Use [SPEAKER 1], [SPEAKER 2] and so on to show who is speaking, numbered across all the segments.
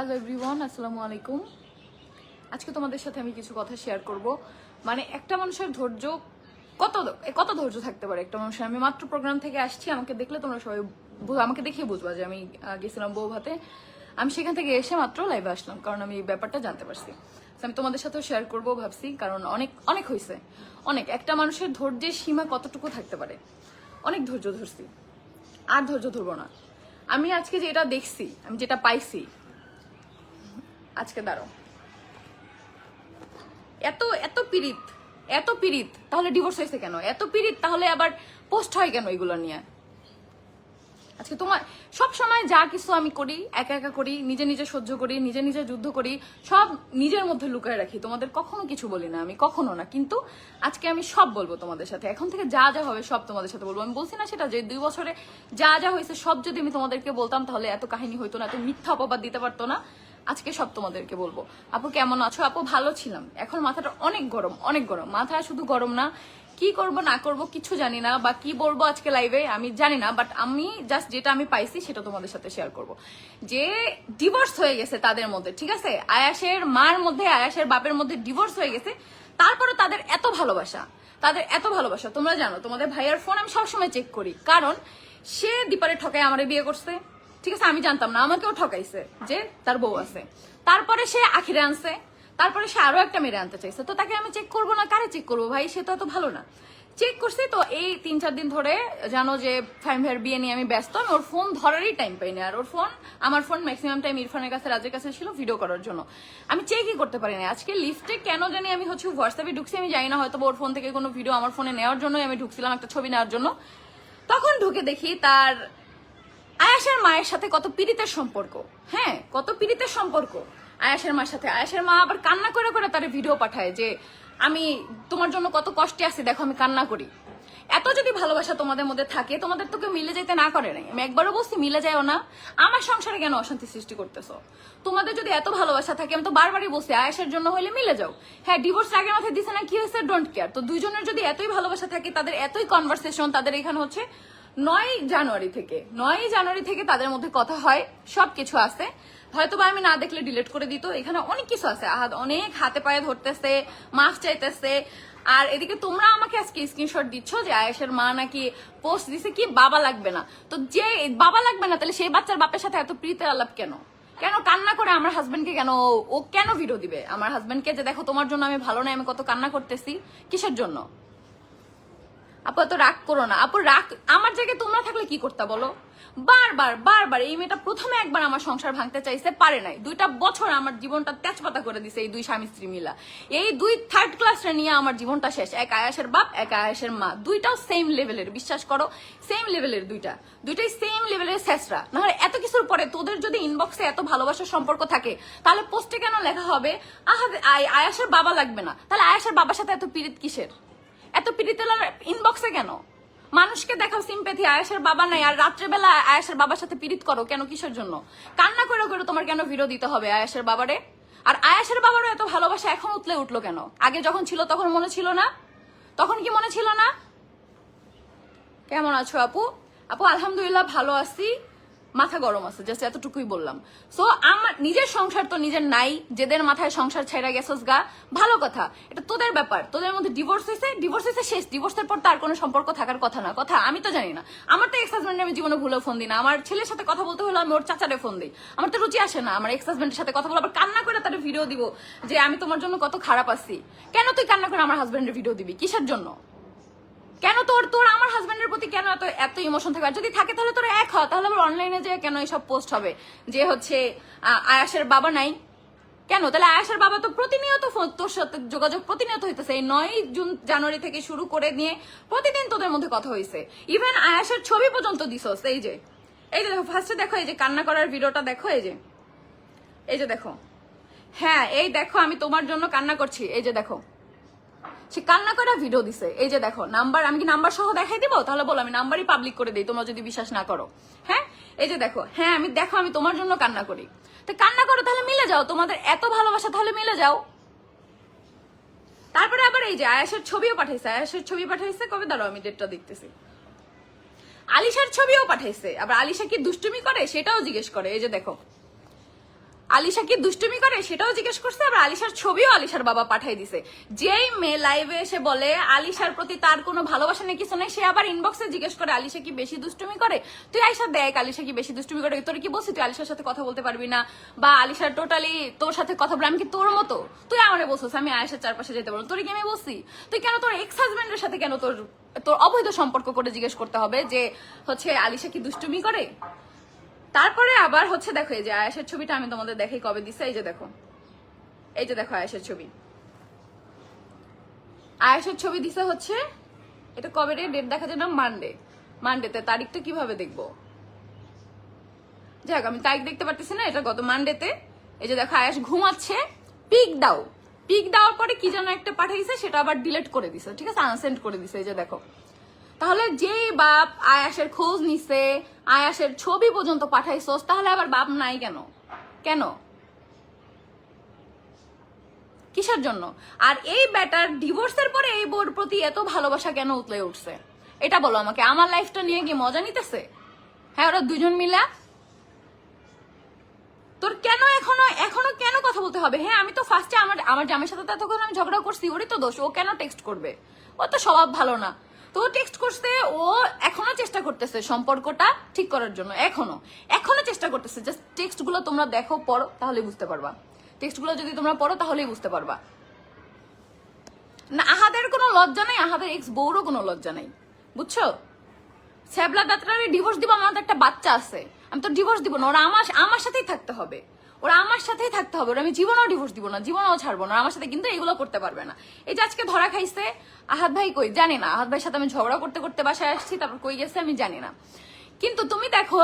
[SPEAKER 1] Hello everyone, আসসালামু আলাইকুম। আজকে তোমাদের সাথে আমি কিছু কথা শেয়ার করব। মানে একটা মানুষের ধৈর্য কত কত ধৈর্য থাকতে পারে একটা মানুষের। আমি মাত্র প্রোগ্রাম থেকে আসছি, আমাকে দেখলে তোমরা সবাই আমাকে দেখিয়ে বুঝবা যে আমি গেছিলাম বৌভাতে। আমি সেখান থেকে এসে মাত্র লাইভে আসলাম, কারণ আমি এই ব্যাপারটা জানতে পারছি। আমি তোমাদের সাথেও শেয়ার করবো ভাবছি, কারণ অনেক অনেক হয়েছে। অনেক একটা মানুষের ধৈর্যের সীমা কতটুকু থাকতে পারে। অনেক ধৈর্য ধরছি, আর ধৈর্য ধরবো না। আমি আজকে যেটা দেখছি, আমি যেটা পাইছি, আজকে দাঁড়ো, এত এত পীড়িত, এত পীড়িত, তাহলে ডিভোর্স হয়েছে কেন? এত পীড়িত, তাহলে আবার পোস্ট হয় কেন এগুলো নিয়ে? আজকে তোমার সব সময় যা কিছু আমি করি, একা একা করি, নিজে নিজে সহ্য করি, নিজে নিজে যুদ্ধ করি, সব নিজের মধ্যে লুকায় রাখি। তোমাদের কখনো কিছু বলি না, আমি কখনো না। কিন্তু আজকে আমি সব বলবো তোমাদের সাথে। এখন থেকে যা যা হবে সব তোমাদের সাথে বলবো। আমি বলছি না সেটা যে 2 বছরে যা যা হয়েছে সব যদি আমি তোমাদেরকে বলতাম, তাহলে এত কাহিনী হইতো না, এত মিথ্যা অপবাদ দিতে পারতো না। আজকে সব তোমাদেরকে বলবো। আপু কেমন আছো? আপু ভালো ছিলাম, এখন মাথাটা অনেক গরম, অনেক গরম। মাথা শুধু গরম না, কি করব না করব কিছু জানি না, বা কি বলবো আজকে লাইভে আমি জানি না। বাট আমি জাস্ট যেটা আমি পাইছি সেটা তোমাদের সাথে শেয়ার করব। যে ডিভোর্স হয়ে গেছে তাদের মধ্যে, ঠিক আছে, আয়াসের মার মধ্যে, আয়াসের বাপের মধ্যে ডিভোর্স হয়ে গেছে, তারপরে তাদের এত ভালোবাসা, তাদের এত ভালোবাসা। তোমরা জানো তোমাদের ভাইয়ার ফোন আমি সবসময় চেক করি, কারণ সে দীপারে ঠকায় আমারে বিয়ে করছে, ঠিক আছে, আমি জানতাম না, আমাকেও ঠকাইছে যে তার বউ আছে। তারপরে সে আখিরে আনছে, তারপরে সে আরো একটা মেরে আনতে চাইছে। তো তাকে আমি চেক করবো না? কারে চেক করবো ভাই? সে তো এত ভালো না। চেক করছি তো এই 3-4 দিন ধরে, জানো যে ফাইম ভাইয়ের বিয়ে নিয়ে আমি ব্যস্ত। আমি ওর ফোন ধরারই টাইম পাইনি। আর ওর ফোন, আমার ফোন ম্যাক্সিমাম টাইম ইরফানের কাছে, রাজের কাছে ছিল ভিডিও করার জন্য। আমি চেকই করতে পারিনি। আজকে লিস্টে কেন জানি আমি হোয়াটসঅ্যাপে ঢুকছি, আমি জানি না, হয়তো ওর ফোন থেকে কোনো ভিডিও আমার ফোনে নেওয়ার জন্য আমি ঢুকছিলাম, একটা ছবি নেওয়ার জন্য। তখন ঢুকে দেখি তার আয়াসের মায়ের সাথে কত পীড়িতের সম্পর্ক। হ্যাঁ, কত পীড়িতের সম্পর্ক আয়াসের মার সাথে। আয়াসের মা আবার কান্না করে করে তার ভিডিও পাঠায় যে আমি তোমার জন্য কত কষ্টে আছি, দেখো আমি কান্না করি। এত যদি ভালোবাসা তোমাদের মধ্যে থাকে, তোমাদের তোকে মিলে যেতে না করে নাই। আমি একবারও বলছি মিলে যায়ও না। আমার সংসারে কেন অশান্তি সৃষ্টি করতেছো? তোমাদের যদি এত ভালোবাসা থাকে, আমি তো বারবারই বলছি আয়াসের জন্য হলে মিলে যাও। হ্যাঁ, ডিভোর্স আগে মাথায় দিছে না, কি হয়েছে, ডোন্ট কেয়ার। তো দুইজনের যদি এতই ভালোবাসা থাকে, তাদের এতই কনভারসেশন, তাদের এখানে হচ্ছে 9 জানুয়ারি থেকে তাদের মধ্যে কথা হয়, সবকিছু আছে। হয়তো বা আমি না দেখলে ডিলিট করে দিত। এখানে অনেক কিছু আছে, অনেক হাতে পায়ে ধরতেছে, মাফ চাইতেছে। আর এদিকে তোমরা আমাকে আজকে স্ক্রিনশট দিচ্ছ যে আয়েশের মা নাকি পোস্ট দিছে কি বাবা লাগবে না। তো যে বাবা লাগবে না, তাহলে সেই বাচ্চার বাপের সাথে এত প্রীতের আলাপ কেন? কেন কান্না করে আমার হাজবেন্ডকে কেন ও কেন ভিডিও দিবে আমার হাজবেন্ডকে, যে দেখো তোমার জন্য আমি ভালো নাই, আমি কত কান্না করতেছি, কিসের জন্য? আপু এত রাগ করো না। আপু রাগ, আমার জায়গায় তোমরা থাকলে কি করতে বলো? বারবার বারবার এই মেয়েটা প্রথমে একবার আমার সংসার ভাঙতে চাইছে, পারে নাই। 2টা বছর আমার জীবনটা তেজপাতা করে দিছে এই 2 স্বামী স্ত্রী মিলা। এই 2 থার্ড ক্লাসে নিয়ে আমার জীবনটা শেষ। এক আয়াসের বাপ, এক আয়াসের মা, 2টাও সেম লেভেলের, বিশ্বাস করো, সেম লেভেলের। দুইটাই সেম লেভেলের শেষরা। না হলে এত কিছুর পরে তোদের যদি ইনবক্সে এত ভালোবাসার সম্পর্ক থাকে, তাহলে পোস্টে কেন লেখা হবে আয়াসের বাবা লাগবে না? তাহলে আয়াসের বাবার সাথে এত পীড়িত কিসের? এত পীড়িতের ইনবক্সে কেন? মানুষকে দেখাও সিম্প্যাথি, আয়েশের বাবা নাই, আর রাত্রেবেলা আয়েশের বাবার সাথে পীড়িত করো কেন? কিসের জন্য? কান্না করে করে তোমার কেন ভিডিও দিতে হবে আয়েশের বাবারে? আর আয়েশের বাবারও এত ভালোবাসা এখন উঠলো কেন? আগে যখন ছিল তখন মনে ছিল না? তখন কি মনে ছিল না? কেমন আছো আপু? আপু আলহামদুলিল্লাহ ভালো আছি, মাথা গরম আছে, জাস্ট এতটুকুই বললাম। সো আমার নিজের সংসার তো নিজের নাই, যেদের মাথায় সংসার ছেড়ে গেছস গা, ভালো কথা, এটা তোদের ব্যাপার। তোদের মধ্যে ডিভোর্স হয়েছে শেষ। ডিভোর্সের পর তার কোনো সম্পর্ক থাকার কথা না। কথা আমি তো জানি না। আমার তো এক্স হাজব্যান্ডের আমি জীবনে ভুলেও ফোন দিই না। আমার ছেলের সাথে কথা বলতে হলো আমি ওর চাচারে ফোন দিই। আমার তো রুচি আসে না আমার এক্স হাজব্যান্ডের সাথে কথা বলে আবার কান্না করে তার ভিডিও দিব যে আমি তোমার জন্য কত খারাপ আছি। কেন তুই কান্না করে আমার হাজব্যান্ডের ভিডিও দিবি? কিসের জন্য? কেন তোর আমার হাজবেন্ডের প্রতি কেন এত এত ইমোশন থাকে? আর যদি থাকে তাহলে তোর এক হ, তাহলে আবার অনলাইনে যে কেন এইসব পোস্ট হবে যে হচ্ছে আয়াসের বাবা নাই? কেন? তাহলে আয়াসের বাবা তো প্রতিনিয়ত তোর সাথে যোগাযোগ প্রতিনিয়ত হইতেছে। এই 9 জানুয়ারি থেকে শুরু করে নিয়ে প্রতিদিন তোদের মধ্যে কথা হয়েছে। ইভেন আয়াসের ছবি পর্যন্ত দিছস। এই যে দেখো, ফার্স্টে দেখো, এই যে কান্না করার ভিডিওটা দেখো, এই যে দেখো, হ্যাঁ এই দেখো আমি তোমার জন্য কান্না করছি, এই যে দেখো সে কান্না করে ভিডিও দিছে। এই যে দেখো নাম্বার, আমি কি নাম্বার সহ দেখাই দিব? তাহলে বলো আমি নাম্বারই পাবলিক করে দিই তোমরা যদি বিশ্বাস না করো। হ্যাঁ এই যে দেখো, হ্যাঁ আমি তোমার জন্য কান্না করি। তো কান্না করো, তাহলে মিলে যাও। তোমাদের এত ভালোবাসা, তাহলে মিলে যাও। তারপরে আবার এই যে আয়েশের ছবিও পাঠাইছে। আয়েশের ছবি পাঠাইছে কবে? দাঁড়াও আমি ডেটটা দেখতেছি। আলিশার ছবিও পাঠাইছে। আবার আলিশা কি দুষ্টুমি করে সেটাও জিজ্ঞেস করে। এই যে দেখো আলিশা কি দুষ্টুমি করে সেটাও জিজ্ঞেস করছে, আবার আলিশার ছবিও আলিশার বাবা পাঠাই দিছে। যেই মেয়ে লাইভে এসে বলে আলিশার প্রতি তার কোনো ভালোবাসা নেই কিছু নেই, সে আবার ইনবক্সে জিজ্ঞেস করে আলিশা কি বেশি দুষ্টুমি করে। তুই আলিশা দেখ আলিশা কি বেশি দুষ্টুমি করে, তোর কি বলছি তুই আলিশার সাথে কথা বলতে পারবি না, বা আলিশার টোটালি তোর সাথে কথা বলে আমি কি তোর মতো, তুই আমারে বলছিস আমি আয়েশার চারপাশে যেতে পারবো, তোর কি আমি বলছি? তুই কেন তোর এক্স হাজবেন্ডের সাথে কেন তোর তোর অবৈধ সম্পর্ক করে জিজ্ঞেস করতে হবে যে হচ্ছে আলিশা কি দুষ্টুমি করে? তারপরে আবার হচ্ছে দেখো এই যে আয়েশার ছবিটা আমি তোমাদের দেখাই কবে দিছে, এই যে দেখো, এই যে দেখো আয়েশার ছবি, আয়েশার ছবি দিছে হচ্ছে এটা কবে রে, ডেট দেখা যায় না, মানডেতে। তারিখটা কিভাবে দেখবো, যাক আমি তারিখ দেখতে পারতেছি না, এটা গত মানডেতে। এই যে দেখো আয়েশ ঘুমাচ্ছে, পিক দেওয়ার পরে কি যেন একটা পাঠাইছে, সেটা আবার ডিলিট করে দিছে, ঠিক আছে, আনসেন্ড করে দিছে। এই যে দেখো, তাহলে যে বাপ আয়াসের খোঁজ নিছে, আয়াসের ছবি পর্যন্ত পাঠাইছস, তাহলে আবার বাপ নাই কেন? কেন, কিসের জন্য? আর এই ব্যাটার ডিভোর্সের পরে এই বোর প্রতি এত ভালোবাসা কেন উতলে উঠছে, এটা বলো আমাকে। আমার লাইফটা নিয়ে কি মজা নিতেছে? হ্যাঁ, ওরা দুজন মিলা। তোর কেন এখনো কেন কথা বলতে হবে? হ্যাঁ, আমি তো ফার্স্টে আমার জামের সাথে তো তখন আমি ঝগড়া করছি, ওরই তো দোষ, ও কেন টেক্সট করবে? ও তো স্বভাব ভালো না, তো টেক্সট করছে। ও এখনো চেষ্টা করতেছে সম্পর্কটা ঠিক করার জন্য, এখনো চেষ্টা করতেছে। জাস্ট টেক্সট গুলো তোমরা দেখো, পড়ো, তাহলে বুঝতে পারবা। টেক্সট গুলো যদি তোমরা পড়ো তাহলেই বুঝতে পারবা। না, আহাদের কোনো লজ্জা নেই, আহাদের এক্স বউরও কোনো লজ্জা নেই, বুঝছো? শ্যাবলা দাত্রারে ডিভোর্স দিব, আমার তো একটা বাচ্চা আছে, আমি তো ডিভোর্স দিব না। ওরা আমার সাথেই থাকতে হবে, ওরা আমি জীবনেও ডিভোর্স দিব না, জীবনেও ছাড়বো না, আমার সাথে কিন্তু এগুলো করতে পারবে না। এই যে আজকে ধরা খাইছে আহাদ ভাই, কই জানি না, আহাদ ভাইয়ের সাথে আমি ঝগড়া করতে করতে বাসায় আসছি, তারপর কই গেছে আমি জানি না। কিন্তু তুমি দেখো,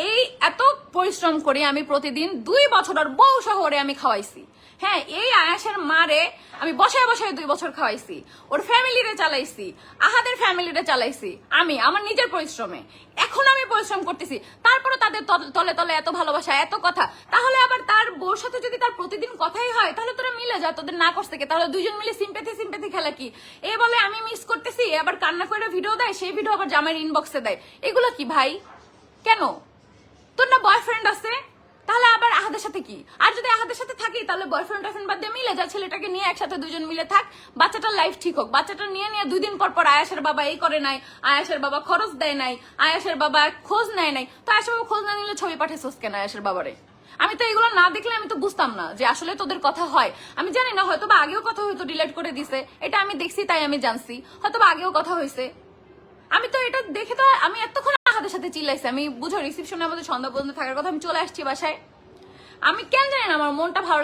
[SPEAKER 1] এই এত পরিশ্রম করে আমি প্রতিদিন 2 বছর আর বউ শহরে আমি খাওয়াইছি। হ্যাঁ, এই আয়াসের মারে আমি বসায় 2 বছর খাওয়াইছি, ওর ফ্যামিলিরে চালাইছি, আহাদের ফ্যামিলিরে চালাইছি আমি আমার নিজের পরিশ্রমে। এখন আমি পরিশ্রম করতেছি, তারপরে তাদের তলে তলে এত ভালোবাসা, এত কথা। তাহলে আবার তার বউর সাথে যদি তার প্রতিদিন কথাই হয়, তাহলে তোরা মিলে যা, তোদের না করছে কে? তাহলে দুইজন মিলে সিম্পেথি খেলা কি? এ বলে আমি মিস করতেছি, আবার কান্না করে ভিডিও দেয়, সেই ভিডিও আবার জামাইয়ের ইনবক্সে দেয়। এগুলো কি ভাই? কেন? তোর না বয়ফ্রেন্ড আছে, তাহলে আবার আহাদের সাথে কি? আর যদি আহাদের সাথে থাকি, তাহলে বয়ফ্রেন্ড বাদ দিয়ে মিলে যা, ছেলেটাকে নিয়ে একসাথে দুজন মিলে থাক, বাচ্চাটার লাইফ ঠিক হোক। বাচ্চাটা নিয়ে 2 দিন পর আয়াসের বাবা এই করে নাই, আয়াসের বাবা খরচ দেয় নাই, আয়াসের বাবা খোঁজ নেয় নাই, তো আয়াসের বাবা খোঁজ না নিলে ছবি পাঠাইছস কেন আয়াসের বাবারে? আমি তো এগুলো না দেখলে আমি তো বুঝতাম না যে আসলে তোদের কথা হয়। আমি জানি না, হয়তো বা আগেও কথা হয়তো ডিলিট করে দিছে, এটা আমি দেখছি তাই আমি জানছি, হয়তো বা আগেও কথা হয়েছে। আমি তো এটা দেখে তো আমি এতক্ষণ আহাদের সাথে চিল্লাইছি, আমি বুঝো রিসেপশনে আমাদের সন্ধ্যা পর্যন্ত থাকার কথা, আমি চলে আসছি বাসায়। আমি কেন জানি না, আমার মনটা ভালো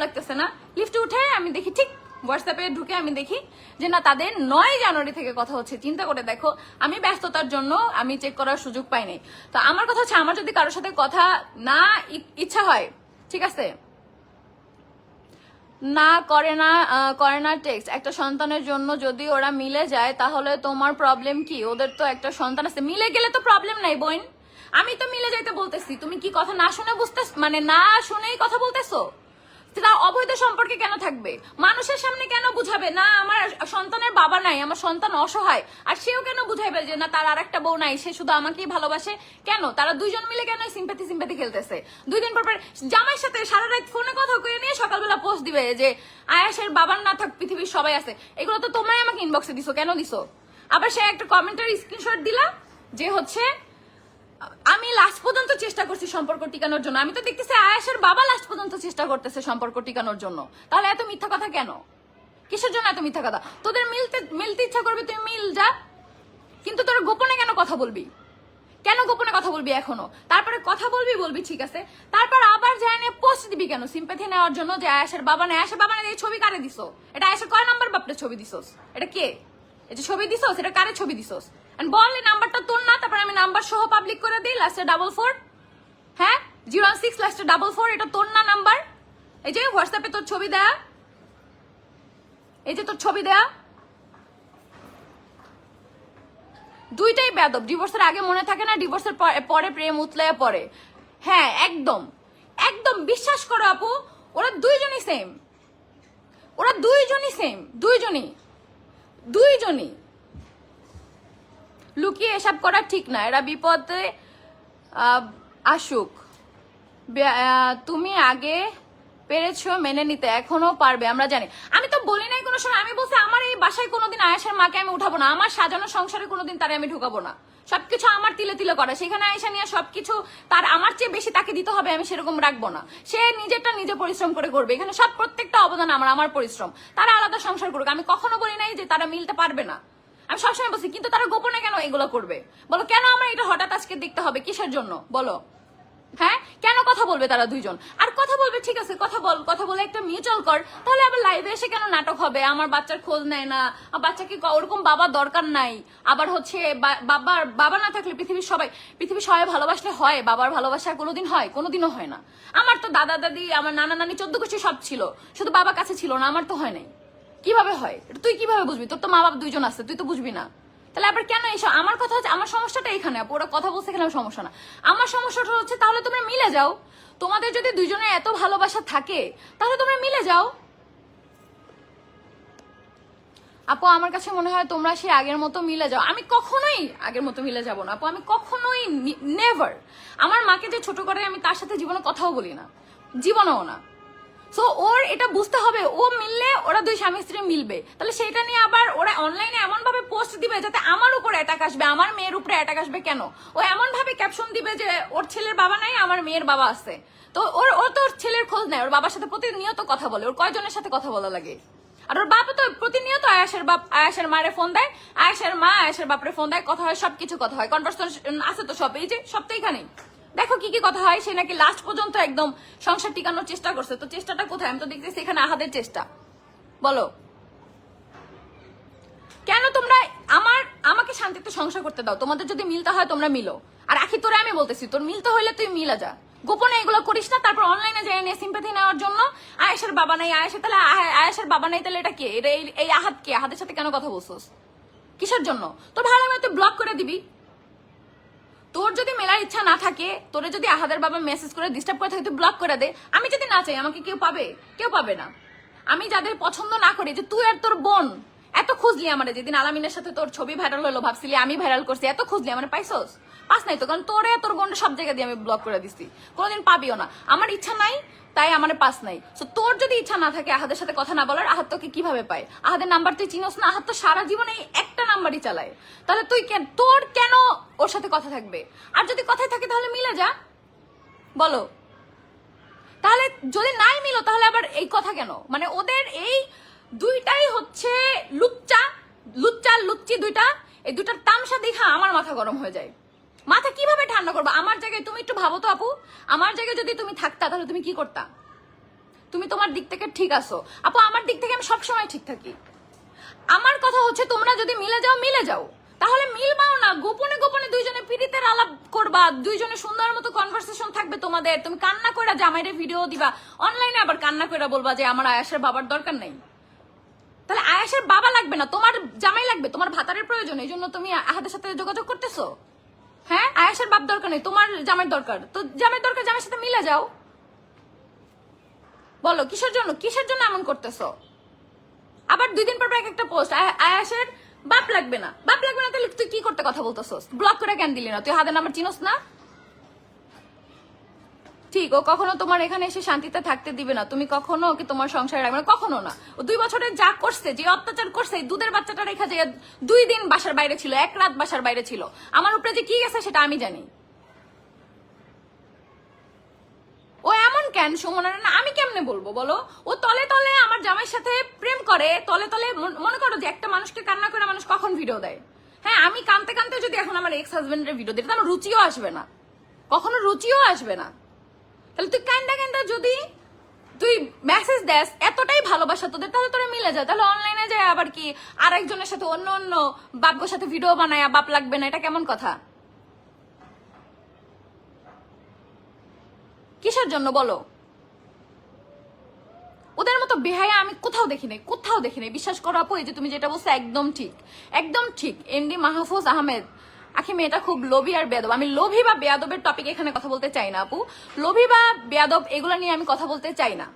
[SPEAKER 1] লাগতেছে না। লিফটে উঠে আমি দেখি, ঠিক হোয়াটসঅ্যাপে ঢুকে আমি দেখি যে না, তাদের 9 জানুয়ারি থেকে কথা হচ্ছে। চিন্তা করে দেখো, আমি ব্যস্ততার জন্য আমি চেক করার সুযোগ পাই নাই। তো আমার কথা হচ্ছে, আমার যদি কারোর সাথে কথা না ইচ্ছা হয়, ঠিক আছে, না করে না টেক্সট, একটা সন্তানের জন্য যদি ওরা মিলে যায়, তাহলে তোমার প্রবলেম কি? ওদের তো একটা সন্তান আছে, মিলে গেলে তো প্রবলেম নাই বোন। আমি তো মিলে যাইতে বলতেছি, তুমি কি কথা না শুনে মানে না শুনেই কথা বলতেছো? তা অবৈধ সম্পর্কে কেন থাকবে? মানুষের সামনে কেন বুঝাবে না আমার সন্তানের বাবা নাই, আমার সন্তান অসহায়, আর সেও কেন বুঝাইবে যে না তার আর একটা বউ নাই, সে শুধু আমাকেই ভালোবাসে? কেন তারা দুইজন মিলে কেন সিম্পাথি খেলতেছে? 2 দিন পর জামাইয়ের সাথে সারা রাত ফোনে কথা কয়ে নিয়ে সকালবেলা পোস্ট দিবে যে আয়াসের বাবার না থাক পৃথিবীর সবাই আছে। এগুলো তো তোমরাই আমাকে ইনবক্সে দিছো, কেন দিছো? আবার সে একটা কমেন্টের স্ক্রিনশট দিলা যে হচ্ছে আমি লাস্ট পর্যন্ত চেষ্টা করছি সম্পর্ক টিকানোর জন্য। আমি তো দেখতেছি আয়াসের বাবা লাস্ট পর্যন্ত চেষ্টা করতেছে সম্পর্ক টিকানোর জন্য। তাহলে এত মিথ্যা কথা কেন? কিসের জন্য এত মিথ্যা কথা? তোদের মিলতে ইচ্ছা করবে, তুই মিল যা, কিন্তু তোরা গোপনে কেন কথা বলবি? কেন গোপনে কথা বলবি এখনো? তারপরে কথা বলবি ঠিক আছে, তারপর আবার যায় না পোস্ট দিবি কেন সিম্প্যাথি নেওয়ার জন্য যে আয়াসের বাবা নেই। আয়াসের বাবা নেই, এই ছবি কারে দিছো? এটা আয়াসের কয় নাম্বার বাপরে ছবি দিছোস? এটা কে? এই যে ছবি দিছোস, এটা কারে ছবি দিছোস? বল এই নাম্বারটা তোর না, তারপর আমি নাম্বার সহ পাবলিক করে দিই, লাস্টে 44, হ্যাঁ 06 লাস্টে 44, এটা তোর না নাম্বার? এই যে হোয়াটসঅ্যাপে তোর ছবি দেয়া, এই যে তোর ছবি দেয়া, দুইটাই বেয়াদব। ডিভোর্সের আগে মনে থাকে না, ডিভোর্সের পরে প্রেম উতলায় পড়ে। হ্যাঁ, একদম একদম বিশ্বাস করো আপু, ওরা দুইজনই সেম, ওরা দুইজনই সেম, দুইজনই। লুকিয়ে এসব করা ঠিক না, এরা বিপদে আসুক। তুমি আগে পেরেছো মেনে নিতে, এখনো পারবে আমরা জানি। আমি তো বলি নাই কোনো সময়, আমি বলছি আমার এই বাসায় কোনোদিন আয়েশার মাকে আমি উঠাবো না, আমার সাজানো সংসারে কোনোদিন তারে আমি ঢুকাবো না, সবকিছু আমার তিলে তিলে করা, সেখানে আয়েশা নিয়ে সবকিছু তার আমার চেয়ে বেশি তাকে দিতে হবে আমি সেরকম রাখবো না। সে নিজেরটা নিজে পরিশ্রম করে করবে, এখানে সব প্রত্যেকটা অবদান আমার পরিশ্রম। তারা আলাদা সংসার করুক, আমি কখনো বলি নাই যে তারা মিলতে পারবে না, আমি সবসময় বলছি। কিন্তু তারা গোপনে কেন এগুলো করবে বলো? কেন আমার এটা হঠাৎ আজকে দেখতে হবে, কিসের জন্য বলো? হ্যাঁ, কেন কথা বলবে তারা দুইজন? আর কথা বলবে ঠিক আছে, কথা বল, কথা বলে একটা মিউচুয়াল কর, তাহলে আবার লাইভে এসে কেন নাটক হবে? আমার বাচ্চার খোঁজ নেয় না, বাচ্চাকে ওরকম বাবা দরকার নাই। আবার হচ্ছে বাবা না থাকলে পৃথিবীর সবাই ভালোবাসলে হয়, বাবার ভালোবাসা কোনোদিন হয়? কোনোদিনও হয় না। আমার তো দাদা দাদি, আমার নানা নানি 14 গোষ্ঠী সব ছিল, শুধু বাবা কাছে ছিল না, আমার তো হয় নাই। কিভাবে হয় এটা তুই কিভাবে বুঝবি? তোর তো মা বাবা দুইজন আছে, তুই তো বুঝবি না। তাহলে আবার কেন এইসব? আমার কথা হচ্ছে, আমার সমস্যাটা এখানে, ওরা কথা বলছে এখানে সমস্যা না। আমার সমস্যাটা হচ্ছে তাহলে তোমরা মিলে যাও। তোমাদের যদি দুইজনের এত ভালোবাসা থাকে তাহলে তোমরা মিলে যাও। আপু আমার কাছে মনে হয় তোমরা সে আগের মতো মিলে যাও। আমি কখনোই আগের মতো মিলে যাব না আপু, আমি কখনোই নেভার। আমার মাকে যে ছোট করে আমি তার সাথে জীবনে কথাও বলি না, জীবনেও না। সো ওর এটা বুঝতে হবে, ও মিললে ওরা দুই স্বামী স্ত্রী মিলবে, তাহলে সেটা নিয়ে আবার ওরা অনলাইনে এমন ভাবে পোস্ট দিবে যাতে আমার উপর অ্যাটাক আসবে, আমার মেয়ের উপরে অ্যাটাক আসবে কেন? ও এমন ভাবে ক্যাপশন দিবে যে ওর ছেলের বাবা নাই, আমার মেয়ের বাবা আছে। তো ও তো ওর ছেলের খোঁজ নেয়, ওর বাবার সাথে প্রতিনিয়ত কথা বলে, ওর কয়জনের সাথে কথা বলা লাগে? আর ওর বাবা তো প্রতিনিয়ত আয়েশের মারে ফোন দেয়, আয়েশের মা আয়েশের বাপরে ফোন দেয়, কথা হয়, সবকিছু কথা হয়, কনভারসেশন আছে তো সব, এই যে সব তো এখানেই। দেখো কি কি কথা হয়। সে নাকি লাস্ট পর্যন্ত একদম সংসার টিকানোর চেষ্টা করছে, তো চেষ্টাটা কোথায়? আমি তো দেখতেছি এখানে আহাদের চেষ্টা। বলো কেন তোমরা আমাকে শান্তিতে সংসার করতে দাও? তোমাদের যদি মিলতে হয় তোমরা মিলো। আর আখি তোরে আমি বলতেছি, তোর মিলতে হইলে তুই মিলা যা, গোপনে এগুলো করিস না। তারপর অনলাইনে যাই নিয়ে সিম্পাথি নেওয়ার জন্য আয়েশের বাবা নাই, তাহলে আয়েশের বাবা নাই, তাহলে এটা কে? এই আহাদ কে? আহাদের সাথে কেন কথা বলছোস? কিসের জন্য? তোর ভালো মতো তুই ব্লক করে দিবি। তোর যদি মেলার ইচ্ছা না থাকে, তোরে যদি আহাদের বাবা মেসেজ করে ডিস্টার্ব করে থাকে, তুই ব্লক করে দে। আমি যদি না চাই আমাকে কেউ পাবে? কেউ পাবে না। আমি যাদের পছন্দ না করি, যে তুই আর তোর বোন এত খুঁজলি আমারে, যেদিন আলামিনের সাথে তোর ছবি ভাইরাল হলো ভাবছিলি আমি ভাইরাল করছি, এত খুঁজলি আমার পাইছস? পাস নাই তো, কারণ তোরে তোর বোনটা সব জায়গা দিয়ে আমি ব্লক করে দিছি, কোনোদিন পাবিও না। আমার ইচ্ছা নাই তাই আমার পাস নাই। তো তোর যদি ইচ্ছা না থাকে আহাদের সাথে কথা না বলার, আহাদ তোকে কিভাবে পায়? আহাদের নাম্বার তুই চিনোস না? আহাদ তো সারা জীবনে একটা নাম্বারই চালায়, তাহলে তুই তোর কেন ওর সাথে কথা থাকবে? আর যদি কথাই থাকে তাহলে মিলে যা, বলো। তাহলে যদি নাই মিলো তাহলে আবার এই কথা কেন? মানে ওদের এই দুইটাই হচ্ছে লুচ্চা লুচ্চা লুচ্চি দুইটা, এই দুইটার তামসা দেখা আমার মাথা গরম হয়ে যায়। মাথা কিভাবে ঠান্ডা করবো? আমার জায়গায় তুমি একটু ভাবো তো আপু, আমার জায়গায় যদি তুমি থাকতা তাহলে তুমি কি করতা? তুমি তোমার দিক থেকে ঠিক আছো আপু, আমার দিক থেকে আমি সবসময় ঠিক থাকি। আমার কথা হচ্ছে তোমরা যদি মিলে যাও মিলে যাও, তাহলে মিলবাও না, গোপনে গোপনে দুইজনে পীড়িতের আলাপ করবা, দুইজনে সুন্দর মতো কনভারসেশন থাকবে তোমাদের। তুমি কান্না কইরা জামাইরে ভিডিও দিবা, অনলাইনে আবার কান্না কইরা বলবা যে আমার আয়েশের বাবার দরকার নাই। তাহলে আয়েশের বাবা লাগবে না, তোমার জামাই লাগবে, তোমার ভাতারের প্রয়োজন, এই জন্য তুমি আহাদের সাথে যোগাযোগ করতেছো। হ্যাঁ, আয়েশের বাপ দরকার নেই, তোমার জামাইয়ের দরকার, তো জামাইয়ের দরকার, জামাইয়ের সাথে মিলে যাও। বলো কিসের জন্য, কিসের জন্য এমন করতেছো? আবার 2 দিন পর একটা পোস্ট, আয়াসের বাপ লাগবে না, বাপ লাগবে না, তাহলে তুই কি করতে কথা বলতেছস? ব্লক করে কেন দিলি না? তুই হাতের নাম্বার চিনোস না? ঠিক, ও কখনো তোমার এখানে এসে শান্তিতে থাকতে দিবে না, তুমি কখনো ওকে তোমার সংসারে রাখবে না, কখনো না। ও 2 বছরে যা করছে, যে অত্যাচার করছে, দুধের বাচ্চাটা রেখা যায় 2 দিন বাসার বাইরে ছিল, 1 রাত বাসার বাইরে ছিল, আমার উপরে যে কি গেছে সেটা আমি জানি। ও এমন কেন সুমনের না? আমি কেমনে বলবো বলো? ও তলে তলে আমার জামাইয়ের সাথে প্রেম করে, তলে তলে। মনে করো যে একটা মানুষকে কান্না করে মানুষ কখন ভিডিও দেয়? হ্যাঁ, আমি কানতে কানতে যদি এখন আমার এক্স হাজবেন্ডের ভিডিও দিই, আমার রুচিও আসবে না, কখনো রুচিও আসবে না। তাহলে তুই কান্দা কান্দা যদি তুই মেসেজ দেস, এতটাই ভালোবাসা তোদের, তাহলে তোরা মিলে যায়। তাহলে অনলাইনে যায় আবার কি আরেকজনের সাথে অন্য অন্য বাপগোর সাথে ভিডিও বানায়, বাপ লাগবে না, এটা কেমন কথা? কিসের জন্য বলো? ওদের মতো বেহায়া আমি কোথাও দেখি নাই, কোথাও দেখি নাই, বিশ্বাস করো আপু। এই যে তুমি যেটা বলছো একদম ঠিক, একদম ঠিক। এমডি মাহফুজ আহমেদ, আখি মেয়েটা খুব লোভী আর বেয়াদব। আমি লোভী বা বেয়াদবের টপিক এখানে কথা বলতে চাই না আপু, লোভী বা বেয়াদব এগুলো নিয়ে আমি কথা বলতে চাই না।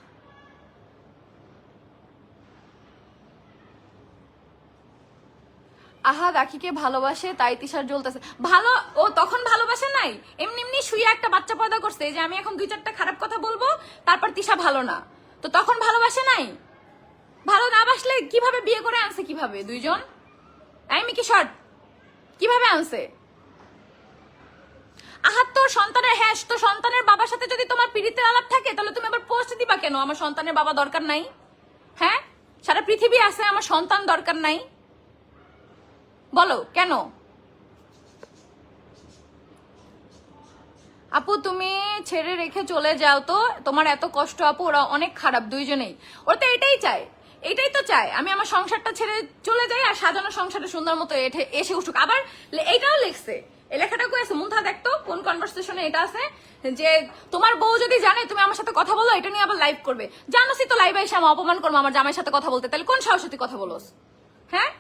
[SPEAKER 1] আহাদ আখিকে ভালোবাসে তাই তিশার জ্বলতেছে। ভালো ও তখন ভালোবাসে নাই, এমনি এমনি শুয়ে একটা বাচ্চা পয়দা করছে যে আমি এখন 2-4টা খারাপ কথা বলবো, তারপর তিশা ভালো না, তো তখন ভালোবাসে নাই। ভালো না বাসলে কিভাবে বিয়ে করে আনছে, কিভাবে দুইজন? আমি কি শর্ট কিভাবে আনছে? আহাত তোর সন্তানের, হ্যাঁ তো সন্তানের বাবার সাথে যদি তোমার পীড়িতের আলাপ থাকে তাহলে তুমি আবার পোস্ট দিবা কেন আমার সন্তানের বাবা দরকার নাই? হ্যাঁ সারা পৃথিবী আছে, আমার সন্তান দরকার নাই, বলো কেন? আপু তুমি ছেড়ে রেখে চলে যাও তো, তোমার এত কষ্ট আপু, ওরা অনেক খারাপ দুইজনেই, ওরা তো এটাই চায়, এটাই তো চায় আমি আমার সংসারটা ছেড়ে চলে যাই আর সাজানো সংসারটা সুন্দর মতো এসে উঠুক। আবার এইটাও লিখছে, এই লেখাটা কয়েছে মুন্থা, দেখতো কোন কনভারসেশনে এটা আছে যে তোমার বউ যদি জানে তুমি আমার সাথে কথা বলো এটা নিয়ে আবার লাইভ করবে, জানোসই তো লাইভে এসে আমি অপমান করবো আমার জামাইয়ের সাথে কথা বলতে, তাহলে কোন সাহসে তুই কথা বলোস? হ্যাঁ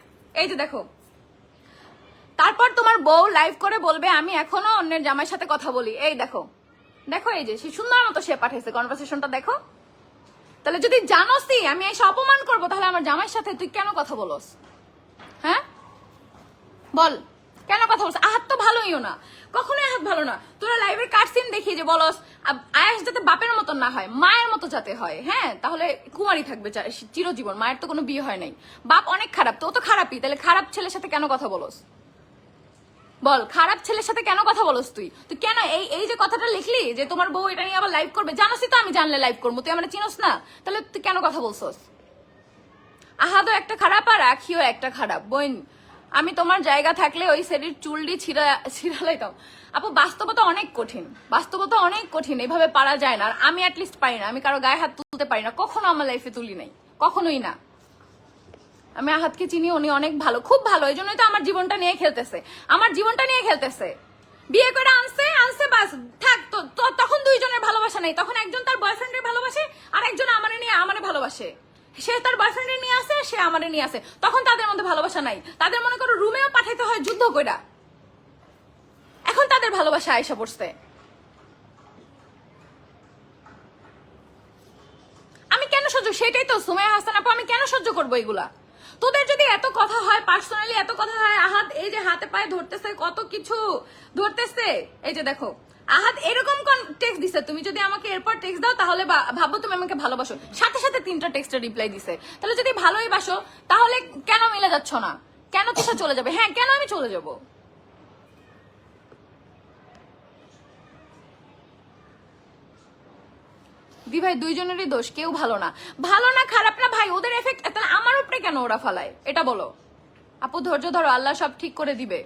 [SPEAKER 1] এই যে দেখো, তারপর তোমার বউ লাইভ করে বলবে আমি এখনো অন্যের জামাইয়ের সাথে কথা বলি, এই দেখো দেখো এই যে সে সুন্দর মতো সে পাঠাইছে কনভারসেশনটা, দেখো। তাহলে যদি জানোসই আমি এসে অপমান করবো তাহলে আমার জামাইয়ের সাথে তুই কেন কথা বলস? হ্যাঁ বল কেন কথা বলছ? আহাত তো ভালোইও না, কখনোই আহাত ভালো না। তোরা লাইভের কাটসিন দেখি যে বলস আয়াস যাতে বাপের মতন না হয়, মায়ের মতো যাতে হয়, হ্যাঁ তাহলে কুমারী থাকবে চিরজীবন, মায়ের তো কোনো বিয়ে হয় নাই, বাপ অনেক খারাপ, তো ও তো খারাপই, তাহলে খারাপ ছেলের সাথে কেন কথা বলস? বল খারাপ ছেলের সাথে কেন কথা বলস তুই? তুই কেন এই যে কথাটা লিখলি যে তোমার বউ এটা নিয়ে আবার লাইভ করবে, জানোসই তো আমি জানলে লাইভ করবো, তুই আমার চিনোস না, তাহলে তুই কেন কথা বলছস? আহাদও একটা খারাপ আর আখিও একটা খারাপ বোন, আমি তোমার জায়গা থাকলে ওই সেটির চুলটি ছিড়ালাইতাম। আপু বাস্তবতা অনেক কঠিন, বাস্তবতা অনেক কঠিন, এইভাবে পারা যায় না, আর আমি অ্যাটলিস্ট পারি না, আমি কারো গায়ে হাত তুলতে পারি না, কখনো আমার লাইফে তুলি নাই, কখনোই না। আমি আহাতকে চিনি, উনি অনেক ভালো, খুব ভালো, এই জন্যই তো আমার জীবনটা নিয়ে খেলতেছে, আমার জীবনটা নিয়ে খেলতেছে, বিয়ে করে আনছে আনছে বাস থাক, তো তখন দুইজনের ভালোবাসা নাই, তখন একজন তার বয়ফ্রেন্ডের ভালোবাসে আর একজন আমারে নিয়ে আমারে ভালোবাসে, সে তার বয়ফ্রেন্ডের নিয়ে আসে, সে আমারে নিয়ে আসে, তখন তাদের মধ্যে ভালোবাসা নাই, তাদের মনে করো রুমেও পাঠাইতে হয় যুদ্ধ কইরা, এখন তাদের ভালোবাসা আয়সা পড়ছে। আমি কেন সহ্য, সেটাই তো সুমাইয়া হাসান আপু, আমি কেন সহ্য করবো এগুলা? তোদের যদি এত কথা হয়, পার্সোনালি এত কথা হয়, আহাত এই যে হাতে পায়ে ধরতেছে, কত কিছু ধরতেছে, এই যে দেখো আহাত এরকম কোন টেক্সট দিছে, তুমি যদি আমাকে এরপর টেক্সট দাও তাহলে ভাবো তুমি আমাকে ভালোবাসো, সাথে সাথে 3টা টেক্সটের রিপ্লাই দিছে, তাহলে যদি ভালোই বাসো তাহলে কেন মিলে যাচ্ছ না? কেন তিশা চলে যাবে? হ্যাঁ কেন আমি চলে যাব? দি ভাই দুইজনেরই দোষ, কেউ ভালো না, ভালো না খারাপ না ভাই, ওদের এফেক্ট তাহলে আমার উপরে কেন ওরা ফালায়, এটা বলো। আপু ধৈর্য ধরো, আল্লাহ সব ঠিক করে দিবে।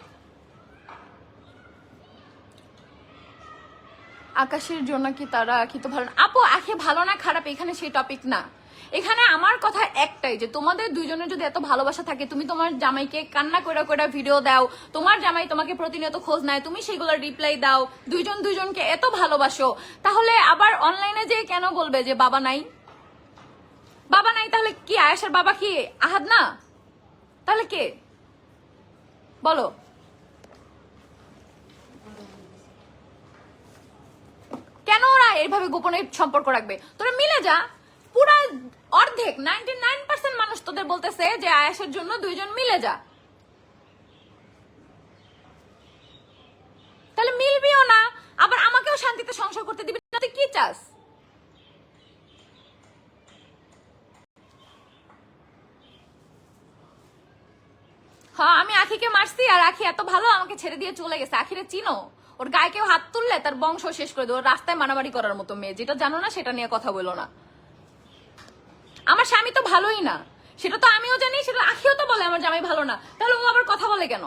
[SPEAKER 1] আকাশের জন্য কি তারা আঁকি তো ভালো না? আপু আঁকে ভালো না খারাপ এখানে সেই টপিক না, এখানে আমার কথা একটাই যে তোমাদের দুইজনের যদি এত ভালোবাসা থাকে, তুমি তোমার জামাইকে কান্না কইরা কইরা ভিডিও দাও, তোমার জামাই তোমাকে প্রতিনিয়ত খোঁজ নেয়, তুমি সেগুলোর রিপ্লাই দাও, দুইজন দুইজনকে এত ভালোবাসো, তাহলে আবার অনলাইনে যে কেন বলবে যে বাবা নাই? বাবা নাই তাহলে কি আয়েশার বাবা কি আহাদ না? তাহলে কে বলো? কেন ওরা এইভাবে গোপনে সম্পর্ক রাখবে? তোরা মিলে যা, পুরা অর্ধেক 99% মানুষ তোদের বলতেছে যে আয়েশার জন্য দুইজন মিলে যা, তাহলে মিলবিও না, আবার আমাকেও শান্তিতে সংসার করতে দিবি না, তুই কি চাস? হ্যাঁ আমি আখিকে মারছি আর আখি এত ভালো আমাকে ছেড়ে দিয়ে চলে গেছে, আখিরে চিনো? ওর গায়ে কেউ হাত তুললে তার বংশ শেষ করে দেবো, রাস্তায় মারামারি করার মতো মেয়ে, যেটা জানো না সেটা নিয়ে কথা বলো না। আমার স্বামী তো ভালোই না, সেটা তো আমিও জানি, সেটা আখিও তো বলে আমার জামাই ভালো না, তাহলে ও আবার কথা বলে কেন?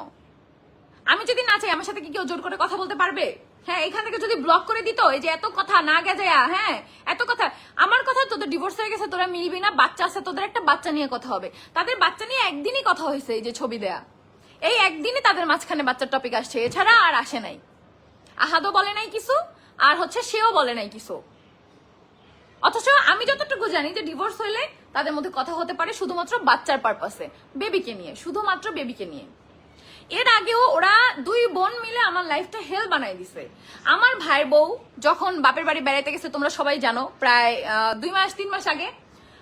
[SPEAKER 1] আমি যদি না চাই আমার সাথে কি কেউ জোর করে কথা বলতে পারবে? হ্যাঁ এখান থেকে যদি ব্লক করে দিত, এই যে এত কথা না গেছে, হ্যাঁ এত কথা, আমার কথা তোদের ডিভোর্স হয়ে গেছে, তোরা মিলবি না, বাচ্চা আছে তোদের, একটা বাচ্চা নিয়ে কথা হবে, তাদের বাচ্চা নিয়ে একদিনই কথা হয়েছে, এই যে ছবি দেয়া, এই একদিনই তাদের মাঝখানে বাচ্চার টপিক আসছে, এছাড়া আর আসে নাই। আহাদও বলে নাই কিছু, আর হচ্ছে সেও বলে নাই কিছু, অথচ আমি যতটুকু জানি যে ডিভোর্স হইলে তাদের মধ্যে কথা হতে পারে শুধুমাত্র বাচ্চার পারপাসে, বেবিকে নিয়ে, শুধুমাত্র বেবিকে নিয়ে। এর আগেও ওরা দুই বোন মিলে আমার লাইফটা হেল বানাই দিছে। আমার ভাইয়ের বউ যখন বাপের বাড়ি বেড়াইতে গেছে, তোমরা সবাই জানো, প্রায় 2 মাস 3 মাস আগে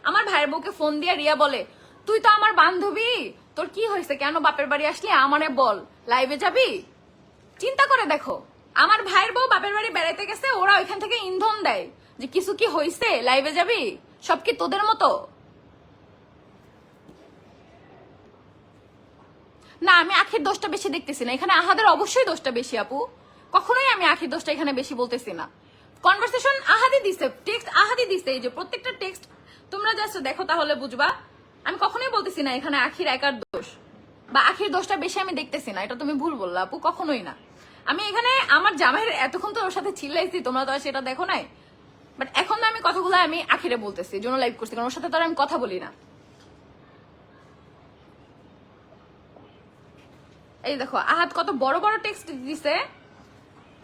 [SPEAKER 1] আমার ভাইয়ের বউকে ফোন দিয়ে রিয়া বলে, তুই তো আমার বান্ধবী, তোর কি হয়েছে, কেন বাপের বাড়ি আসলি আমারে বল, লাইভে যাবি? চিন্তা করে দেখো, আমার ভাইয়ের বউ বাপের বাড়ি বেড়াইতে গেছে, ওরা ওইখান থেকে ইন্ধন দেয় যে কিছু কি হয়েছে, লাইভে যাবি? সব কি তোদের মতো? না, আমি আখির দোষটা বেশি দেখতেছি না এখানে, আহাদের অবশ্যই দোষটা বেশি আপু, কখনোই আমি আখির দোষটা এখানে বেশি বলতেছি না। কনভারসেশন আহাদি দিছে, টেক্সট আহাদি দিছে, এই যে প্রত্যেকটা টেক্সট তোমরা জাস্ট দেখো তাহলে বুঝবা। আমি কখনোই বলতেছি না এখানে আখির একার দোষ বা আখির দোষটা বেশি আমি দেখতেছি না, এটা তুমি ভুল বললা আপু, কখনোই না। আমি এখানে আমার জামাইয়ের এতক্ষণ তো ওর সাথে চিল্লাইছি, তোমরা তো আর সেটা দেখো নাই, বাট এখন আমি কথাগুলো আমি আখিরে বলতেছি, জন্য লাইভ করছি, কারণ ওর সাথে তো আর আমি কথা বলি না। এই দেখো আহাত কত বড় বড় টেক্সট দিছে,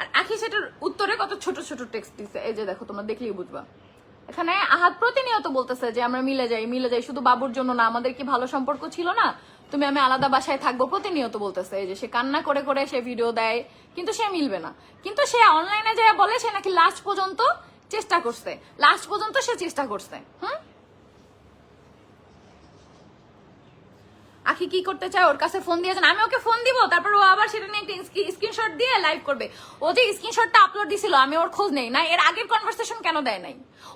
[SPEAKER 1] আর আখি সেটার উত্তরে কত ছোট ছোট টেক্সট দিছে, এই যে দেখো তোমরা দেখলেই বুঝবা। এখানে আহাত প্রতিনিয়ত বলতেছে যে আমরা মিলে যাই, শুধু বাবুর জন্য না, আমাদের কি ভালো সম্পর্ক ছিল না, তুমি আমি আলাদা বাসায় থাকবো, প্রতিনিয়ত বলতেছে। এই যে সে কান্না করে করে সে ভিডিও দেয়, কিন্তু সে মিলবে না, কিন্তু সে অনলাইনে যায় বলে সে নাকি লাস্ট পর্যন্ত চেষ্টা করছে, লাস্ট পর্যন্ত সে চেষ্টা করছে। আখি কি করতে চায়, ওর কাছে ফোন দিয়েছেন, আমি ওকে ফোন দিব, তারপর ও আবার সেটা নিয়ে একটা স্ক্রিনশট দিয়ে লাইভ করবে। ও যে স্ক্রিনশটটা আপলোড দিছিল আমি ওর খোঁজ নেই না, এর আগের কনভারসেশন কেন দেয় নাই?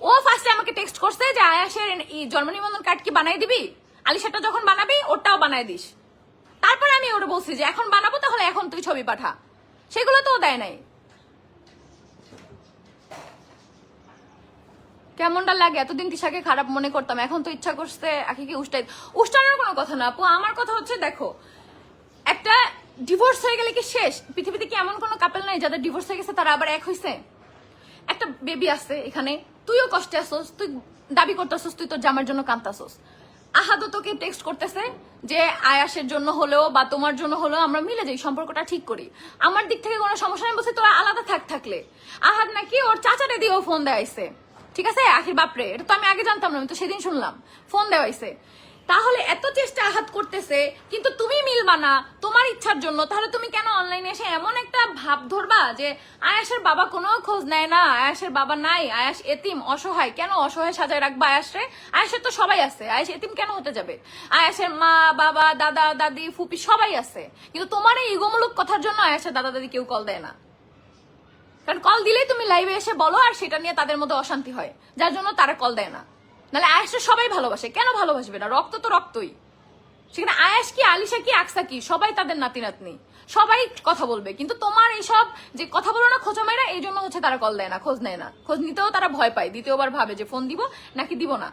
[SPEAKER 1] ও ফার্স্টে আমাকে টেক্সট করছে যে আয়াসের জন্ম নিবন্ধন কার্ড কি বানাই দিবি, আলিশাটা যখন বানাবি ওটাও বানাই দিস। তারপর আমি ওরা বলছি যে এখন বানাবো, তাহলে এখন তুই ছবি পাঠা, সেগুলো তো ও দেয় নাই। কেমনটা লাগে, এতদিন তিশাকে খারাপ মনে করতাম, এখন তো ইচ্ছা করছে আখিকে উস্টানোর কোনো কথা না আপু, আমার কথা হচ্ছে দেখো, একটা ডিভোর্স হয়ে গেলে কি শেষ? পৃথিবীতে কি এমন কোনো কাপল নাই যাদের ডিভোর্স হয়ে গেছে তারা আবার এক হইছে? একটা বেবি আছে এখানে, তুইও কষ্টে আসোস, তুই দাবি করতেছস তুই তোর জামার জন্য কাঁদতাছস, আহাদও তোকে টেক্সট করতেছে যে আয়াসের জন্য হলেও বা তোমার জন্য হলেও আমরা মিলে যাই, সম্পর্কটা ঠিক করি, আমার দিক থেকে কোনো সমস্যা নেই, বলছে তোরা আলাদা থাকলে। আহাদ নাকি ওর চাচারে দিয়েও ফোন দেওয়াইছে, ঠিক আছে, আখির বাপরে, এটা তো আমি আগে জানতাম না, আমি তো সেদিন শুনলাম ফোন দেওয়াইছে। তাহলে এত চেষ্টা আহাত করতেছে, কিন্তু তুমি মিলবা না তোমার ইচ্ছার জন্য, তাহলে তুমি কেন অনলাইনে এসে এমন একটা ভাব ধরবা যে আয়াসের বাবা কোনো খোঁজ নেয় না, আয়াসের বাবা নাই, আয়াস এতিম অসহায়, কেন অসহায় সাজায় রাখবা আয়াসরে? আয়াসের তো সবাই আছে, আয়াস এতিম কেন হতে যাবে? আয়াসের মা বাবা দাদা দাদি ফুপি সবাই আছে, কিন্তু তোমার এই ইগোমূলক কথার জন্য আয়াসের দাদা দাদি কেউ কল দেয় না, কারণ কল দিলেই তুমি লাইভে এসে বলো আর সেটা নিয়ে তাদের মধ্যে অশান্তি হয়, যার জন্য তারা কল দেয় না। নাহলে আয়াসটা সবাই ভালোবাসে, কেন ভালোবাসবে না? রক্ত তো রক্তই, সেখানে আয়াস কি আলিশা কি আকসা কি সবাই তাদের নাতি নাতনি, সবাই কথা বলবে, কিন্তু তোমার এইসব যে কথা বলো না খোঁচা মেয়েরা, এই জন্য হচ্ছে তারা কল দেয় না, খোঁজ নেয় না, খোঁজ নিতেও তারা ভয় পায়, দ্বিতীয়বার ভাবে যে ফোন দিব নাকি দিব না।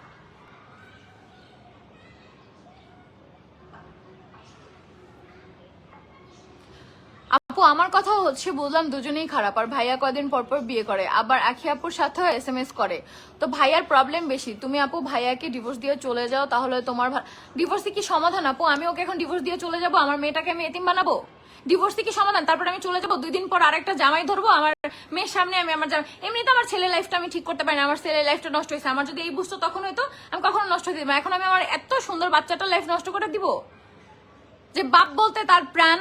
[SPEAKER 1] আপু আমার কথা হচ্ছে বুঝলাম দুজনেই খারাপ, আর ভাইয়া কয়দিন পর পর বিয়ে করে, আবার আখি আপুর সাথেও SMS করে, তো ভাইয়ার প্রবলেম বেশি, তুমি আপু ভাইয়াকে ডিভোর্স দিয়ে চলে যাও, তাহলে তোমার ডিভোর্সে কি সমাধান আপু? আমি ওকে এখন ডিভোর্স দিয়ে চলে যাবো, আমার মেয়েটাকে আমি এতিম বানাবো? ডিভোর্সে কি সমাধান? তারপর আমি চলে যাবো, 2 দিন পর আরেকটা জামাই ধরবো আমার মেয়ের সামনে, আমি আমার জামাই, এমনিতে আমার ছেলের লাইফটা আমি ঠিক করতে পারি না, আমার ছেলের লাইফটা নষ্ট হয়েছে, আমার যদি এই বুঝতো তখন হয়তো আমি কখনো নষ্ট হতে দিব, এখন আমি আমার এত সুন্দর বাচ্চাটার লাইফ নষ্ট করে দিব? যে বাপ বলতে তার প্রাণ,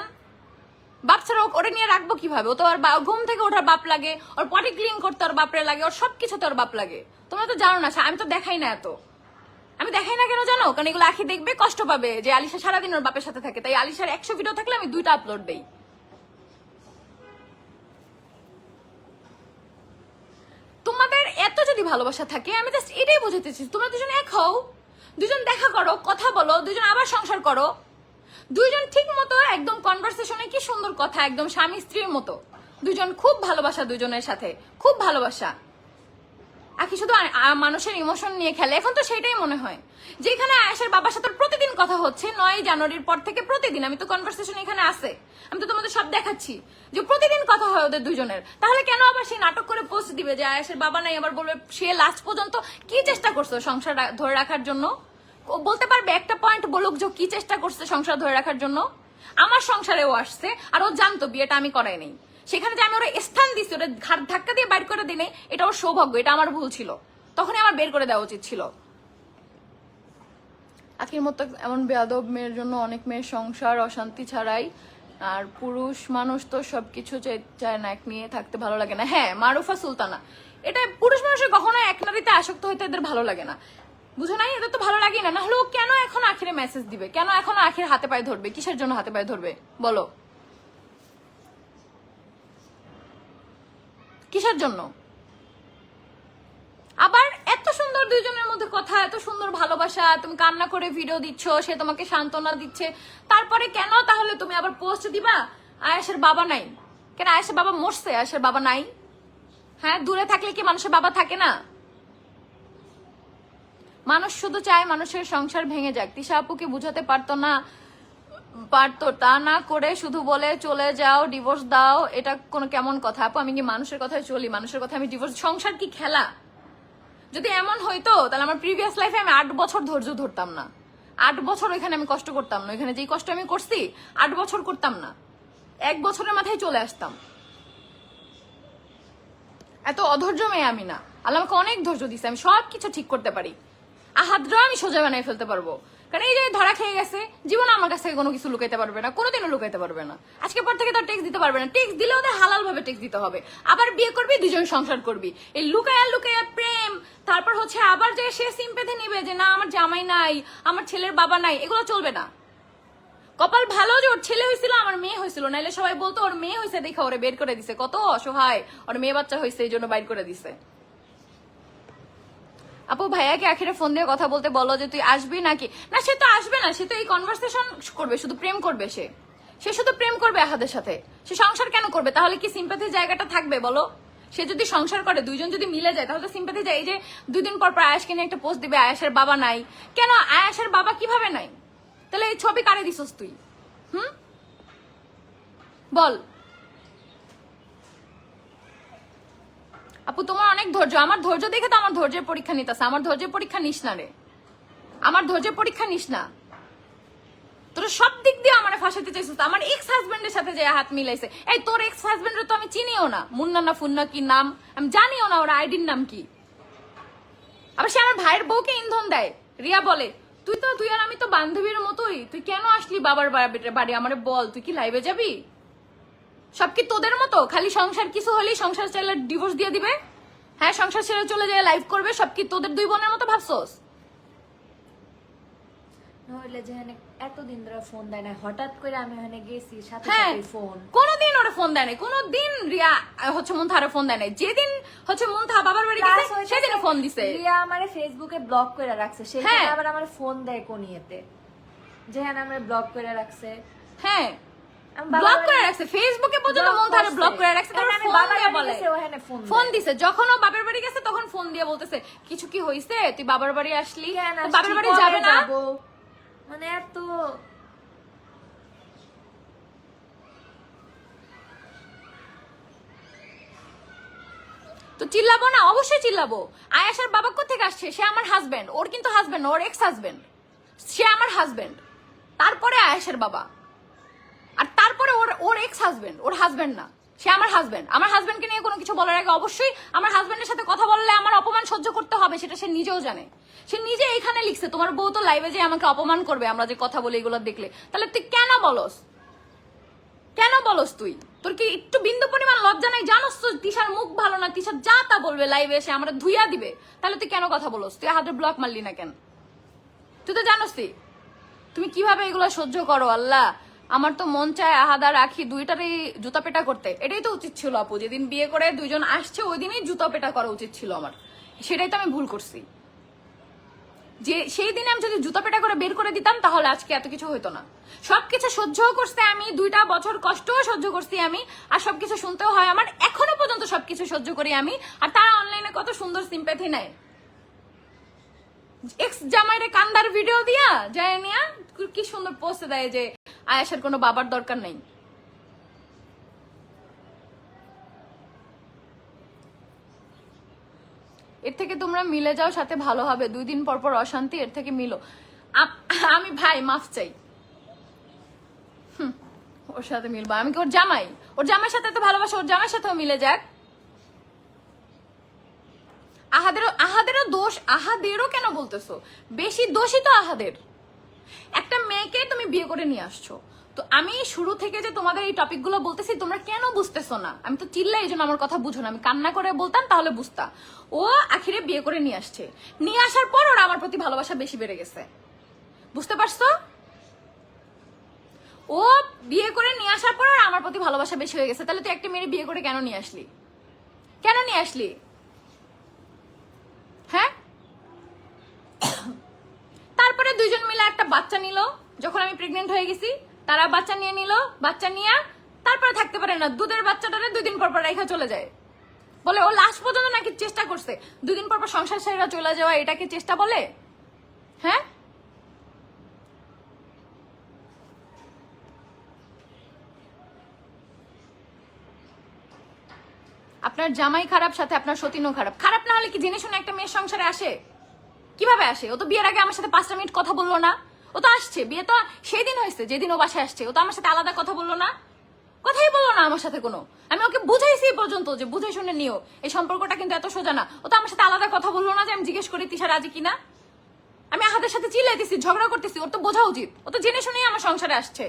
[SPEAKER 1] বাপ ছাড়া ওরে নিয়ে রাখবো কিভাবে? ও তো আর ঘুম থেকে ওঠার বাপ লাগে, ওর পটি ক্লিন করতে ওর বাপরে লাগে, ওর সবকিছু তো ওর বাপ লাগে। তোমরা তো জানো না, আমি তো দেখাই না এত, আমি দেখাই না কেন জানো? কারণ এগুলো আখি দেখবে কষ্ট পাবে যে আলিশা সারাদিন ওর বাপের সাথে থাকে, তাই আলিশার 100 ভিডিও থাকলে আমি 2টা আপলোড দেই। তোমাদের এত যদি ভালোবাসা থাকে, আমি জাস্ট এটাই বোঝাতেছি, তোমরা দুজন এক হও, দুজন দেখা করো, কথা বলো, দুজন আবার সংসার করো, দুইজন ঠিক মতো একদম কনভারসেশনে, কি সুন্দর কথা, একদম স্বামী স্ত্রীর মতো, দুজন খুব ভালোবাসা, দুজনের সাথে খুব ভালোবাসা। আখি শুধু মানুষের ইমোশন নিয়ে খেলে, এখন তো সেটাই মনে হয়। যেখানে আয়েশার বাবার সাথে প্রতিদিন কথা হচ্ছে 9 জানুয়ারির পর থেকে, প্রতিদিন, আমি তো কনভারসেশন এখানে আছে, আমি তো তোমাদের সব দেখাচ্ছি যে প্রতিদিন কথা হয় ওদের দুজনের, তাহলে কেন আবার সেই নাটক করে পোস্ট দিবে যে আয়েশার বাবা নাই, আবার বলবে সে লাস্ট পর্যন্ত কি চেষ্টা করছো সংসার ধরে রাখার জন্য? ও বলতে পারবে একটা পয়েন্ট বলুক যে কি চেষ্টা করছে সংসার ধরে রাখার জন্য? আমার সংসারেও আসছে, আর ও জানতো বিয়েটা আমি করাই নেই, সেখানে যে আমি ওরা স্থান দিচ্ছি, ওরা ঘাট ধাক্কা দিয়ে বাইর করে দিই নাই, এটা ওর সৌভাগ্য, এটা আমার ভুল ছিল, তখনই আমার বের করে দেওয়া উচিত ছিল। আখির মতো এমন বেয়াদব মেয়ের জন্য অনেক মেয়ের সংসার অশান্তি ছাড়াই, আর পুরুষ মানুষ তো সবকিছু চায় না, এক নিয়ে থাকতে ভালো লাগে না। হ্যাঁ, মারুফা সুলতানা, এটা পুরুষ মানুষের কখনো এক নারীতে আসক্ত হইতে এদের ভালো লাগে না। বুঝো নাই? এটা তো ভালো লাগে না। না হলে ও কেন এখন আখিরে মেসেজ দিবে? কেন এখন আখির হাতে পায়ে ধরবে? কিসের জন্য হাতে পায়ে ধরবে বলো? কিসের জন্য? আবার এত সুন্দর দুইজনের মধ্যে কথা, এত সুন্দর ভালোবাসা, তুমি কান্না করে ভিডিও দিচ্ছ, সে তোমাকে সান্ত্বনা দিচ্ছে, তারপরে কেন তাহলে তুমি আবার পোস্ট দিবা আয়েশের বাবা নাই? কেন আয়েশের বাবা মরছে? আয়েশের বাবা নাই? হ্যাঁ, দূরে থাকলে কি মানুষের বাবা থাকে না? মানুষ শুধু চায় মানুষের সংসার ভেঙে যাক। তিশা আপুকে বুঝাতে পারতো না, পারতো, তা না করে শুধু বলে চলে যাও, ডিভোর্স দাও। এটা কোনো কেমন কথা আপু? আমি কি মানুষের কথায় চলি? মানুষের কথা আমি ডিভোর্স? সংসার কি খেলা? যদি এমন হইতো তাহলে আমার প্রিভিয়াস লাইফে আমি 8 বছর ধৈর্য ধরতাম না। 8 বছর ওইখানে আমি কষ্ট করতাম না। ওইখানে যেই কষ্ট আমি করছি 8 বছর করতাম না, 1 বছরের মাথায় চলে আসতাম। এত অধৈর্য মেয়ে আমি না। আল্লাহ আমাকে অনেক ধৈর্য দিচ্ছে, আমি সবকিছু ঠিক করতে পারি। আহাদরাও আমি সোজা বানাই ফেলতে পারবো। কারণ এই যে ধরা খেয়ে গেছে, জীবন আমার কাছ থেকে কোনো কিছু লুকাইতে পারবে না, কোনোদিনও লুকাইতে পারবে না। আজকে পর থেকে তার টেক্সট দিতে পারবে না। টেক্সট দিলে ওদের হালাল ভাবে টেক্সট দিতে হবে। আবার বিয়ে করবি, দুজন সংসার করবি। এই লুকায়া লুকায়া প্রেম, তারপর হচ্ছে আবার যে সে সিম্পেথি নিবে যে না আমার জামাই নাই, আমার ছেলের বাবা নাই, এগুলো চলবে না। কপাল ভালো যে ওর ছেলে হয়েছিল, আমার মেয়ে হয়েছিল, নাইলে সবাই বলতো ওর মেয়ে হয়েছে দেখে ওরে বের করে দিছে। কত অসহায়, ওর মেয়ে বাচ্চা হয়েছে এই জন্য বাইর করে দিছে। আপু ভাইয়াকে আখিরে ফোন দিয়ে কথা বলতে বলো যে তুই আসবি নাকি? না, সে তো আসবে না, সে তো এই কনভারসেশন করবে, শুধু প্রেম করবে। সে শুধু প্রেম করবে আহাদের সাথে। সে সংসার কেন করবে? তাহলে কি সিম্পাথির জায়গাটা থাকবে বলো? সে যদি সংসার করে, দুইজন যদি মিলে যায়, তাহলে তো সিম্পাথি যায়। এই যে 2 দিন পর পর আয়াসকে নিয়ে একটা পোস্ট দিবে আয়াসের বাবা নাই। কেন আয়াসের বাবা কিভাবে নাই? তাহলে এই ছবি কারে দিছস তুই? বল আপু, তোমার অনেক ধৈর্য। আমার ধৈর্য দেখে তো আমার ধৈর্যের পরীক্ষা নিতেছে। আমার ধৈর্যের পরীক্ষা নিস না রে, আমার ধৈর্যের পরীক্ষা নিস না। তোর সব দিক দিয়ে আমার ফাঁসাতে চাইছিস। আমার এক্স হাজবেন্ডের সাথে যে হাত মিলাইছে। এই তোর এক্স হাজবেন্ডের তো আমি চিনিও না, মুন্না না ফুন্না কি নাম আমি জানিও না, ওর আইডির নাম কি। আবার সে আমার ভাইয়ের বউকে ইন্ধন দেয়। রিয়া বলে তুই আর আমি তো বান্ধবীর মতোই, তুই কেন আসলি বাবার বাড়ি? আমারে বল, তুই কি লাইভে যাবি? সব কি তোদের মতো? খালি সংসার কিছু হলেই সংসার ছেড়ে ডিভোর্স দিয়ে দিবে? হ্যাঁ, সংসার ছেড়ে চলে যায় লাইভ করবে। সব কি তোদের 2 বোনের মতো ভাবছোস?
[SPEAKER 2] নইলে যেখানে এতদিন ধরে ফোন দেয় না, হঠাৎ করে আমি ওখানে গেছি সাথে
[SPEAKER 1] হ্যাঁ,
[SPEAKER 2] সাথে ফোন।
[SPEAKER 1] কোনোদিন ওরা ফোন দেয় নাই, কোনোদিন রিয়া হচ্ছে মুনথারে ফোন দেয় নাই। যেদিন হচ্ছে মুনথা বাবার বাড়ি গেছে সেদিন ফোন দিছে।
[SPEAKER 2] রিয়া আমারে ফেসবুকে ব্লক করে রাখছে, সেখানে আবার আমারে ফোন দেয় কোন ইয়েতে, যেখানে আমারে ব্লক করে রাখছে।
[SPEAKER 1] হ্যাঁ, ব্লক করে রাখছে ফেসবুকে পর্যন্ত, মুনথারে ব্লক করে রাখছে। তারপর ফোন দিয়ে বলে ফোন দিছে। যখন ও বাবার বাড়ি গেছে তখন ফোন দিয়ে বলতেছে কিছু কি হইছে, তুই বাবার বাড়ি আসলি, বাবার বাড়ি যাবে না?
[SPEAKER 2] মানে এত
[SPEAKER 1] তো চিল্লাবো না? অবশ্যই চিল্লাবো। আয়াশার বাবা কোথেকে আসছে? সে আমার হাজবেন্ড। ওর কিন্তু হাজবেন্ড, ওর এক্স হাজবেন্ড। সে আমার হাজবেন্ড, তারপরে আয়াশের বাবা, আর তারপরে ওর এক্স হাজবেন্ড। ওর হাজবেন্ড না, সে আমার হাজবেন্ড। আমার হাজবেন্ডকে নিয়ে কোনো কিছু বলার আগে অবশ্যই আমার হাজবেন্ডের সাথে কথা বললে আমার অপমান সহ্য করতে হবে, সেটা সে নিজেও জানে। সে নিজে এখানে লিখছে তোমার বউ তো লাইভে যে আমাকে অপমান করবে আমরা যে কথা বলি এগুলো দেখলে। তাহলে তুই কেন বলস? কেন বলস তুই? তোর কি একটু বিন্দু পরিমাণ লজ্জা নাই? জানোস তো তিশার মুখ ভালো না, তিশার যা তা বলবে লাইভে এসে আমরা ধুইয়া দিবে। তাহলে তুই কেন কথা বলস? তুই হাতে ব্লক মারলি না কেন? তুই তো জানোস তুমি কিভাবে এগুলো সহ্য করো। আল্লাহ, আমার তো মন চায় আহাদা রাখি দুইটারই জুতা পেটা করতে। এটাই তো উচিত ছিল আপু, যেদিন বিয়ে করে 2 জন আসছে ওই দিনই জুতা পেটা করা উচিত ছিল আমার। সেটাই তো আমি ভুল করছি। যে সেই দিনে আমি যদি জুতা পেটা করে বের করে দিতাম তাহলে আজকে এত কিছু হইতো না। সবকিছু সহ্য করতে আমি 2টা বছর কষ্টও সহ্য করছি আমি, আর সবকিছু শুনতেও হয় আমার। এখনো পর্যন্ত সবকিছু সহ্য করি আমি, আর তারা অনলাইনে কত সুন্দর সিম্প্যাথি নেয়। এক্স জামাইরে কান্দার ভিডিও দিয়া যায় নিয়া কি সুন্দর পোস্ট দেয় যে আয়েশার কোনো বাবার দরকার নাই। এর থেকে তোমরা মিলে যাও, সাথে ভালো হবে। 2 দিন পর পর অশান্তি, এর থেকে মিলো। আমি ভাই মাফ চাই, ওর সাথে মিলবো আমি কি? ওর জামাইয়ের সাথে তো ভালোবাসা, ওর জামাইয়ের সাথেও মিলে যাক। আহাদেরও দোষ। আহাদেরও কেন বলতেছো? বেশি দোষই তো আহাদের। একটা মেয়েকে তুমি বিয়ে করে নিয়ে আসছো, তো আমি শুরু থেকে যে তোমাদের এই টপিকগুলো বলতেছি তোমরা কেন বুঝতেছো না? আমি তো চিল্লাই, এই জন্য আমার কথা বুঝো না। আমি কান্না করে বলতাম তাহলে বুঝতা। ও আখিরে বিয়ে করে নিয়ে আসছে, নিয়ে আসার পর ওরা আমার প্রতি ভালোবাসা বেশি বেড়ে গেছে, বুঝতে পারছো? ও বিয়ে করে নিয়ে আসার পর আমার প্রতি ভালোবাসা বেশি হয়ে গেছে। তাহলে তুই একটা মেয়ে বিয়ে করে কেন নিয়ে আসলি? কেন নিয়ে আসলি? হ্যাঁ, তারপরে দুইজন মিলে একটা বাচ্চা নিল। যখন আমি প্রেগনেন্ট হয়ে গেছি তারা বাচ্চা নিয়ে নিল, বাচ্চা নিয়ে তারপরে থাকতে পারে না, দুধের বাচ্চাটারে 2 দিন পর পর রেখা চলে যায়। বলে ও লাস্ট পর্যন্ত নাকি চেষ্টা করছে। 2 দিন পর পর সংসার ছেড়ে চলে যাওয়া এটাকে চেষ্টা বলে? হ্যাঁ, আপনার জামাই খারাপ, সাথে আপনার সতীনও খারাপ। খারাপ না হলে কি জেনে শুনে একটা মেয়ের সংসারে আসে? কিভাবে আসে? ও তো বিয়ের আগে আমার সাথে 5টা মিনিট কথা বললো না। ও তো আসছে, বিয়ে তো সেই দিন হয়েছে যেদিন ও বাসায় আসছে। ও তো আমার সাথে আলাদা কথা বললো না, কথাই বললো না আমার সাথে কোনো। আমি ওকে বুঝাইছি এই পর্যন্ত যে বুঝে শুনে নিও, এই সম্পর্কটা কিন্তু এত সোজা না। ও তো আমার সাথে আলাদা কথা বললো না যে আমি জিজ্ঞেস করি তিশা রাজি কিনা। আমি আহাদের সাথে চিল্লাইতেছি, ঝগড়া করতেছি, ওর তো বোঝা উচিত। ও তো জেনে শুনেই আমার সংসারে আসছে।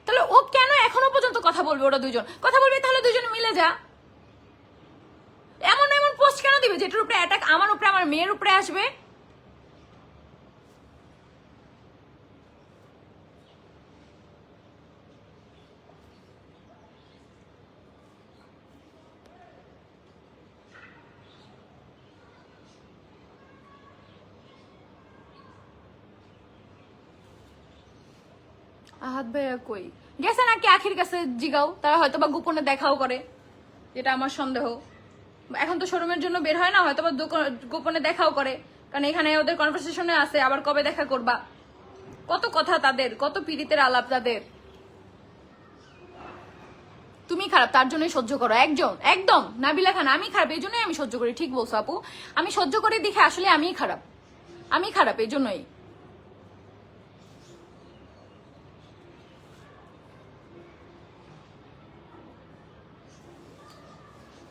[SPEAKER 1] তাহলে ও কেন এখনো পর্যন্ত কথা বলবে? ওরা দুজন কথা বলবে, তাহলে দুজন মিলে যা। এমন এমন পোস্ট কেন দিবে যেটার উপরে অ্যাটাক আমার উপরে, আমার মেয়ের উপরে আসবে? আহাত ভাইয়া কই গেছে নাকি? আখির কাছে জিগাও, তারা হয়তো বা গোপনে দেখাও করে, যেটা আমার সন্দেহ। এখন তো শোরুমের জন্য বের হয় না, হয়তো বা গোপনে দেখাও করে, কারণ এখানে ওদের কনভারসেশনে আছে। আবার কবে দেখা করবা? কত কথা তাদের, কত পীড়িতের আলাপ তাদের। তুমি খারাপ তার জন্যই সহ্য করো। একদম নাবিলা খান, আমি খারাপ এই জন্যই আমি সহ্য করি। ঠিক বলছো আপু, আমি সহ্য করি দেখে আসলে আমিই খারাপ, আমি খারাপ এই জন্যই।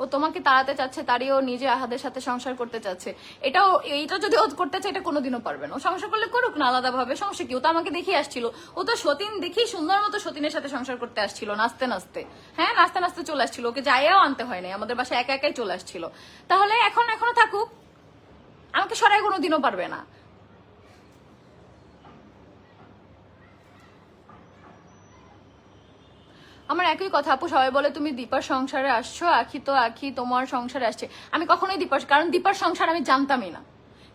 [SPEAKER 1] ও তোমাকে তাড়াতে চাচ্ছে, তারই ও নিজে আহাদের সাথে সংসার করতে চাচ্ছে। এইটা যদি ও করতে চায় এটা কোনোদিনও পারবে না। ও সংসার করলে করুক না আলাদা ভাবে, সমস্যা কি? ও তো আমাকে দেখেই আসছিল। ও তো সতীন দেখেই সুন্দর মতো সতীনের সাথে সংসার করতে আসছিল, নাচতে নাচতে। হ্যাঁ, নাচতে নাচতে চলে আসছিল, ওকে যাইয়াও আনতে হয় নাই, আমাদের বাসায় একা একাই চলে আসছিল। তাহলে এখনো থাকুক, আমাকে সরাই কোনোদিনও পারবে না। আমার একই কথা আপু, সবাই বলে তুমি দীপার সংসারে আসছো, আখি তোমার সংসারে আসছে। আমি কখনোই কারণ দীপার সংসার আমি জানতামই না।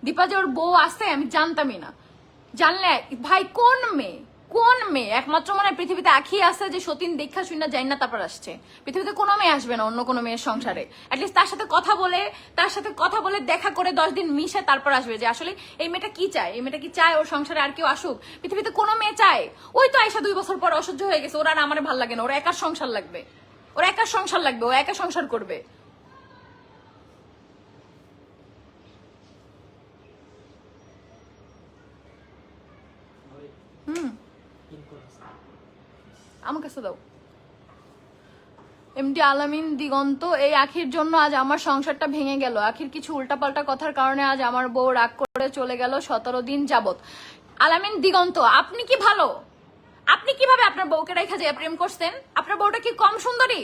[SPEAKER 1] দীপা যে ওর বউ আছে আমি জানতামই না। জানলে ভাই কোন মেয়ে একমাত্র মনে হয় পৃথিবীতে আখি আছে যে সতীন দেখা শুনে যাই না তারপর আসছে। পৃথিবীতে কোনো মেয়ে আসবে না অন্য কোনো মেয়ের সংসারে। অ্যাটলিস্ট তার সাথে কথা বলে দেখা করে 10 দিন মিশে তারপর আসবে যে আসলে এই মেয়েটা কি চায়, এই মেয়েটা কি চায় ওর সংসারে আর কেউ আসুক। পৃথিবীতে কোনো মেয়ে চায়? ওই তো আয়সা 2 বছর পর অসহ্য হয়ে গেছে, ওরা আর আমার ভালো লাগে না, ওরা একার সংসার লাগবে, ও একা সংসার করবে। আমার কাছে দাও। এমডি আলামিন দিগন্ত, এই আখির জন্য আজ আমার সংসারটা ভেঙে গেল। আখির কিছু উল্টাপাল্টা কথার কারণে আজ আমার বউ রাগ করে চলে গেল 17 দিন যাবত। আলামিন দিগন্ত, আপনি কি ভালো? আপনি কিভাবে আপনার বউকে রেখে যায় প্রেম করছেন? আপনার বউটা কি কম সুন্দরী?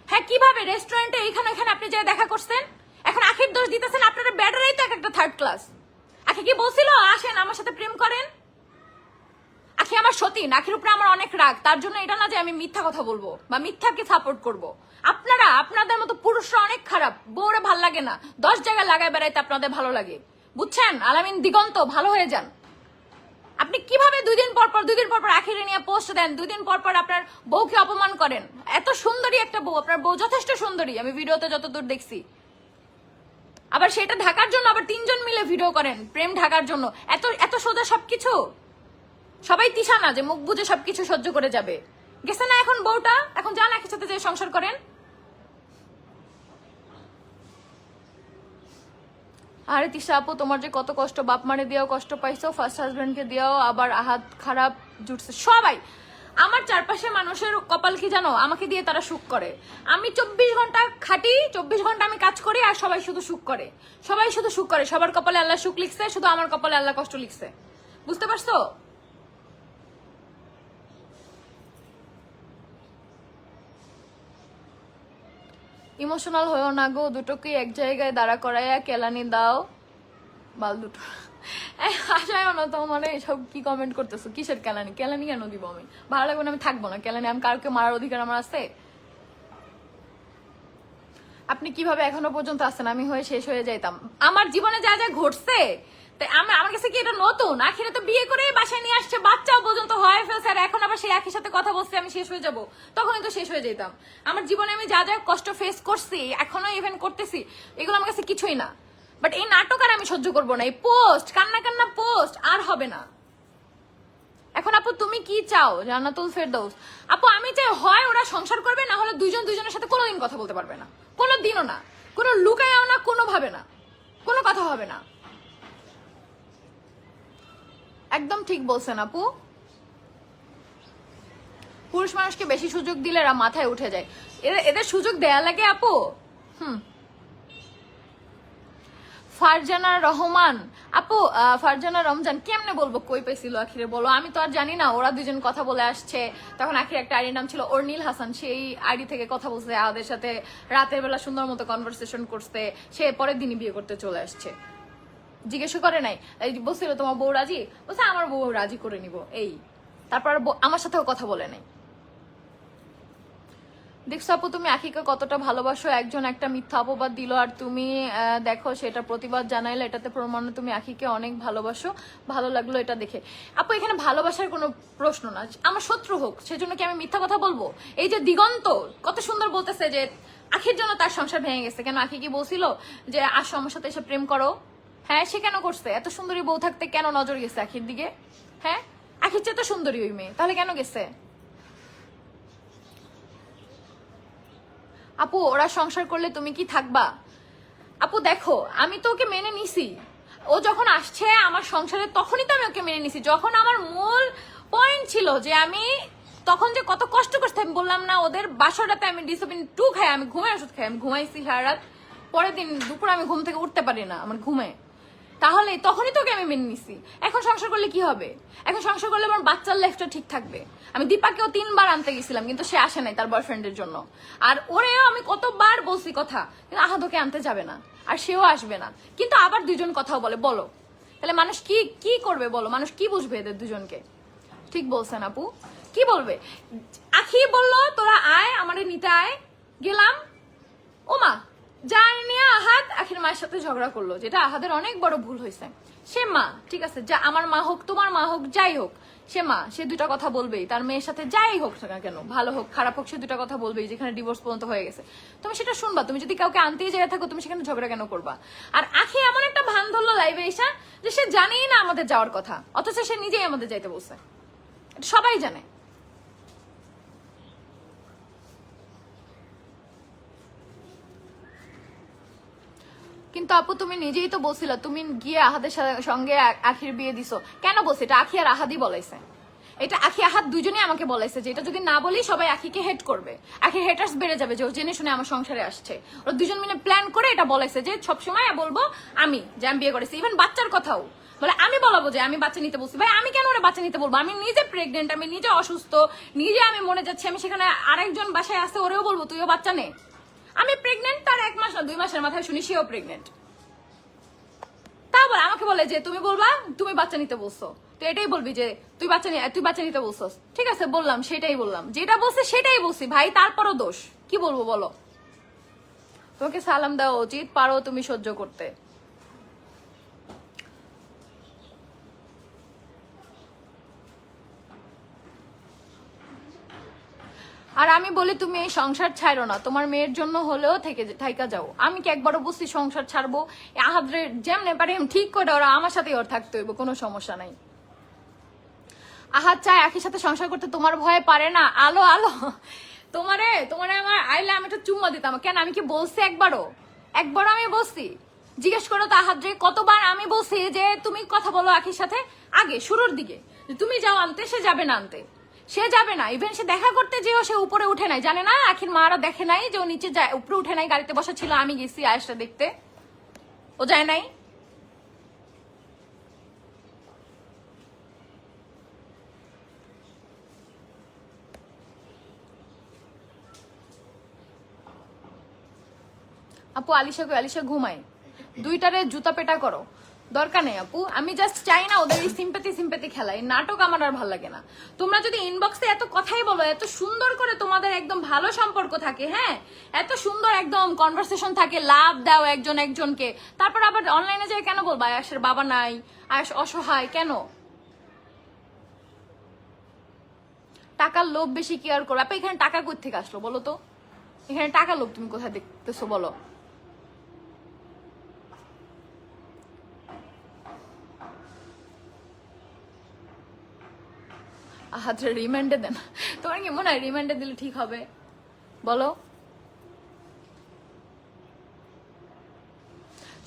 [SPEAKER 1] হ্যাঁ, কিভাবে রেস্টুরেন্টে এখানে আপনি যে দেখা করছেন? এখন আখির দোষ দিতেছেন। আপনারা ব্যাটারাই তো একটা 3rd ক্লাস। আখি কি বলছিল আসেন আমার সাথে প্রেম করেন? আখি আমার সতীন, আখির উপরে আমার অনেক রাগ। তার জন্য এটা না যে আমি মিথ্যা কথা বলবো বা মিথ্যাকে সাপোর্ট করব। আপনাদের মতো পুরুষরা অনেক খারাপ, বউরে ভাল লাগে না, 10 জায়গায় লাগায় বেড়াইতে আপনাদের ভালো লাগে, বুঝছেন? আলামিন দিগন্ত, ভালো হয়ে যান। আপনি কিভাবে 2 দিন পর পর আখিরে নিয়ে পোস্ট দেন, 2 দিন পর আপনার বউকে অপমান করেন? এত সুন্দরী একটা বউ, আপনার বউ যথেষ্ট সুন্দরী আমি ভিডিওতে যতদূর দেখছি। আবার সেটা ঢাকার জন্য আবার 3 জন মিলে ভিডিও করেন প্রেম ঢাকার জন্য। এত সোজা সবকিছু? সবাই তিশা না যে মুখ বুঝে সবকিছু সহ্য করে যাবে। গেছে না এখন বউটা, এখন যান একই সাথে যে সংসার করেন। আরে তিশা আপু, তোমার যে কত কষ্ট, বাপ মারে দিয়েও কষ্ট পাইছো, ফার্স্ট হাজবেন্ডকে দিয়েও, আবার আহাত খারাপ জুটছে সবাই। আমার চারপাশে মানুষের কপাল কি জানো? আমাকে দিয়ে তারা সুখ করে। আমি 24 ঘন্টা খাটি, 24 ঘন্টা আমি কাজ করি, আর সবাই শুধু সুখ করে। সবার কপালে আল্লাহ সুখ লিখছে, শুধু আমার কপালে আল্লাহ কষ্ট লিখছে। বুঝতে পারছো? ইমোশনাল হয়েও না গো, দুটোকে এক জায়গায় দাঁড়া করাইয়া কেলানি দাও বাল দুটো। আশায় না তো মানে সব কি কমেন্ট করতেছো, কিসের কেলানি? কেলানি কেন দিব আমি? ভালো লাগবে না, আমি থাকবো না কেলানি। আমি কাউকে মারার অধিকার আমার আছে? আপনি কিভাবে এখনো পর্যন্ত আছেন? আমি হয়ে শেষ হয়ে যাইতাম। আমার জীবনে যা যা ঘটছে তাই আমার কাছে কি এটা নতুন? আখিরে তো বিয়ে করে বাসায় নিয়ে আসছে, বাচ্চাও পর্যন্ত হয়ে ফেলছে, আর এখন আবার সেই আখির সাথে কথা বলছে আমি শেষ হয়ে যাব, তখনই তো শেষ হয়ে যেতাম। আমার জীবনে আমি যা যা কষ্ট ফেস করছি, এখনো ইভেন করতেছি, এগুলো আমার কাছে কিছুই না। বাট এই নাটক আর আমি সহ্য করবো না, এই পোস্ট, কান্না কান্না পোস্ট আর হবে না। এখন আপু তুমি কি চাও জান্নাতুল ফেরদৌস? আপু আমি চাই হয় ওরা সংসার করবে, না হলে দুইজন দুইজনের সাথে কোনোদিন কথা বলতে পারবে না, কোনো দিনও না, কোনো লুকায়ও না, কোনো ভাবে না, কোনো কথা হবে না। একদম ঠিক বলছেন আপু। পুরুষ মানুষকে বেশি সুযোগ দিলে এরা মাথায় উঠে যায়, এদের সুযোগ দেয়া লাগে আপু। ফারজানা রহমান আপু, ফারজানা রমজান কেমনে বলবো কই পেছিল আখিরে বলো? আমি তো আর জানি না। ওরা দুজন কথা বলে আসছে, তখন আখির একটা আইডির নাম ছিল অর্নিল হাসান, সেই আইডি থেকে কথা বলছে আমাদের সাথে, রাতের বেলা সুন্দর মতো কনভারসেশন করছে, সে পরের দিনই বিয়ে করতে চলে আসছে। জিজ্ঞেস করে নাই, বলছিল তোমার বউ রাজি? বলছে আমার বউ রাজি করে নিব এই। তারপর আমার সাথেও কথা বলে নাই। দেখছো আপু তুমি আখিকে কতটা ভালোবাসো, একজন একটা মিথ্যা অপবাদ দিল আর তুমি দেখো সেটা প্রতিবাদ জানাইলে, এটাতে প্রমাণ তুমি আখিকে অনেক ভালোবাসো। ভালো লাগলো এটা দেখে। আপু এখানে ভালোবাসার কোনো প্রশ্ন না, আমার শত্রু হোক সেজন্য কি আমি মিথ্যা কথা বলবো? এই যে দিগন্ত কত সুন্দর বলতেছে যে আখির জন্য তার সংসার ভেঙে গেছে, কেন আখি কি বলছিল যে আসো আমার সাথে এসে প্রেম করো? হ্যাঁ সে কেন করছে? এত সুন্দরী বউ থাকতে কেন নজর গেছে আখির দিকে? হ্যাঁ আখির চেয়ে তো সুন্দরী ওই মেয়ে, তাহলে কেন গেছে? আপু ওরা সংসার করলে তুমি কি থাকবা? আপু দেখো আমি তো ওকে মেনে নিছি, ও যখন আসছে আমার সংসারে তখনই তো আমি ওকে মেনে নিছি, যখন আমার মূল পয়েন্ট ছিল যে আমি তখন যে কত কষ্ট করছি। আমি বললাম না ওদের বাসাটাতে আমি ডিসিপ্লিন 2 খাই, আমি ঘুমাই ওষুধ খাই, আমি ঘুমাইছি সারা রাত, পরের দিন দুপুর আমি ঘুম থেকে উঠতে পারি না আমার ঘুমে, তাহলে তখনই তোকে আমি মেনে নিছি। এখন সংসার করলে কি হবে? এখন সংসার করলে আমার বাচ্চার লাইফটা ঠিক থাকবে। আমি দীপাকেও 3 বার আনতে গেছিলাম কিন্তু সে আসে নাই তার বয়ফ্রেন্ডের জন্য, আর ওরেও আমি কতবার বলছি কথা, কিন্তু আহাদকে আনতে যাবে না আর সেও আসবে না, কিন্তু আবার দুজন কথাও বলে। বলো তাহলে মানুষ কি কি করবে বলো? মানুষ কি বুঝবে এদের দুজনকে? ঠিক বলছেন আপু, কি বলবে? আখি বললো তোরা আয় আমারে নিতে আয়, গেলাম, ওমা যাই নিয়ে আহাদ আখির মায়ের সাথে ঝগড়া করলো, যেটা আহাদের অনেক বড় ভুল হয়েছে। সে মা, ঠিক আছে, যা আমার মা হোক তোমার মা হোক যাই হোক, সে মা, সে দুটা কথা বলবেই তার মেয়ের সাথে, যাই হোক না কেন, ভালো হোক খারাপ হোক, সে দুটা কথা বলবেই, যেখানে ডিভোর্স পর্যন্ত হয়ে গেছে। তুমি সেটা শুনবা, তুমি যদি কাউকে আনতেই যেয়ে থাকো তুমি সেখানে ঝগড়া কেন করবা? আর আখি এমন একটা ভান ধরলো লাইভে এসা যে সে জানেই না আমাদের যাওয়ার কথা, অথচ সে নিজেই আমাদের যাইতে বলছে, এটা সবাই জানে। কিন্তু আপু তুমি নিজেই তো বলছিল তুমি গিয়ে আহাদের সঙ্গে আখির বিয়ে দিছো, কেন বলছো? এটা আখি আর আহাদই বলাইছে, এটা আখি আহাদ দুজনেই আমাকে বলাইছে যে এটা যদি না বলি সবাই আখিকে হেট করবে, আখির হেটার্স বেড়ে যাবে যে ও জেনে শুনে আমার সংসারে আসছে। ওরা দুজন মিলে প্ল্যান করে এটা বলাইছে যে সবসময় বলবো আমি যে আমি বিয়ে করেছি, ইভেন বাচ্চার কথাও বলে আমি বলাবো যে আমি বাচ্চা নিতে বলছি। ভাই আমি কেন ওরা বাচ্চা নিতে বলবো? আমি নিজে প্রেগনেন্ট, আমি নিজে অসুস্থ, নিজে আমি মরে যাচ্ছি, আমি সেখানে আরেকজন বাসায় আসতে ওরেও বলবো তুইও বাচ্চা নে? আমি প্রেগনেন্ট, তার 1 মাস না 2 মাসের মাথায় শুনি সেও প্রেগনেন্ট, তারপর আমাকে বলে যে তুমি বলবা তুমি বাচ্চা নিতে বলছো, তো এটাই বলবি যে তুই বাচ্চা নিতে বলছস। ঠিক আছে বললাম, সেটাই বললাম, যেটা বলছে সেটাই বলছি ভাই, তারপরও দোষ কি বলবো বলো? তোমাকে সালাম দেওয়া উচিত, পারো তুমি সহ্য করতে। আর আমি বলি তুমি এই সংসার ছাড়ো না, তোমার মেয়ের জন্য হলেও থাইকা যাও। আমি কি একবারও বুঝছি সংসার ছাড়বো? আহাদরে যেমনে পারে ঠিক করে ওরা আমার সাথে ওর থাকতে হইব, কোনো সমস্যা নাই। আহাদ চায় আখির সাথে সংসার করতে, তোমার ভয়ে পারে না। আলো আলো তোমারে আমার আইলে আমি একটা চুম্মা দিতাম, কেন আমি কি বলছি একবারও আমি বলছি? জিজ্ঞেস করো তো আহাদরে কতবার আমি বলছি যে তুমি কথা বলো আখির সাথে, আগে শুরুর দিকে যে তুমি যাও আনতে, সে যাবে না আনতে, সে যাবে না। ইভেন সে দেখা করতে যেও সে উপরে উঠে নাই, জানে না আখির মারা দেখে নাই যে ও নিচে যায়, উপরে উঠে নাই, গাড়িতে বসা ছিল, আমি গেছি আয়েশটা দেখতে, ও যায় নাই। আপু আলিশা ঘুমাই, দুইটারে জুতা পেটা করো, দরকার নেই আপু। আমি জাস্ট চাই না ওদের এই সিম্পেথি খেলাই, নাটক আমার আর ভালো লাগে না। তোমরা যদি ইনবক্সে এত কথাই বলো, এত সুন্দর করে তোমাদের একদম ভালো সম্পর্ক থাকে, হ্যাঁ এত সুন্দর একদম কনভারসেশন থাকে, লাভ দাও একজন একজনকে, তারপর আবার অনলাইনে যাই কেন বলবা আয়াসের বাবা নাই, আয়াস অসহায়, কেন? টাকার লোভ বেশি কি আর করো আপা? এখানে টাকা কই থেকে আসলো বলো তো? এখানে টাকার লোভ তুমি কোথায় দেখতেছো বলো? আচ্ছা রিমান্ডে দেন, তোমার কি মনে হয় রিমান্ডে দিলে ঠিক হবে বলো?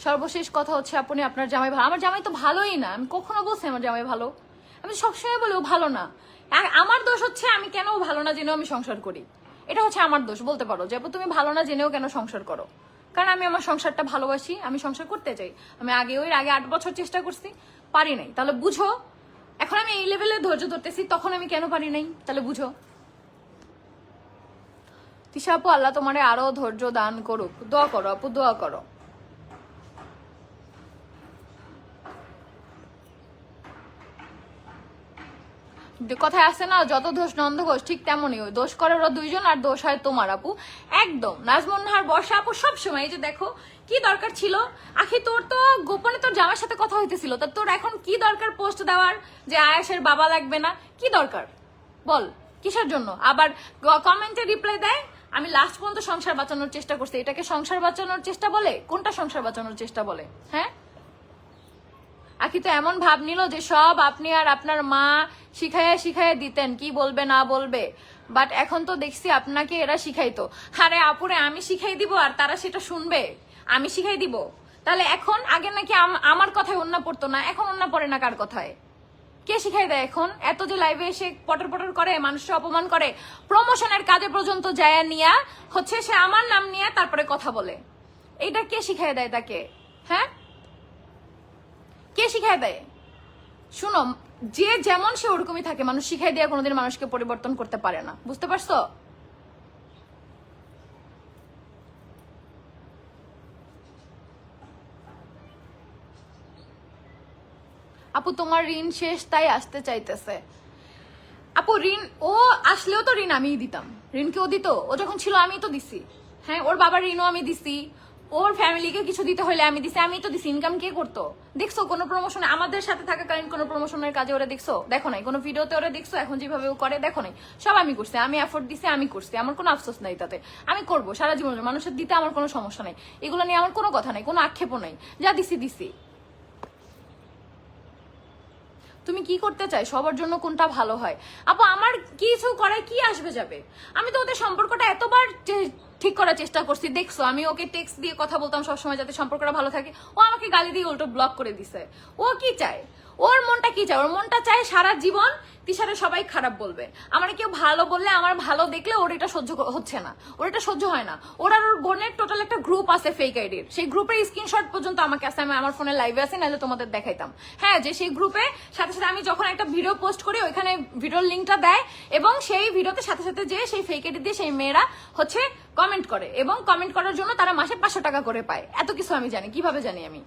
[SPEAKER 1] সর্বশেষ কথা হচ্ছে, আপনি আপনার জামাই ভালো, আমার জামাই তো ভালোই না, আমি কখনো বলছি আমার জামাই ভালো? আমি সবসময় বলি ও ভালো না। আমার দোষ হচ্ছে আমি কেন ভালো না জেনেও আমি সংসার করি, এটা হচ্ছে আমার দোষ বলতে পারো যে আপু তুমি ভালো না জেনেও কেন সংসার করো। কারণ আমি আমার সংসারটা ভালোবাসি, আমি সংসার করতে চাই। আমি আগে 8 বছর চেষ্টা করছি, পারি নাই, তাহলে বুঝো। এখন আমি এই লেভেলে ধৈর্য ধরতেছি, তখন আমি কেন পারি নাই, তাহলে বুঝো। তিশা আপু আল্লাহ তোমারে আরো ধৈর্য দান করুক, দোয়া করো আপু, দোয়া করো। কথায় আছে না, যত দোষ নন্দ ঘোষ, ঠিক তেমনই ওই দোষ করে ওরা দুইজন, আর দোষ হয় তোমার আপু। একদম নাজমুন নাহার, বর্ষা আপু সবসময় এই যে দেখো কি দরকার ছিল আখি, তোর তো গোপনে তোর জামার সাথে কথা হইতেছিল, তা তোর এখন কি দরকার পোস্ট দেওয়ার যে আয়াসের বাবা লাগবে না? কি দরকার বল, কিসের জন্য? আবার কমেন্টে রিপ্লাই দেয় আমি লাস্ট পর্যন্ত সংসার বাঁচানোর চেষ্টা করছি। এটাকে সংসার বাঁচানোর চেষ্টা বলে? কোনটা সংসার বাঁচানোর চেষ্টা বলে? হ্যাঁ, আখি তো এমন ভাব নিল যে সব আপনি আর আপনার মা শিখাইয়া দিতেন কি বলবে না বলবে, বাট এখন তো দেখছি আপনাকে এরা শিখাইতো। আরে আপুরে আমি শিখাই দিব আর তারা সেটা শুনবে? আমি শিখাই দিব? তাহলে এখন আগে নাকি আমার কথায় ওন্না পড়তো না, এখন ওন্না পড়ে না কার কথায়? কে শিখাই দেয় এখন? এত যে লাইভে এসে পটর করে, মানুষের অপমান করে, প্রমোশনের কাজে পর্যন্ত যায় নিয়া হচ্ছে সে আমার নাম নিয়ে তারপরে কথা বলে, এইটা কে শিখাই দেয় তাকে? হ্যাঁ, কে শিখাই দেয়? শুনো, যে যেমন সে ওরকমই থাকে, মানুষ শিখাই দেওয়া কোনোদিন মানুষকে পরিবর্তন করতে পারে না, বুঝতে পারছো? আপু তোমার ঋণ শেষ তাই আসতে চাইতেছে। আপু ঋণ ও আসলেও তো ঋণ আমিই দিতাম। ঋণ কেউ দিত? ও যখন ছিল আমিই তো দিছি। হ্যাঁ, ওর বাবার ঋণও আমি দিছি, ওর ফ্যামিলিকে কিছু দিতে হলে আমি দিছি, আমি তো দিছি। ইনকাম কে করতো? দেখছো কোনো প্রমোশনে আমাদের সাথে থাকাকালীন কোনো প্রমোশনের কাজে ওরা দেখছো? দেখো নাই। কোনো ভিডিওতে ওরা দেখছো এখন যেভাবে ও করে? দেখো নাই। সব আমি করছি, আমি এফোর্ট দিছি, আমি করছি, আমার কোনো আফসোস নাই তাতে। আমি করবো সারা জীবন, মানুষের দিতে আমার কোনো সমস্যা নাই, এগুলো নিয়ে আমার কোনো কথা নাই, কোনো আক্ষেপও নাই। যা দিছি। তুমি কি করতে চাই? সবার জন্য কোনটা ভালো হয়? আপু আমার কিছু করায় কি আসবে যাবে? আমি তো ওদের সম্পর্কটা এতবার ঠিক করার চেষ্টা করছি, দেখছো। আমি ওকে টেক্সট দিয়ে কথা বলতাম সবসময় যাতে সম্পর্কটা ভালো থাকে, ও আমাকে গালি দিয়ে উল্টো ব্লক করে দিছে। ও কি চায়? ওর মনটা কি চায়? ওর মনটা চায় সারা জীবন তিশারে সবাই খারাপ বলবে। আমার কেউ ভালো বললে, আমার ভালো দেখলে ওর এটা সহ্য হচ্ছে না, ওর এটা সহ্য হয় না। ওর আর ওর বোনের টোটাল একটা গ্রুপ আছে ফেক আইডির, সেই গ্রুপের স্ক্রিনশট পর্যন্ত আমাকে আছে, আমি আমার ফোনে লাইভে আছে, নাহলে তোমাদের দেখাইতাম। হ্যাঁ, যে সেই গ্রুপে সাথে সাথে আমি যখন একটা ভিডিও পোস্ট করি ওইখানে ভিডিওর লিঙ্কটা দেয়, এবং সেই ভিডিওতে সাথে সাথে যে সেই ফেক আইডি দিয়ে সেই মেয়েরা হচ্ছে কমেন্ট করে, এবং কমেন্ট করার জন্য তারা মাসে 500 টাকা করে পায়। এত কিছু আমি জানি। কিভাবে জানি আমি?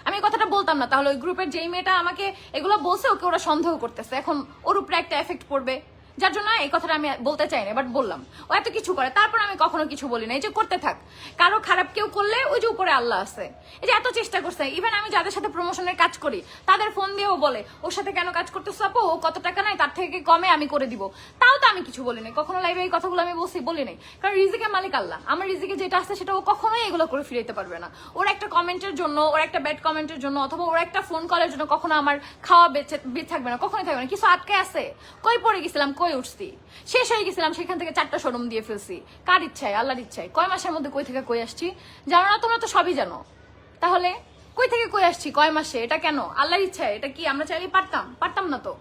[SPEAKER 1] আমি এই কথাটা বলতাম না, তাহলে ওই গ্রুপের যেই মেয়েটা আমাকে এগুলো বলছে ওকে ওরা সন্দেহ করতেছে, এখন ওর উপরে একটা এফেক্ট পড়বে, যার জন্য এই কথাটা আমি বলতে চাই না, বাট বললাম। ও এত কিছু করে, তারপর আমি কখনো কিছু বলি না। এই যে করতে থাক, কারো খারাপ কেউ করলে ওই যে উপরে আল্লাহ আছে। এই যে এত চেষ্টা করছে, ইভেন আমি যাদের সাথে প্রমোশনের কাজ করি তাদের ফোন দিয়েও বলে ওর সাথে কেন কাজ করতেছো আপু, ও কত টাকা নাই, তার থেকে কমে আমি করে দিব, তাও তো আমি কিছু বলি নাই। কখনো লাইভে এই কথাগুলো আমি বলি নাই, কারণ রিজিকের মালিক আল্লাহ। আমার রিজিকে যেটা আছে সেটা ও কখনোই এগুলো করে ফিরাইতে পারবে না। ওর একটা কমেন্টের জন্য, ওর একটা ব্যাড কমেন্টের জন্য, অথবা ওর একটা ফোন কলের জন্য কখনো আমার খাওয়া বেঁচে থাকবে না, কখনোই থাকবে না। কিছু আটকে আছে, কই পড়ে গেছিলাম, কই উঠছি, শেষ হয়ে গেছিলাম, সেখান থেকে 4টা শোরুম দিয়ে ফেলছি। কার ইচ্ছায়? আল্লাহর ইচ্ছায়। কয় মাসের মধ্যে কই থেকে কই আসছি জানো না? তোমরা তো সবই জানো। তাহলে কই থেকে কই আসছি, কয় মাসে, এটা কেন? আল্লাহর ইচ্ছায়। এটা কি আমরা চাইলে পারতাম না তো।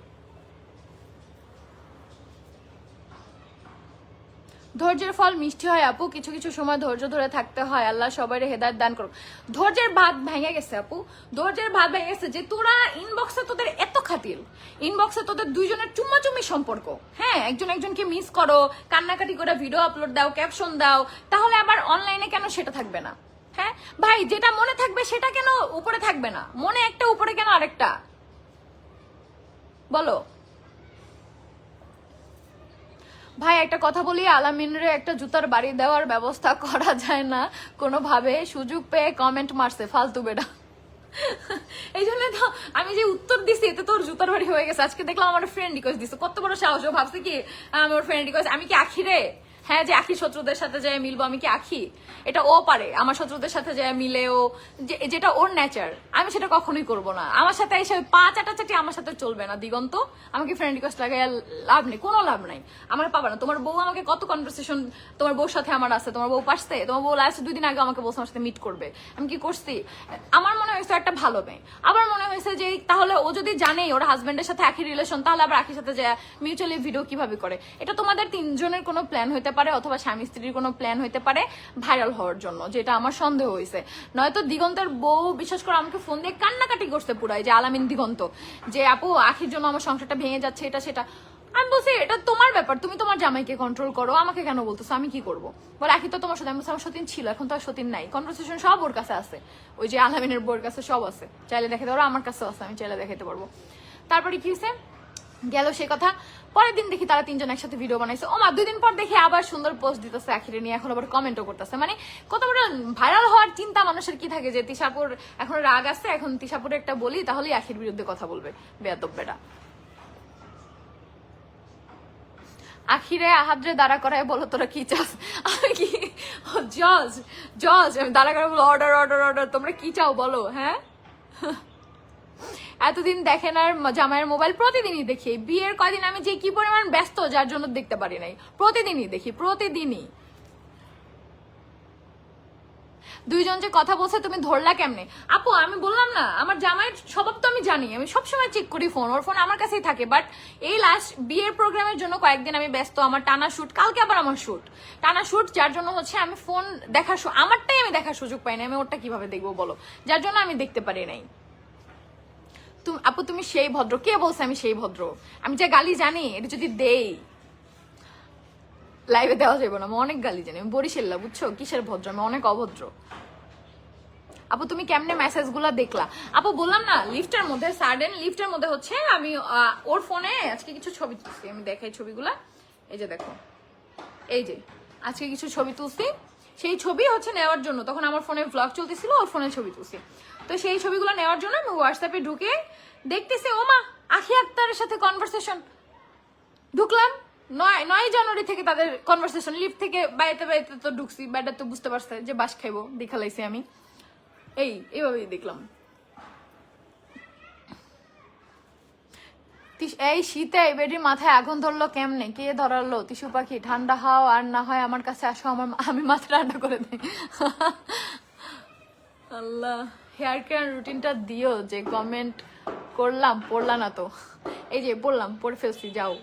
[SPEAKER 1] ধৈর্যের ফল মিষ্টি হয় আপু, কিছু কিছু সময় ধৈর্য ধরে থাকতে হয়। আল্লাহ সবাই হেদায়েত দান করুক। ধৈর্যের ভাত ভেঙে গেছে আপু, ধৈর্যের ভাত ভেঙে গেছে যে তোরা ইনবক্সে তোদের এত খাতির, ইনবক্সে তোদের দুইজনের চুম্মাচুম্মি সম্পর্ক। হ্যাঁ, একজন একজনকে মিস করো, কান্নাকাটি করে ভিডিও আপলোড দাও, ক্যাপশন দাও, তাহলে আবার অনলাইনে কেন সেটা থাকবে না? হ্যাঁ ভাই, যেটা মনে থাকবে সেটা কেন উপরে থাকবে না? মনে একটা, উপরে কেন আরেকটা? বলো ভাই, একটা কথা বলি, আলামিনরে একটা জুতার বাড়ি দেওয়ার ব্যবস্থা করা যায় না কোনোভাবে? সুযোগ পেয়ে কমেন্ট মারছে ফালতু বেটা। এই জন্য তো আমি যে উত্তর দিছি এতে তোর জুতার বাড়ি হয়ে গেছে। আজকে দেখলাম আমার ফ্রেন্ড রিকোয়েস্ট দিছে, কত বড় সাহস! ও ভাবছে কি আমার ফ্রেন্ড রিকোয়েস্ট, আমি কি আখি রে? হ্যাঁ, যে আখি শত্রুদের সাথে যায় মিলবো, আমি কি আখি? এটা ও পারে, আমার শত্রুদের সাথে যায় মিলে, ও যেটা ওর নেচার, আমি সেটা কখনোই করব না। আমার সাথে এসে পা চাটাচাটি আমার সাথে চলবে না দিগন্ত। আমাকে ফ্রেন্ড রিকোয়েস্ট লাগাই লাভ নেই, কোনো লাভ নাই, আমার পাবা না। তোমার বউ আমাকে কত কনভারসেশন তোমার বউর সাথে আমার আছে, তোমার বউ পারছে, তোমার বউ লাস্ট 2 দিন আগে আমাকে বলছে আমার সাথে মিট করবে, আমি কি করছি? আমার মনে হয়েছে একটা ভালো মেয়ে, আবার মনে হয়েছে যে তাহলে ও যদি জানে ওর হাজবেন্ডের সাথে একই রিলেশন, তাহলে আবার আখির সাথে যায় মিউচুয়ালি ভিডিও কিভাবে করে? এটা তোমাদের 3 জনের কোনো প্ল্যান হইতে পারে, অথবা স্বামী স্ত্রীর কোনো প্ল্যান হইতে পারে ভাইরাল হওয়ার জন্য, যেটা আমার সন্দেহ হয়েছে। নয়তো দিগন্তের বউ বিশেষ করে আমাকে ফোন দিয়ে কান্নাকাটি করতে পুরাই, যে আলামিন দিগন্ত, যে আপু আখির জন্য আমার সংসারটা ভেঙে যাচ্ছে, এটা সেটা। আমি বলছি এটা তোমার ব্যাপার, তুমি তোমার জামাইকে কন্ট্রোল করো, আমাকে কেন বলতেছো? আমি কি করবো? বলে আখি তো তোমার সাথে। আমি বলছি আমার সতীন ছিল, এখন তো আর সতীন নাই। কনভারসেশন সব ওর কাছে আছে, ওই যে আলামিনের বউর কাছে সব আছে, চাইলে দেখাতে পারো, আমার কাছেও আছে, আমি চাইলে দেখাতে পারবো। তারপরে কি হয়েছে গেল সে কথা। পরের দিন দেখি তারা 3 জন একসাথে ভিডিও বানাইছে। ও মা, 2 দিন পর দেখি আবার সুন্দর পোস্ট দিতেছে আখিরে নিয়ে, এখন আবার কমেন্টও করতেছে। মানে কত বড় ভাইরাল হওয়ার চিন্তা মানুষের কি থাকে, যে তিশাপুর এখন রাগ আছে, এখন তিশাপুরে একটা বলি তাহলেই আখির বিরুদ্ধে কথা বলবে, বেয়াদব বেটা। আখিরে আহাদরে দাঁড়া করায় বলো তোরা কি চাস? আমি কি জজ? জজ আমি দাঁড়া করে বলো অর্ডার অর্ডার অর্ডার, তোমরা কি চাও বলো? হ্যাঁ, এতদিন দেখেন আর জামাইয়ের মোবাইল প্রতিদিনই দেখি। বিয়ের কয়দিন আমি যে কি পরিমাণ ব্যস্ত, যার জন্য দেখতে পারি নাই, প্রতিদিনই দেখি, প্রতিদিনই। 2 জন যে কথা বলছে তুমি ধরলা কেমনে? আপু আমি বললাম না, আমার জামাইয়ের স্বভাব তো আমি জানি, আমি সবসময় চেক করি ফোন, ওর ফোন আমার কাছেই থাকে। বাট এই লাস্ট বিয়ের প্রোগ্রামের জন্য কয়েকদিন আমি ব্যস্ত, আমার টানা শুট, কালকে আবার আমার শুট, টানা শুট, যার জন্য হচ্ছে আমি ফোন দেখার, আমারটাই আমি দেখার সুযোগ পাই না, আমি ওরটা কিভাবে দেখবো বলো? যার জন্য আমি দেখতে পারি নাই। আপু তুমি সেই ভদ্র? কে বলছে আমি সেই ভদ্র? আমি যে গালি জানি, এটা যদি দেই লাইভে দেওয়া যাবে না, আমি অনেক গালি জানি, আমি বরিশাল্লা, বুঝছো? কিসের ভদ্র? আমি অনেক অভদ্র। আপু তুমি কেমনে মেসেজ গুলা দেখলা? আপু বললাম না, লিফটের মধ্যে, সাডেন লিফটের মধ্যে হচ্ছে আমি ওর ফোনে আজকে কিছু ছবি তুলছি, আমি দেখাই ছবিগুলা। এই যে দেখো, এই যে আজকে কিছু ছবি তুলছি, সেই ছবি হচ্ছে নেওয়ার জন্য, তখন আমার ফোনে ব্লগ চলতেছিল, ওর ফোনে ছবি তুলছি, তো সেই ছবিগুলো নেওয়ার জন্য আমি হোয়াটসঅ্যাপে ঢুকে দেখতেছি ওমা আখি আক্তারের সাথে কনভারসেশন। ঢুকলাম, 9 জানুয়ারি থেকে তাদের কনভারসেশন, লিফট থেকে বাইরে বাইরে তো ঢুকছি, বাইরে তো বুঝতে পারছে যে বাস খাইবো, দেখালাইছি আমি, এইভাবেই দেখলাম। এই শীতে বেডির মাথায় আগুন ধরলো কেমনে? কে ধরালো? টিসু পাখি, ঠান্ডা হাও আর না হয় আমার কাছে আসো, আমি মাথা ঠান্ডা করে দিই। আল্লাহ, হেয়ার কেয়ার রুটিনটা দিও, যে কমেন্ট করলাম পড়লা না তো। এই যে বললাম, পড়ে ফেলছি, যাও।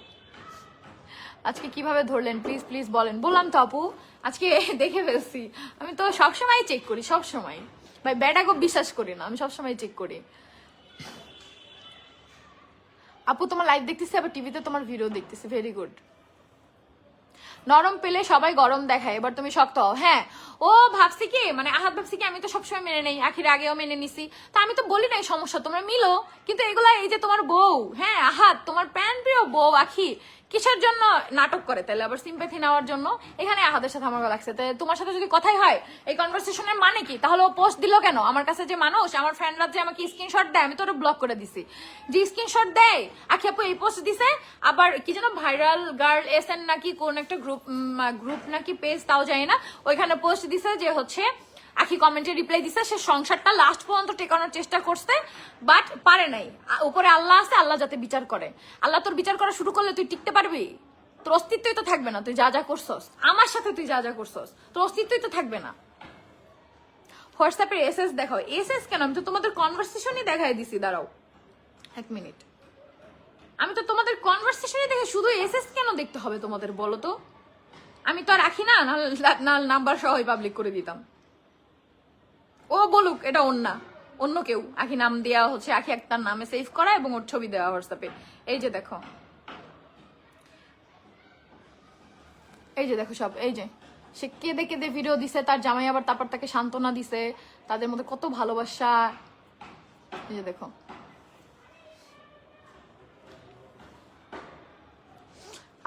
[SPEAKER 1] আজকে কিভাবে ধরলেন প্লিজ প্লিজ বলেন? বললাম তো আপু, আজকে দেখে ফেলছি। আমি তো সবসময় চেক করি, সবসময় ভাই, ব্যাটাকে বিশ্বাস করি না, আমি সবসময় চেক করি। আপু তোমার লাইভ দেখতেছি, আবার টিভিতে তোমার ভিডিও দেখতেছি, ভেরি গুড। নরম পেলে সবাই গরম দেখায়, এবার তুমি শক্ত হও। হ্যাঁ, ও ভাবছি কি, মানে আহাত ভাবছি কি আমি তো সবসময় মেনে নেই, আখির আগেও মেনে নিছি, তা আমি তো বলি নাই সমস্যা, তোমরা মিলো। কিন্তু এগুলা, এই যে তোমার বউ, হ্যাঁ আহাত তোমার প্যান প্রিয় বউ আখি, কিসের জন্য নাটক করে তাহলে? আবার সিম্প্যাথি নেওয়ার জন্য এখানে আহাদের সাথে আমার লাগছে। তোমার সাথে যদি কথাই হয়, এই কনভারসেশনের মানে কি? তাহলে ও পোস্ট দিল কেন? আমার কাছে যে মানুষ, আমার ফ্রেন্ডরা যে আমাকে স্ক্রিনশট দেয়, আমি তো ওটা ব্লক করে দিছি। যে স্ক্রিনশট দেয় আখি আপু এই পোস্ট দিছে, আবার কি যেন ভাইরাল গার্ল এসএন নাকি কোন একটা গ্রুপ নাকি পেজ, তাও জানি না, ওইখানে পোস্ট দিছে যে হচ্ছে আখি কমেন্টে রিপ্লাই দিছে, সে সংসারটা লাস্ট পর্যন্ত টেকানোর চেষ্টা করছে, বাট পারে নাই। উপরে আল্লাহ আছে, আল্লাহ যাতে বিচার করে। আল্লাহ তোর বিচার করা শুরু করলে তুই টিকতে পারবি? তোর অস্তিত্বই তো থাকবে না, তুই যা যা করছস আমার সাথে, তুই যা যা করছস, তোর অস্তিত্বই তো থাকবে না। হোয়াটসঅ্যাপের এসএস দেখাও। এসএস কেন? আমি তো তোমাদের কনভারসেশনই দেখাই দিছি, দাঁড়াও 1 মিনিট। আমি তো তোমাদের কনভারসেশনই দেখে, শুধু এসএস কেন দেখতে হবে তোমাদের বলো তো? আমি তো আর রাখি না, না নাম্বার সহই পাবলিক করে দিতাম। ও বলুক এটা অন্য কেউ, আখি নাম দেওয়া হচ্ছে, আখি আক্তার নামে সেভ করা এবং ওর ছবি দেওয়া হোয়াটসঅ্যাপে। এই যে দেখো, এই যে দেখো সব, এই যে সে কেঁদে কেঁদে ভিডিও দিছে, তার জামাই আবার তারপর তাকে সান্ত্বনা দিছে, তাদের মধ্যে কত ভালোবাসা। এই যে দেখো,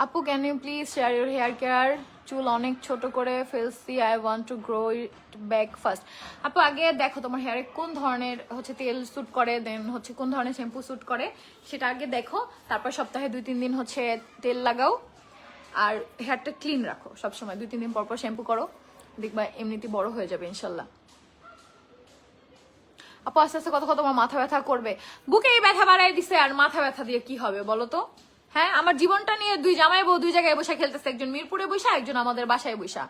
[SPEAKER 1] আপু can you please share your hair care, চুল অনেক ছোট করে ফেলছি, I want to grow it back first. আপু আগে দেখো তোমার হেয়ারে কোন ধরনের হচ্ছে তেল স্যুট করে, দেন হচ্ছে কোন ধরনের শ্যাম্পু স্যুট করে সেটা আগে দেখো, তারপর সপ্তাহে 2-3 দিন হচ্ছে তেল লাগাও, আর হেয়ারটা ক্লিন রাখো সবসময়, 2-3 দিন পর পর শ্যাম্পু করো, দেখবা এমনিতে বড় হয়ে যাবে ইনশাল্লাহ। আপু আস্তে আস্তে কত তোমার মাথা ব্যথা করবে, বুকেই ব্যথা বাড়াই দিছে, আর মাথা ব্যথা দিয়ে কি হবে বলো তো? হ্যাঁ, আমার জীবনটা নিয়ে 2 জামাই বউ 2 জায়গায় বসে খেলতেছে, একজন মিরপুরে বসা, একজন আমাদের বাসায় বসা।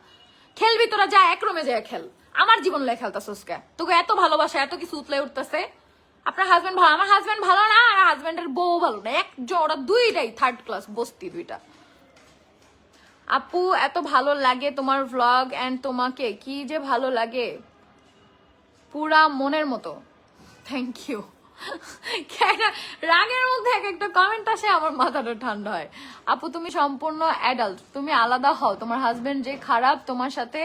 [SPEAKER 1] খেলবি তোরা, যা এক রুমে যায় খেল, আমার জীবন লাই খেলতেছস কে? তোকে এত ভালোবাসা, এত কিছু উতলে উঠতেছে। আপনার হাজবেন্ড ভালো, আমার হাজবেন্ড ভালো না, আর হাজবেন্ডের বউ ভালো না, একজন, ওরা 2টাই 3rd ক্লাস বস্তি 2টা। আপু এত ভালো লাগে তোমার ভ্লগ, এন্ড তোমাকে কি যে ভালো লাগে, পুরা মনের মতো। Thank you. রাগের মধ্যে এক একটা কমেন্ট আসে, আমার মাথাটা ঠান্ডা হয়। আপু তুমি সম্পূর্ণ অ্যাডাল্ট, তুমি আলাদা হও, তোমার হাজবেন্ড যে খারাপ তোমার সাথে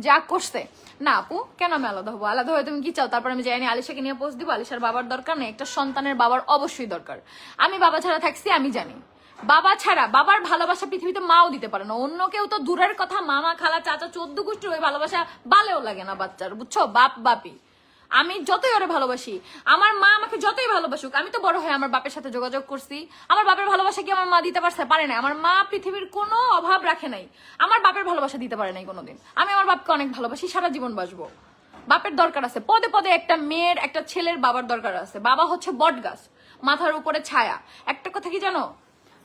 [SPEAKER 1] যা করছে। না আপু, কেন আমি আলাদা হবো? আলাদা হয়ে তুমি কি চাও? তারপর আমি যাইনি আলিশাকে নিয়ে পোস্ট দিব? আলিশার বাবার দরকার নেই, একটা সন্তানের বাবার অবশ্যই দরকার। আমি বাবা ছাড়া থাকছি, আমি জানি। বাবা ছাড়া, বাবার ভালোবাসা পৃথিবীতে মাও দিতে পারে না, অন্য কেউ তো দূরের কথা, মামা খালা চাচা 14 গোষ্ঠীর ওই ভালোবাসা বালেও লাগে না বাচ্চার, বুঝছো? বাপ বাপি, আমি যতই ওরে ভালোবাসি, আমার মা আমাকে যতই ভালোবাসুক, আমি তো বড় হয়ে আমার বাপের সাথে যোগাযোগ করছি। আমার বাপের ভালোবাসা কি আমার মা দিতে পারছে? পারে না। আমার মা পৃথিবীর কোনো অভাব রাখে নাই, আমার বাপের ভালোবাসা দিতে পারে নাই কোনোদিন। আমি আমার বাপকে অনেক ভালোবাসি, সারা জীবন বাসবো। বাপের দরকার আছে, পদে পদে একটা মেয়ের, একটা ছেলের বাবার দরকার আছে। বাবা হচ্ছে বট গাছ, মাথার উপরে ছায়া। একটা কথা কি জানো,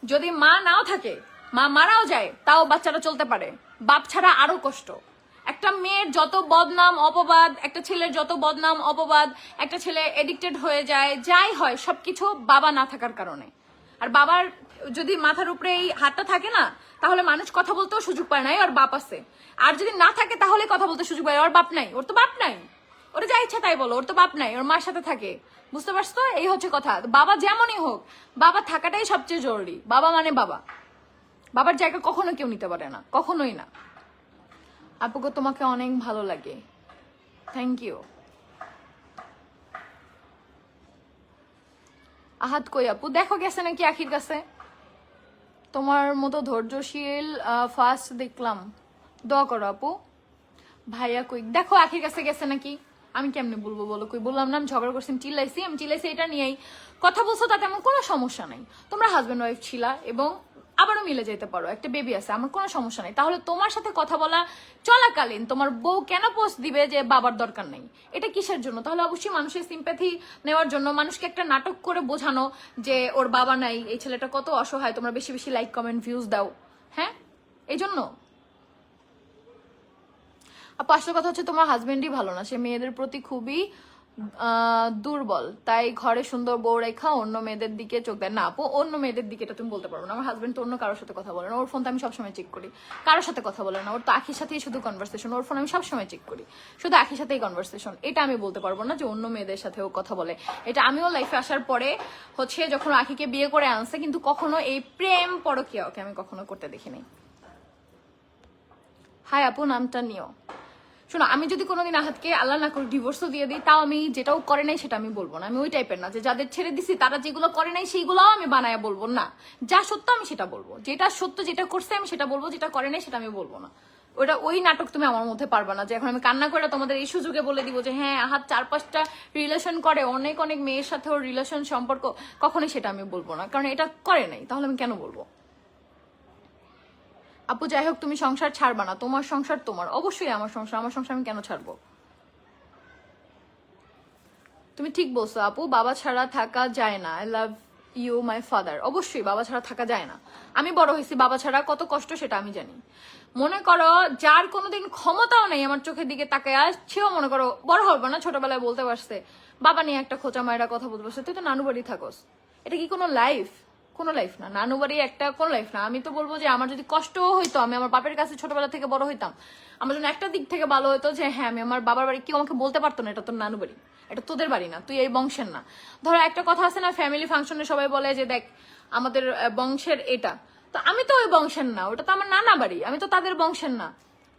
[SPEAKER 1] যদি মা নাও থাকে, মা মারাও যায়, তাও বাচ্চারা চলতে পারে। বাপ ছাড়া আরো কষ্ট। একটা মেয়ের যত বদনাম অপবাদ, একটা ছেলের যত বদনাম অপবাদ, একটা ছেলে এডিক্টেড হয়ে যায়, যাই হয় সবকিছু বাবা না থাকার কারণে। আর বাবার যদি মাথার উপরে এই হাতটা থাকে না, তাহলে মানুষ কথা বলতেও সুযোগ পায় না, ওর বাপ আছে। আর যদি না থাকে তাহলে কথা বলতে সুযোগ পায়, ওর বাপ নাই। ওর তো বাপ নাই, ওর যা ইচ্ছা তাই বলো, ওর তো বাপ নাই, ওর মার সাথে থাকে। বুঝতে পারছো? এই হচ্ছে কথা। বাবা যেমনই হোক, বাবা থাকাটাই সবচেয়ে জরুরি। বাবা মানে বাবা, বাবার জায়গা কখনো কেউ নিতে পারে না, কখনোই না। আপুকে তোমাকে অনেক ভালো লাগে, থ্যাংক ইউ। আহাত কই আপু? দেখো গেছে নাকি আখির কাছে? তোমার মতো ধৈর্যশীল ফার্স্ট দেখলাম, দোয়া করো আপু। ভাইয়া কই? দেখো আখির কাছে গেছে নাকি, আমি কেমনে বলবো বলো? কই বললাম না আমি ঝগড়া করছি, আমি চিল্লাইছি, এটা নিয়েই কথা বলছো, তাতে আমার কোনো সমস্যা নাই। তোমরা হাজবেন্ড ওয়াইফ ছিলা এবং আবারও মিলে যেতে পারো, একটা বেবি আছে, আমার কোনো সমস্যা নাই। তাহলে তোমার সাথে কথা বলা চলাকালীন তোমার বউ কেন পোস্ট দিবে যে বাবার দরকার নেই? এটা কিসের জন্য? তাহলে অবশ্যই মানুষের সিম্প্যাথি নেওয়ার জন্য, মানুষকে একটা নাটক করে বোঝানো যে ওর বাবা নাই, এই ছেলেটা কত অসহায়, তোমরা বেশি বেশি লাইক কমেন্ট ভিউজ দাও। হ্যাঁ, এই জন্য। আপু আসল কথা হচ্ছে তোমার হাজবেন্ডই ভালো না, সে মেয়েদের প্রতি খুবই দুর্বল, তাই ঘরে সুন্দর বউ রেখা অন্য মেয়েদের দিকে চোখ দেয় না। আপু অন্য মেয়েদের দিকে এটা তুমি বলতে পারবো না, আমার হাজবেন্ড তো অন্য কারোর সাথে কথা বলে না, ওর ফোন তো আমি সবসময় চেক করি, কারোর সাথে কথা বলে না, ওর তো আখির সাথেই শুধু কনভারসেশন, ওর ফোন আমি সবসময় চেক করি, শুধু আখির সাথেই কনভারসেশন। এটা আমি বলতে পারবো না যে অন্য মেয়েদের সাথেও কথা বলে। এটা আমিও লাইফে আসার পরে হচ্ছে যখন আখিকে বিয়ে করে আনছে, কিন্তু কখনো এই প্রেম পরকীয়া ওকে আমি কখনো করতে দেখিনি। হাই আপু, নামটা নিও। শোনো, আমি যদি কোনোদিন আহাতকে আল্লাহ না করে ডিভোর্সও দিয়ে দিই, তাও আমি যেটাও করে নাই সেটা আমি বলবো না। আমি ওই টাইপের না যে যাদের ছেড়ে দিছি তারা যেগুলো করে নাই সেইগুলোও আমি বানায় বলবো না। যা সত্য আমি সেটা বলবো, যেটা সত্য যেটা করছে আমি সেটা বলবো, যেটা করে নাই সেটা আমি বলবো না। ওটা ওই নাটক তুমি আমার মধ্যে পারবা না যে এখন আমি কান্না করে তোমাদের এই সুযোগে বলে দিব যে হ্যাঁ আহাত 4-5টা রিলেশন করে, অনেক অনেক মেয়ের সাথে ওর রিলেশন সম্পর্ক, কখনোই সেটা আমি বলবো না, কারণ এটা করে নাই, তাহলে আমি কেন বলবো? আপু যাই হোক, তুমি সংসার ছাড়বা না, তোমার সংসার তোমার। অবশ্যই আমার সংসার আমি কেন ছাড়বো? তুমি ঠিক বলছো আপু, বাবা ছাড়া থাকা যায় না। I love you my father. অবশ্যই বাবা ছাড়া থাকা যায় না। আমি বড় হয়েছি বাবা ছাড়া, কত কষ্ট সেটা আমি জানি। মনে করো যার কোনোদিন ক্ষমতাও নেই আমার চোখের দিকে তাকায় সেও মনে করো বড় হবে না, ছোটবেলায় বলতে পারছে বাবা নিয়ে একটা খোঁচা মায়েরা কথা বলতে পারছে, তুই তো নানু বাড়ি থাকস। এটা কি কোনো লাইফ? কোনো লাইফ না। নানু বাড়ি একটা কোনো লাইফ না। আমি তো বলবো যে আমার যদি কষ্টও হইতো, আমি আমার বাপের কাছে ছোটবেলা থেকে বড় হইতাম, আমার জন্য একটা দিক থেকে ভালো হতো যে হ্যাঁ আমি আমার বাবার বাড়ি, কেউ আমাকে বলতে পারতো না এটা তোর নানু বাড়ি, এটা তোদের বাড়ি না, তুই এই বংশের না। ধরো একটা কথা আছে না, ফ্যামিলি ফাংশনে সবাই বলে যে দেখ আমাদের বংশের এটা, তো আমি তো ওই বংশের না, ওটা তো আমার নানা বাড়ি, আমি তো তাদের বংশের না।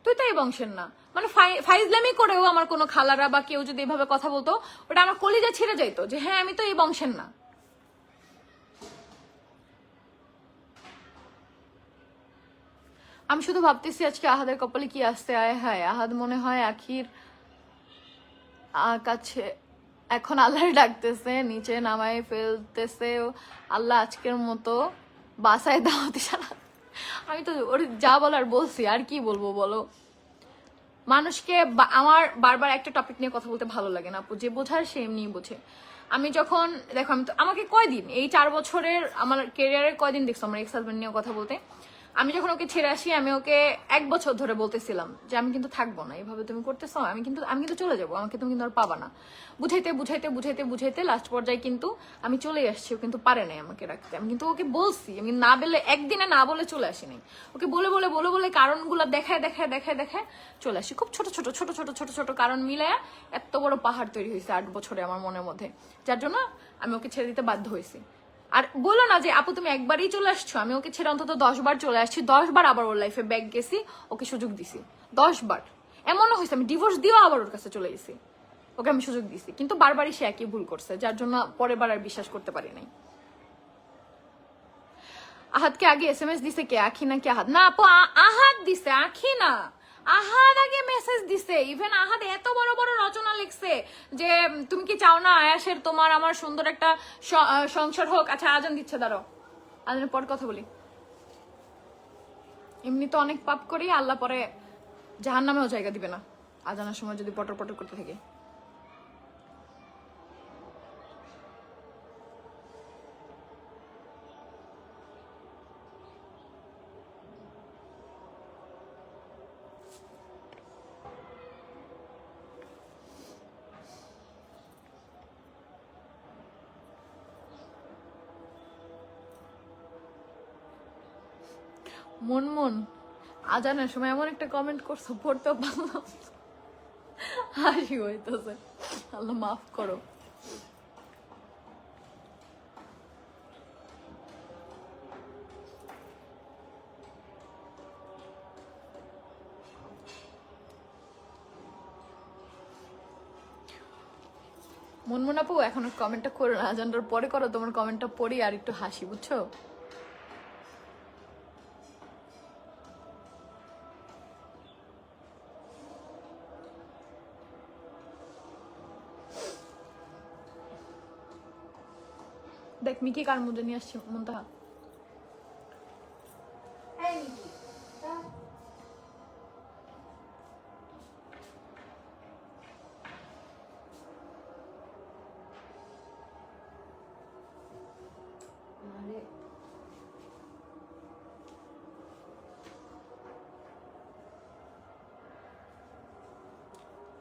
[SPEAKER 1] তুই তো এই বংশের না। মানে ফাইজলামি করেও আমার কোনো খালারা বা কেউ যদি এভাবে কথা বলতো, ওটা আমার কলিজা ছিঁড়ে যাইতো যে হ্যাঁ আমি তো এই বংশের না। আমি শুধু ভাবতেছি আজকে আহাদের কপালে কি আসতে আয় হায়, আহাদ মনে হয় আখির কাছে এখন আল্লাহর ডাকতেছে, নিচে নামায় ফেলতেছে। আল্লাহ আজকের মতো বাসায় দাওয়াতে সারা। আমি তো ওর যা বলার বলছি, আর কি বলবো বলো। মানুষকে আমার বারবার একটা টপিক নিয়ে কথা বলতে ভালো লাগে না আপু, যে বোঝার সে এমনি বোঝে। আমি যখন দেখো, আমি তো আমাকে কয়দিন এই 4 বছরের আমার কেরিয়ারের কয়দিন দেখছো আমার এক্স হাজবেন্ড নিয়ে কথা বলতে। আমি যখন ওকে ছেড়ে আসি, আমি ওকে 1 বছর ধরে বলতেছিলাম যে আমি কিন্তু থাকবো না, এইভাবে তুমি করতেছো, আমি কিন্তু চলে যাবো, আমাকে তুমি কিন্তু আর পাবা না। বুঝাইতে বুঝাইতে বুঝাইতে বুঝাইতে লাস্ট পর্যায়ে কিন্তু আমি চলে আসছি, ও কিন্তু পারে নাই আমাকে রাখতে। আমি কিন্তু ওকে বলছি, আমি না বলে একদিনে না বলে চলে আসিনি, ওকে বলে বলে বলে বলে কারণগুলো দেখায় দেখায় দেখায় দেখায় চলে আসি। খুব ছোট ছোট ছোট ছোট ছোট ছোট কারণ মিলায় এত বড় পাহাড় তৈরি হয়েছে 8 বছরে আমার মনের মধ্যে, যার জন্য আমি ওকে ছেড়ে দিতে বাধ্য হয়েছি। আর বলো না যে আপু তুমি একবারই চলে আসছো, আমি ওকে ছেড়ে অন্তত 10 বার চলে আসছি, 10 বার আবার ওর লাইফে ব্যাক গেছি, ওকে সুযোগ দিছি 10 বার। এমনও হয়েছে আমি ডিভোর্স দিয়েও আবার ওর কাছে চলে গেছি, ওকে আমি সুযোগ দিছি, কিন্তু বারবারই সে একই ভুল করছে, যার জন্য পরের বার আর বিশ্বাস করতে পারি নাই। আহাদকে আগে SMS দিছে কে, আখি না কি আহাদ? না আপু, আহাদ দিছে, আখি না। আহাদ আগে মেসেজ দিছে। ইভেন আহাদ এত বড় বড় রচনা লিখছে যে তুমি কি চাও না আয়াসের তোমার আমার সুন্দর একটা সংসার হোক। আচ্ছা আজান দিচ্ছে, দাঁড়াও, আজানের পর কথা বলি। এমনি তো অনেক পাপ করি, আল্লাহ পরে জাহান্নামেও জায়গা দিবে না আজানের সময় যদি পটর পটর করতে থাকে। মন আজানের সময় এমন একটা কমেন্ট করছো, পড়তেও পারলাম, হাসি হইতেছে, আল্লাহ মাফ করো। মন আপু এখন কমেন্টটা করো না, আজানটার পরে করো, তোমার কমেন্টটা পড়ি আর একটু হাসি, বুঝছো? দেখ মিকি কার মধ্যে নিয়ে আসছে মুনতাহা।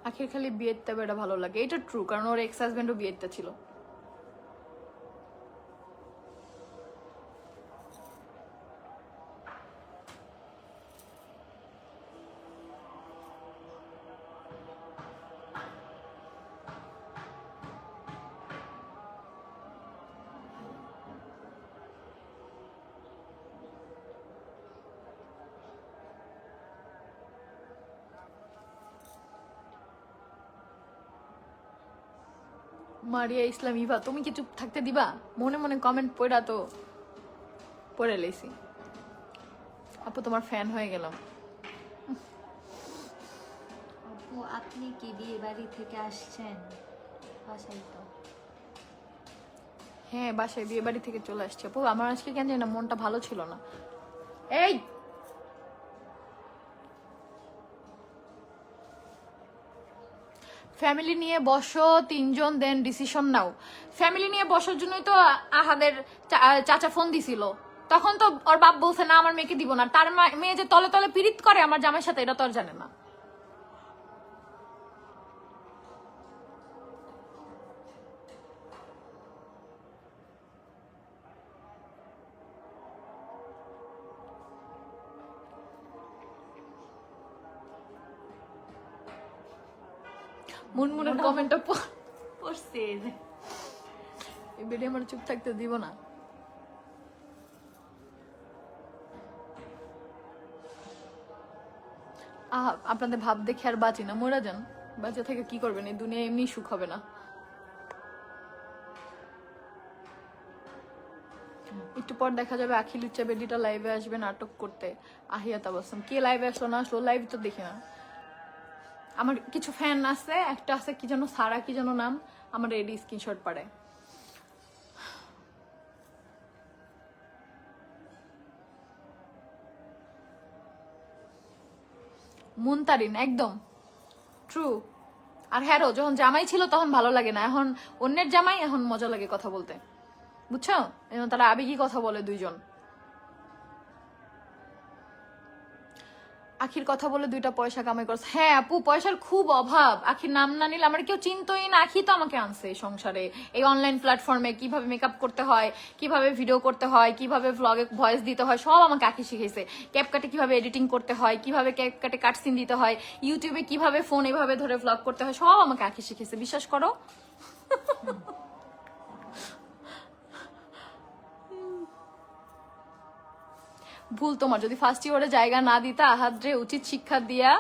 [SPEAKER 1] আখির খালি বিয়েতে বেটা ভালো লাগে, এটা ট্রু, কারণ ওর এক্স হাজবেন্ডও বিয়েতে ছিল। মারিয়া ইসলাম ইভা, তুমি কি চুপ থাকতে দিবা? মনে মনে কমেন্ট পড়া তো পড়ে লেছি। আপু তোমার ফ্যান হয়ে গেলাম।
[SPEAKER 2] আপু আপনি কি বিয়ে বাড়ি থেকে আসছেন? বাসায় তো।
[SPEAKER 1] হ্যাঁ বাসায় বিয়ে বাড়ি থেকে চলে আসছে আপু। আমার আজকে কেন জানি না মনটা ভালো ছিল না। এই ফ্যামিলি নিয়ে বসো 3 জন, দেন ডিসিশন নাও। ফ্যামিলি নিয়ে বসার জন্যই তো আহাদের চাচা ফোন দিছিল, তখন তো ওর বাপ বলছে না আমার মেয়েকে দিব না। তার মেয়ে যে তলে তলে পীড়িত করে আমার জামাইয়ের সাথে, এটা তো আর জানে না। মুনমুনের কমেন্টটা
[SPEAKER 2] পড়ছে
[SPEAKER 1] এই ভিডিও আমার চুপ থাকতে দিব না। আপনাদের ভাব দেখে আর বাঁচি না, মরে যান। বাঁচা থেকে কি করবেন, এই দুনিয়া এমনি সুখ হবে না। একটু পর দেখা যাবে আখি লুচ্চা বেডিটা লাইভে আসবে নাটক করতে। আহিয়া তাবাসসুম কে লাইভে আসলো না আসলো, লাইভ তো দেখি না। আমার কিছু ফ্যান আছে, একটা আছে কি যেন সারা কি যেন নাম, আমার রেডি স্ক্রিনশট পাঠায়। মুনতারিন একদম ট্রু। আর হ্যারো যখন জামাই ছিল তখন ভালো লাগে না, এখন অন্যের জামাই এখন মজা লাগে কথা বলতে, বুঝছো? তারা আবেগী কথা বলে দুইজন। আখির কথা বলে 2টা পয়সা কামাই করছে। হ্যাঁ আপু, পয়সার খুব অভাব। আখির নাম না নিলে আমার কেউ চিনতই না। আখি তো আমাকে আনছে এই সংসারে, এই অনলাইন প্ল্যাটফর্মে কিভাবে মেকআপ করতে হয়, কিভাবে ভিডিও করতে হয়, কিভাবে ভ্লগে ভয়েস দিতে হয়, সব আমাকে আখি শিখেছে। ক্যাপকাটে কিভাবে এডিটিং করতে হয়, কিভাবে ক্যাপকাটে কাটসিন দিতে হয়, ইউটিউবে কিভাবে ফোন এভাবে ধরে ভ্লগ করতে হয়, সব আমাকে আখি শিখেছে, বিশ্বাস করো। ভুল তোমার, যদি ফার্স্ট ইয়ারে জায়গা না দিতা আহাদ্রে উচিত শিক্ষা দিয়া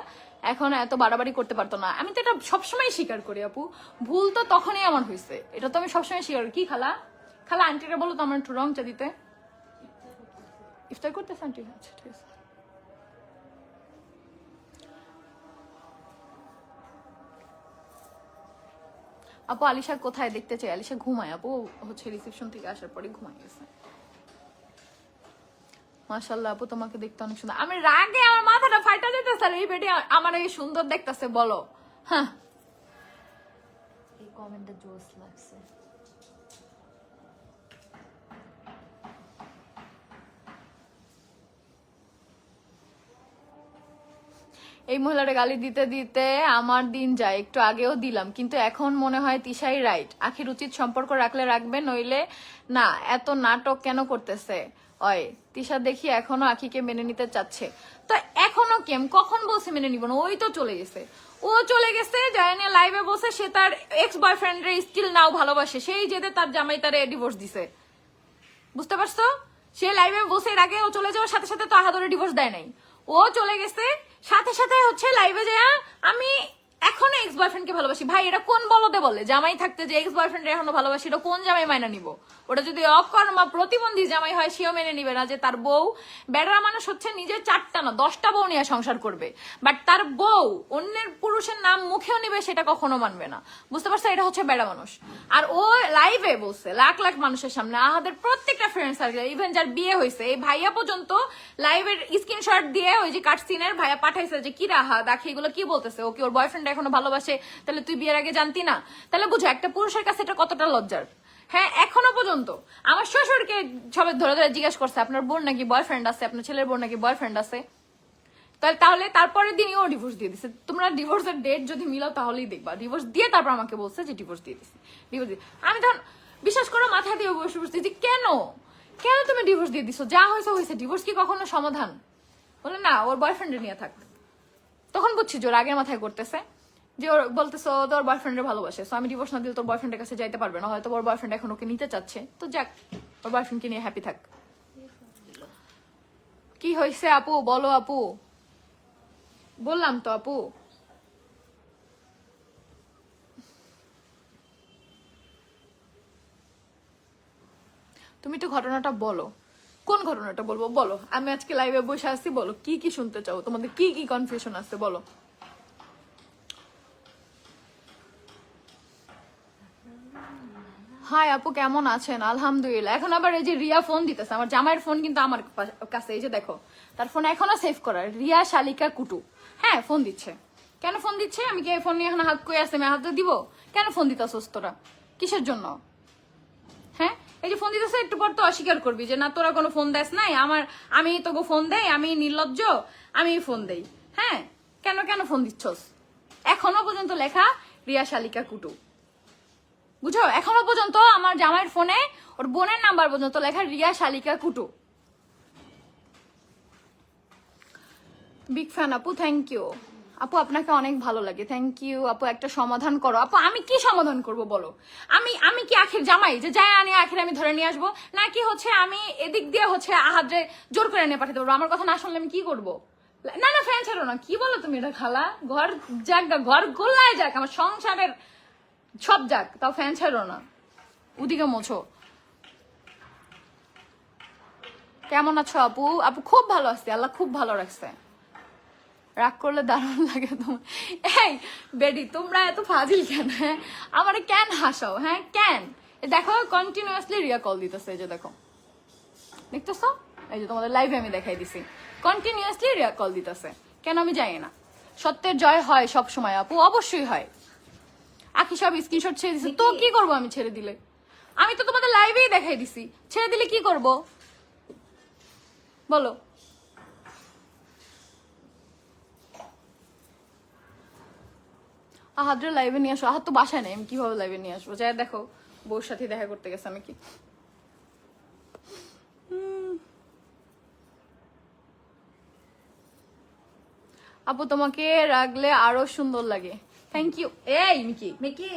[SPEAKER 1] এখন এত বাড়াবাড়ি করতে পারতো না। আমি তো এটা সবসময় স্বীকার করি আপু, ভুল তো তখনই আমার হয়েছে, এটা তো আমি সবসময় স্বীকার করি। কি খালা, খালা আন্টিরা বলো তো আমার একটু রং চা দিতে। ইফতার করতেছে আন্টি? আচ্ছা ঠিক আছে। আপু আলিশা কোথায় দেখতে চাই? আলিশা ঘুমায় আপু, হচ্ছে রিসেপশন থেকে আসার পরে ঘুমায় গেছে। মাশাআল্লাহ আপু তোমাকে দেখতে অনেক সুন্দর। আমি রাগে আমার মাথাটা ফাইটা যেতেছে, আর এই বেটি আমার এই সুন্দর দেখতেছে বলো। হ্যাঁ
[SPEAKER 2] এই কমেন্টটা জোস লাগছে।
[SPEAKER 1] এই মহিলাটা গালি দিতে দিতে আমার দিন যায়, একটু আগেও দিলাম, কিন্তু এখন মনে হয় তিশাই রাইট। আখির উচিত সম্পর্ক রাখলে রাখবে, নইলে না। এত নাটক কেন করতেছে? ওই তিশা দেখি এখনো আখিকে মেনে নিতে চাচ্ছে, তো এখনো কেম, কখন বলছে মেনে নিব না? ওই তো চলে গেছে, ও চলে গেছে, জানি লাইভে বসে সে তার এক্স বয়ফ্রেন্ডের স্টিল নাও ভালোবাসে, সেই জেদে তার জামাই তারে ডিভোর্স দিছে, বুঝতে পারছো? সে লাইভে বসে এর আগে ও চলে যাওয়ার সাথে সাথে তো আহাদরে ডিভোর্স দেয় নাই, ও চলে গেছে সাথে সাথে হচ্ছে লাইভে যায় আমি এখনো এক্স বয়ফ্রেন্ডকে ভালোবাসি। ভাই এটা কোন বলদে বলে জামাই থাকতে যে এক্স বয়ফ্রেন্ড এখনো ভালোবাসি? এটা কোন জামাই মাইনা নিব? ওটা যদি অকর্মা প্রতিবন্ধী জামাই হয় সেও মেনে নিবে না যে তার বউ, বেড়ার মানুষ হচ্ছে নিজের 4টা না 10টা বউ নিয়ে সংসার করবে, বাট তার বউ অন্যের পুরুষের নাম মুখেও নিবে সেটা কখনো মানবে না, বুঝতে পারছো? এটা হচ্ছে বেড়া মানুষ। আর ও লাইভে বলছে লাখ লাখ মানুষের সামনে, আমাদের প্রত্যেকটা ফ্রেন্ড সার্কেল, ইভেন যার বিয়ে হয়েছে, এই ভাইয়া পর্যন্ত লাইভের স্ক্রিনশট দিয়ে ওই যে কাটসিনের ভাইয়া পাঠাইছে যে কি রাহা দেখে এগুলো কি বলতেছে, ও কি ওর বয়ফ্রেন্ড এখনো ভালোবাসে? তাহলে তুই বিয়ের আগে জানতি না? তাহলে বুঝো একটা পুরুষের কাছে এটা কতটা লজ্জার। হ্যাঁ এখনো পর্যন্ত আমার শ্বশুরকে সবাই ধরে ধরে জিজ্ঞেস করছে আপনার বোন নাকি বয়ফ্রেন্ড আছে, আপনার ছেলের বোন নাকি বয়ফ্রেন্ড আছে? তাহলে তারপরের দিনই ও ডিভোর্স দিয়ে দিছে। তোমরা ডিভোর্সের ডেট যদি মিলাও তাহলেই দেখবা, ডিভোর্স দিয়ে তারপর আমাকে বলছে যে ডিভোর্স দিয়ে দিছে, ডিভোর্স দিয়ে। আমি তখন বিশ্বাস করো মাথা দিয়ে বসে বসছি যে কেন কেন তুমি ডিভোর্স দিয়ে দিছো? যা হয়েছে হয়েছে, ডিভোর্স কি কখনো সমাধান? বলে না, ওর বয়ফ্রেন্ডে নিয়ে থাক। তখন বুঝছি যে ওর আগের মাথায় করতেছে, যে ওর বলতেছে ও তোর বয়ফ্রেন্ডের ভালোবাসে, সো আমি ডিভোর্স না দিলে তোর বয়ফ্রেন্ডের কাছে যাইতে পারবে না, হয়তো ওর বয়ফ্রেন্ড এখন ওকে নিতে চাচ্ছে, তো যাক ওর বয়ফ্রেন্ডকে নিয়ে হ্যাপি থাক। কি হয়েছে আপু বলো? আপু বললাম তো আপু, তুমি তো ঘটনাটা বলো, কোন ঘটনাটা বলবো বলো? আমি আজকে লাইভে বসে আসছি, বলো কি কি শুনতে চাও, তোমাদের কি কি কনফিউশন আছে বলো। হাই আপু কেমন আছেন? আলহামদুলিল্লাহ। এখন আবার এই যে রিয়া ফোন দিতেছে, আমার জামাইয়ের ফোন কিন্তু আমার কাছে, এই যে দেখো তার ফোন এখনো সেভ করা, রিয়া শালিকা কুটু। হ্যাঁ ফোন দিচ্ছে, কেন ফোন দিচ্ছে? আমি কি ফোন নিয়ে এখন হাত কই আছে, আমি হাতে দিব? কেন ফোন দিতেছস তোরা, কিসের জন্য? হ্যাঁ এই যে ফোন দিতেছে, একটু পর তো অস্বীকার করবি যে না তোরা কোনো ফোন দেস নাই, আমি তোকে ফোন দেই, আমি নির্লজ্জ, আমি ফোন দেই। হ্যাঁ কেন কেন ফোন দিচ্ছস? এখনো পর্যন্ত লেখা রিয়া শালিকা কুটু, বুঝো? এখনো পর্যন্ত আমার জামাইয়ের ফোনে ওর বোনের নাম্বার পর্যন্ত লেখা রিয়া শালিকা কুটু। বিগ ফ্যান আপু, থ্যাংক ইউ আপু, আপনাকে অনেক ভালো লাগে, থ্যাংক ইউ আপু। একটা সমাধান করো আপু। আমি কি সমাধান করব বলো? আমি কি আখের জামাই যে যায় আনি আখের আমি ধরে নিয়ে আসবো? নাকি হচ্ছে আমি এদিক দিয়ে হচ্ছে আহাদরে জোর করে নিয়ে পাঠাতে পারবো? আমার কথা না শুনলে আমি কি করবো? না না ফ্যান ছাড়ো না, কি বলো তুমি এটা খালা? ঘর যাক গা, ঘর গোল্লায় যাক, আমার সংসারের সব যাক, তাও ফ্যান ছাড়ো না, ওদিকে মোছো। কেমন আছো আপু? আপু খুব ভালো আছে, আল্লাহ খুব ভালো রাখছে। রাগ করলে দারুণ লাগে তোমার। এই বেডি, তোমরা এত ফাজিল কেন? হ্যাঁ আমারে কেন হাসাও? হ্যাঁ কেন? দেখো কন্টিনিউয়াসলি রিয়া কল দিতেছে, এই যে দেখো, দেখতেছো? এই যে তোমাদের লাইভে আমি দেখাই দিছি, কন্টিনিউয়াসলি রিয়া কল দিতেছে। কেন আমি জানি না। সত্যের জয় হয় সব সময় আপু, অবশ্যই হয়। আখি সব স্ক্রিনশট ছেড়ে দিছে, তো কি করবো আমি ছেড়ে দিলে? আমি তো তোমাদের লাইভেই দেখাই দিছি, ছেড়ে দিলে কি করব বলো? আহাদের লাইভে নিয়ে আসো। আহাদ তো বাসায় নেই, আমি কিভাবে লাইভে নিয়ে আসবো? যাই দেখো, বউর সাথে দেখা করতে গেছে আমি কি। আপু তোমাকে রাখলে আরো সুন্দর লাগে, থ্যাংক ইউ। এই মিকি,
[SPEAKER 2] মিকি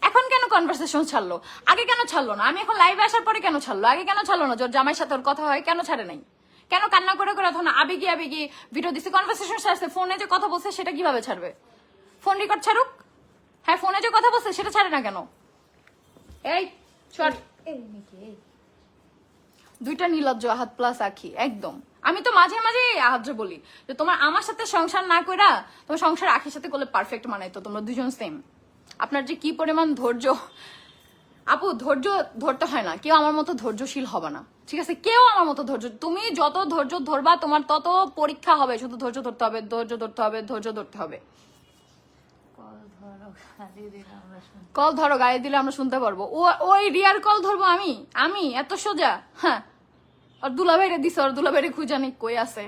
[SPEAKER 1] এখন কেন কনভারসেশন ছাড়লো? আগে কেন ছাড়লো না? আমি এখন লাইভে আসার পরে কেন ছাড়লো? আগে কেন ছাড়লো না? জোর জামাইয়ের সাথে ওর কথা হয়, কেন ছাড়ে নাই? কেন কান্না করে করে তখন আবেগি আবেগি ভিডিও দিচ্ছে, কনভারসেশন ছাড়ছে, ফোনে যে কথা বলছে সেটা কিভাবে ছাড়বে? ফোন রেকর্ড ছাড়ুক। হ্যাঁ ফোনে যে কথা বলছে সেটা ছাড়ে না কেন? এই শর্ট,
[SPEAKER 2] এই মিকি এই
[SPEAKER 1] দুইটা নির্লজ্জ আহাত প্লাস আখি একদম। আমি তো মাঝে মাঝে আহাতরে বলি যে তোমার আমার সাথে সংসার না কইরা তোমার সংসার আখির সাথে করলে পারফেক্ট মানাইতো, তোমরা দুজন সেম। আপনার যে কি পরিমাণ ধৈর্য আপু, ধৈর্য ধরতে হয় না, কেউ আমার মতো ধৈর্যশীল হবে না, ঠিক আছে? কেউ আমার মতো ধৈর্য, তুমি যত ধৈর্য ধরবা তোমার তত পরীক্ষা হবে, শুধু ধৈর্য ধরতে হবে, ধৈর্য ধরতে হবে, ধৈর্য ধরতে হবে। কল ধরো, গায়ে দিলে আমরা শুনতে পারবো। ওই রিয়ার কল ধরবো আমি? আমি এত সোজা? হ্যাঁ, আর দুলাভাইরে দিছে, আর দুলাভাইরে খুঁজানি কই আছে।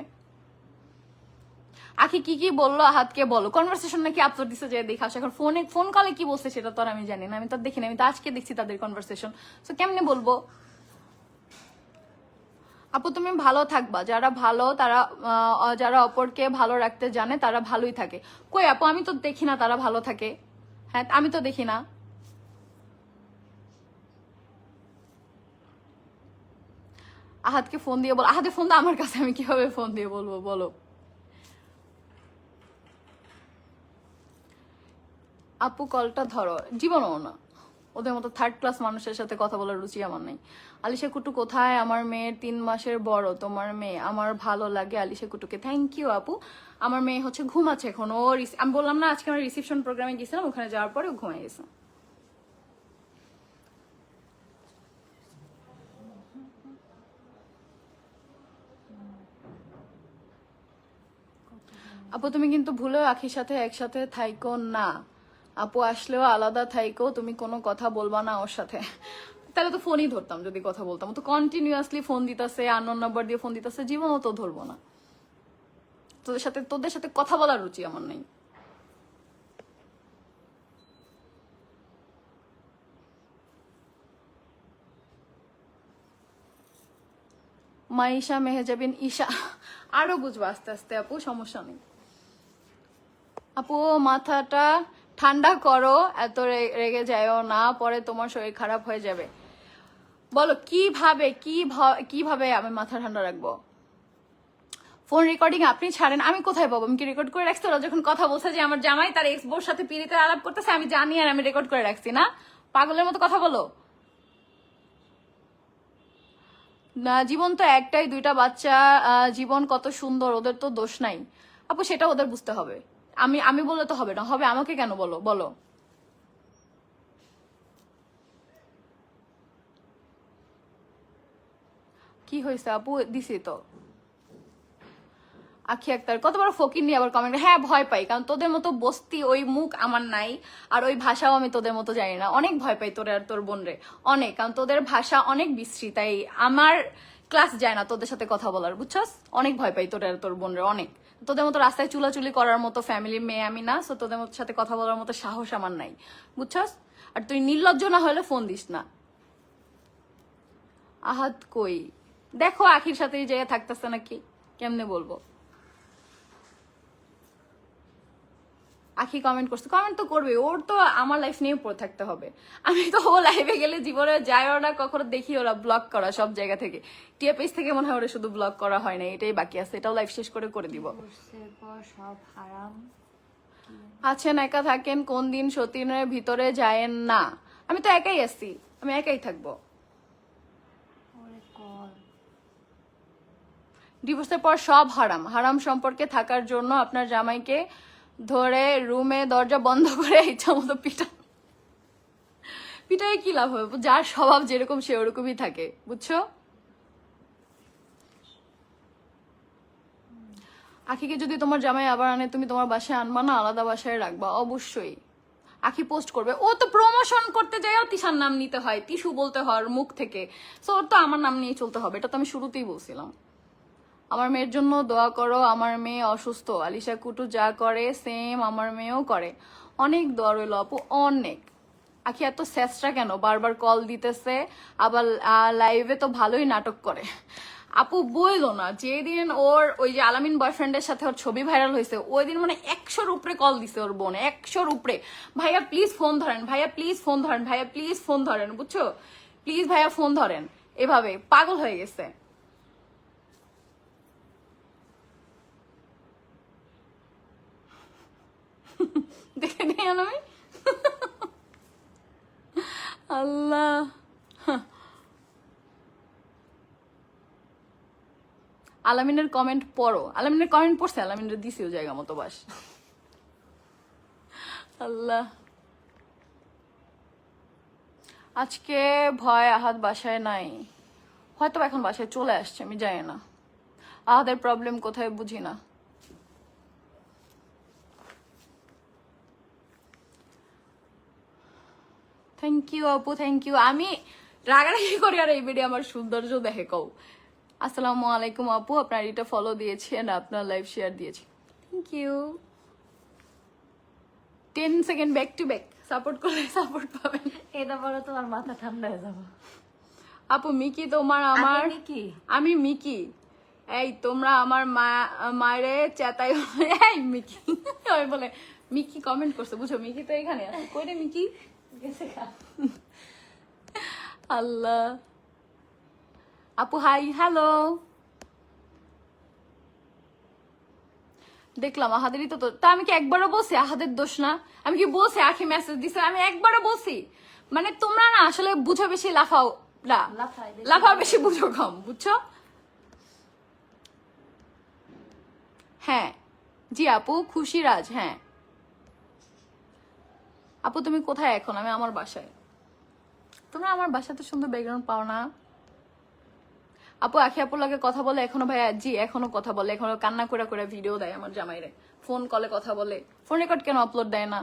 [SPEAKER 1] আখি কি কি বললো আহাতকে বলো, কনভারসেশন নাকি আপলোড দিছে যে দেখা। এখন ফোন কলে কি বলছে সেটা তো আর আমি জানি না, আমি তো দেখিনি, আমি তো আজকে দেখছি তাদের কনভারসেশন, তো কেমনে বলবো? আপু তুমি ভালো থাকবা, যারা ভালো তারা যারা অপরকে ভালো রাখতে জানে তারা ভালোই থাকে। কই আপু, আমি তো দেখি না তারা ভালো থাকে। হ্যাঁ আমি তো দেখি না। আহাতকে ফোন দিয়ে বল, আহাতে ফোন দাও আমার কাছে, আমি কিভাবে ফোন দিয়ে বলবো বলো? আপু কলটা ধরো, জীবনও না, ওদের মতো থার্ড ক্লাস মানুষের সাথে কথা বলার রুচি আমার নেই। আলিশা কুটু কোথায়? আমার মেয়ের 3 মাসের বড়, তোমার মেয়ে আমার ভালো লাগে আলিশা কুটুকে। থ্যাংক ইউ আপু। আমার মেয়ে হচ্ছে ঘুমাচ্ছে এখন, ও আমি বললাম না আজকে আমরা রিসেপশন প্রোগ্রামে গেছিলাম, ওখানে যাওয়ার পরে ও ঘুমিয়ে গেছে। আপু তুমি কিন্তু ভুলেও আখির সাথে একসাথে থাইকো না। আপু আসলেও আলাদা থাইকো, তুমি কোনো কথা বলবা না ওর সাথে। তাহলে তো ফোনই ধরতাম যদি কথা বলতাম। তো কন্টিনিউয়াসলি ফোন দিতেছে, আননোন নাম্বার দিয়ে ফোন দিতেছে, জীবনও তো ধরবো না। তোদের সাথে কথা বলার রুচি আমার নেই। মাইশা মেহেজাবিন ঈশা, আরো বুঝবো আস্তে আস্তে আপু, সমস্যা নেই। আপু মাথাটা ঠান্ডা করো, এত রেগে যায়ও না, পরে তোমার শরীর খারাপ হয়ে যাবে। বলো কিভাবে আমি মাথা ঠান্ডা রাখবো? ফোন রেকর্ডিং আপনি ছাড়েন, আমি কোথায় পাবো? আমি কি রেকর্ড করে রাখছি? ওরা যখন কথা বলছে যে আমার জামাই তার এক্স বোর সাথে পিড়িতে আলাপ করতেছে, আমি জানি আর আমি রেকর্ড করে রাখছি না? পাগলের মতো কথা বলো না। জীবন তো একটাই, 2টা বাচ্চা, জীবন কত সুন্দর, ওদের তো দোষ নাই আপু, সেটা ওদের বুঝতে হবে। আমি বললে তো হবে না, হবে আমাকে কেন বলো বলো? কি হয়েছে আপু? দিছি তো। আখি আক্তার, কত বড় ফকির নিয়ে আবার কমেন্ট। হ্যাঁ ভয় পাই, কারণ তোদের মতো বস্তি ওই মুখ আমার নাই, আর ওই ভাষাও আমি তোদের মতো জানি না। অনেক ভয় পাই তোরে আর তোর বোন রে, অনেক, কারণ তোদের ভাষা অনেক বিশ্রী, তাই আমার ক্লাস যায় না তোদের সাথে কথা বলার, বুঝছস? অনেক ভয় পাই তোরে আর তোর বোন রে, অনেক। তোদের মতো রাস্তায় চুলাচুলি করার মতো ফ্যামিলির মেয়ে আমি না, সো তোদের মতো সাথে কথা বলার মতো সাহস আমার নাই, বুঝছস? আর তুই নির্লজ্জ না হলে ফোন দিস না। আহাত কই? দেখো আখির সাথেই যে থাকতেছে নাকি, কেমনে বলবো? আখি কমেন্ট করছে, কমেন্ট তো করবে, ওর তো আমার লাইফ নিয়ে পড়ে থাকতে হবে। আমি তো ও লাইভে গেলে জীবনে যায় ওরা, কখনো দেখি ওরা ব্লগ করা সব জায়গা থেকে, টিয়া পেজ থেকে মনে হয় ওরা শুধু ব্লগ করা হয় না, এটাই বাকি আছে, এটাও লাইভ শেষ করে দিব।
[SPEAKER 2] ডিভোর্সের পর সব হারাম।
[SPEAKER 1] আছেন একা থাকেন, কোন দিন সতীনের ভিতরে যায়েন না? আমি তো একাই আসছি, আমি একাই থাকবো।
[SPEAKER 2] ওরে কল।
[SPEAKER 1] ডিভোর্সের পর সব হারাম। হারাম সম্পর্কে থাকার জন্য আপনার জামাইকে ধরে রুমে দরজা বন্ধ করে ইচ্ছা মতো পিটায় কি লাভ হবে? যার স্বভাব যেরকম সে ওরকমই থাকে, বুঝছো? আখিকে যদি তোমার জামাই আবার আনে, তুমি তোমার বাসায় আনবা না, আলাদা বাসায় রাখবা? অবশ্যই। আখি পোস্ট করবে, ও তো প্রমোশন করতে যায়ও তিশার নাম নিতে হয়, টিস্যু বলতে হয় ওর মুখ থেকে, সো ওর তো আমার নাম নিয়ে চলতে হবে, এটা তো আমি শুরুতেই বলছিলাম। আমার মেয়ের জন্য দোয়া করো, আমার মেয়ে অসুস্থ, আলিশা কুটু যা করে সেম আমার মেয়েও করে, অনেক দোয়া রইল আপু, অনেক। আখি এত স্যাসটা কেন? বারবার কল দিতেছে, আবার লাইভে তো ভালোই নাটক করে। আপু বইলো না, যেদিন ওর ওই যে আলামিন বয়ফ্রেন্ডের সাথে ওর ছবি ভাইরাল হয়েছে, ওই দিন মানে 100-র উপরে কল দিছে ওর বোন, 100-র উপরে। ভাইয়া প্লিজ ফোন ধরেন, ভাইয়া প্লিজ ফোন ধরেন, ভাইয়া প্লিজ ফোন ধরেন, বুঝছো? প্লিজ ভাইয়া ফোন ধরেন, এভাবে পাগল হয়ে গেছে। দেখে নেই আমি আল্লাহ। আলামিনের কমেন্ট পড়ো, আলামিনের কমেন্ট পড়ছে, আলামিনের দিছিও জায়গা মতো, বাস। আল্লাহ। আজকে ভয় আহাদ বাসায় নাই, হয়তো এখন বাসায় চলে আসছে, আমি জানি না। আহাদের প্রবলেম কোথায় বুঝি না। থ্যাংক ইউ আপু, থ্যাংক ইউ। আমি রাগারাগি করি আর এই ভিডিও আমার সৌন্দর্য দেখে কও। আসসালামু আলাইকুম আপু, আপনার এটা ফলো দিয়েছি এন্ড আপনার লাইভ শেয়ার দিয়েছি, thank you. 10 second back to back support করলে সাপোর্ট পাবেন।
[SPEAKER 2] এটা বলো তোমার মাথা ঠান্ডা হয়ে যাবো।
[SPEAKER 1] আপু মিকি তোমার আমার,
[SPEAKER 2] মিকি,
[SPEAKER 1] আমি মিকি। এই তোমরা আমার মায়েরে চেতাই, এই মিকি ওই বলে মিকি কমেন্ট করছে, বুঝো মিকি তো এখানে আছে, কই রে মিকি? আল্লাহ। আপু হাই, হ্যালো। দেখলাম আহাদেরই তো, তা আমি কি একবারও বলছি আহাদের দোষ না? আমি কি বলছি আখি মেসেজ দিছে? আমি একবারও বলছি? মানে তোমরা না আসলে বুঝো বেশি, লাফাও লাফাও বেশি, বুঝো কম, বুঝছো? হ্যাঁ জি আপু, খুশি রাজ। হ্যাঁ আপু তুমি কোথায় এখন? আমি আমার বাসায়। তোমরা আমার বাসাতে সুন্দর ব্যাকগ্রাউন্ড পাও না? আপু আখি আপুর লাগে কথা বলে এখনো? ভাইয়া জি এখনো কথা বলে, এখনো কান্না করে করে ভিডিও দেয় আমার জামাইরে, ফোন কলে কথা বলে। ফোন রেকর্ড কেন আপলোড দেয় না?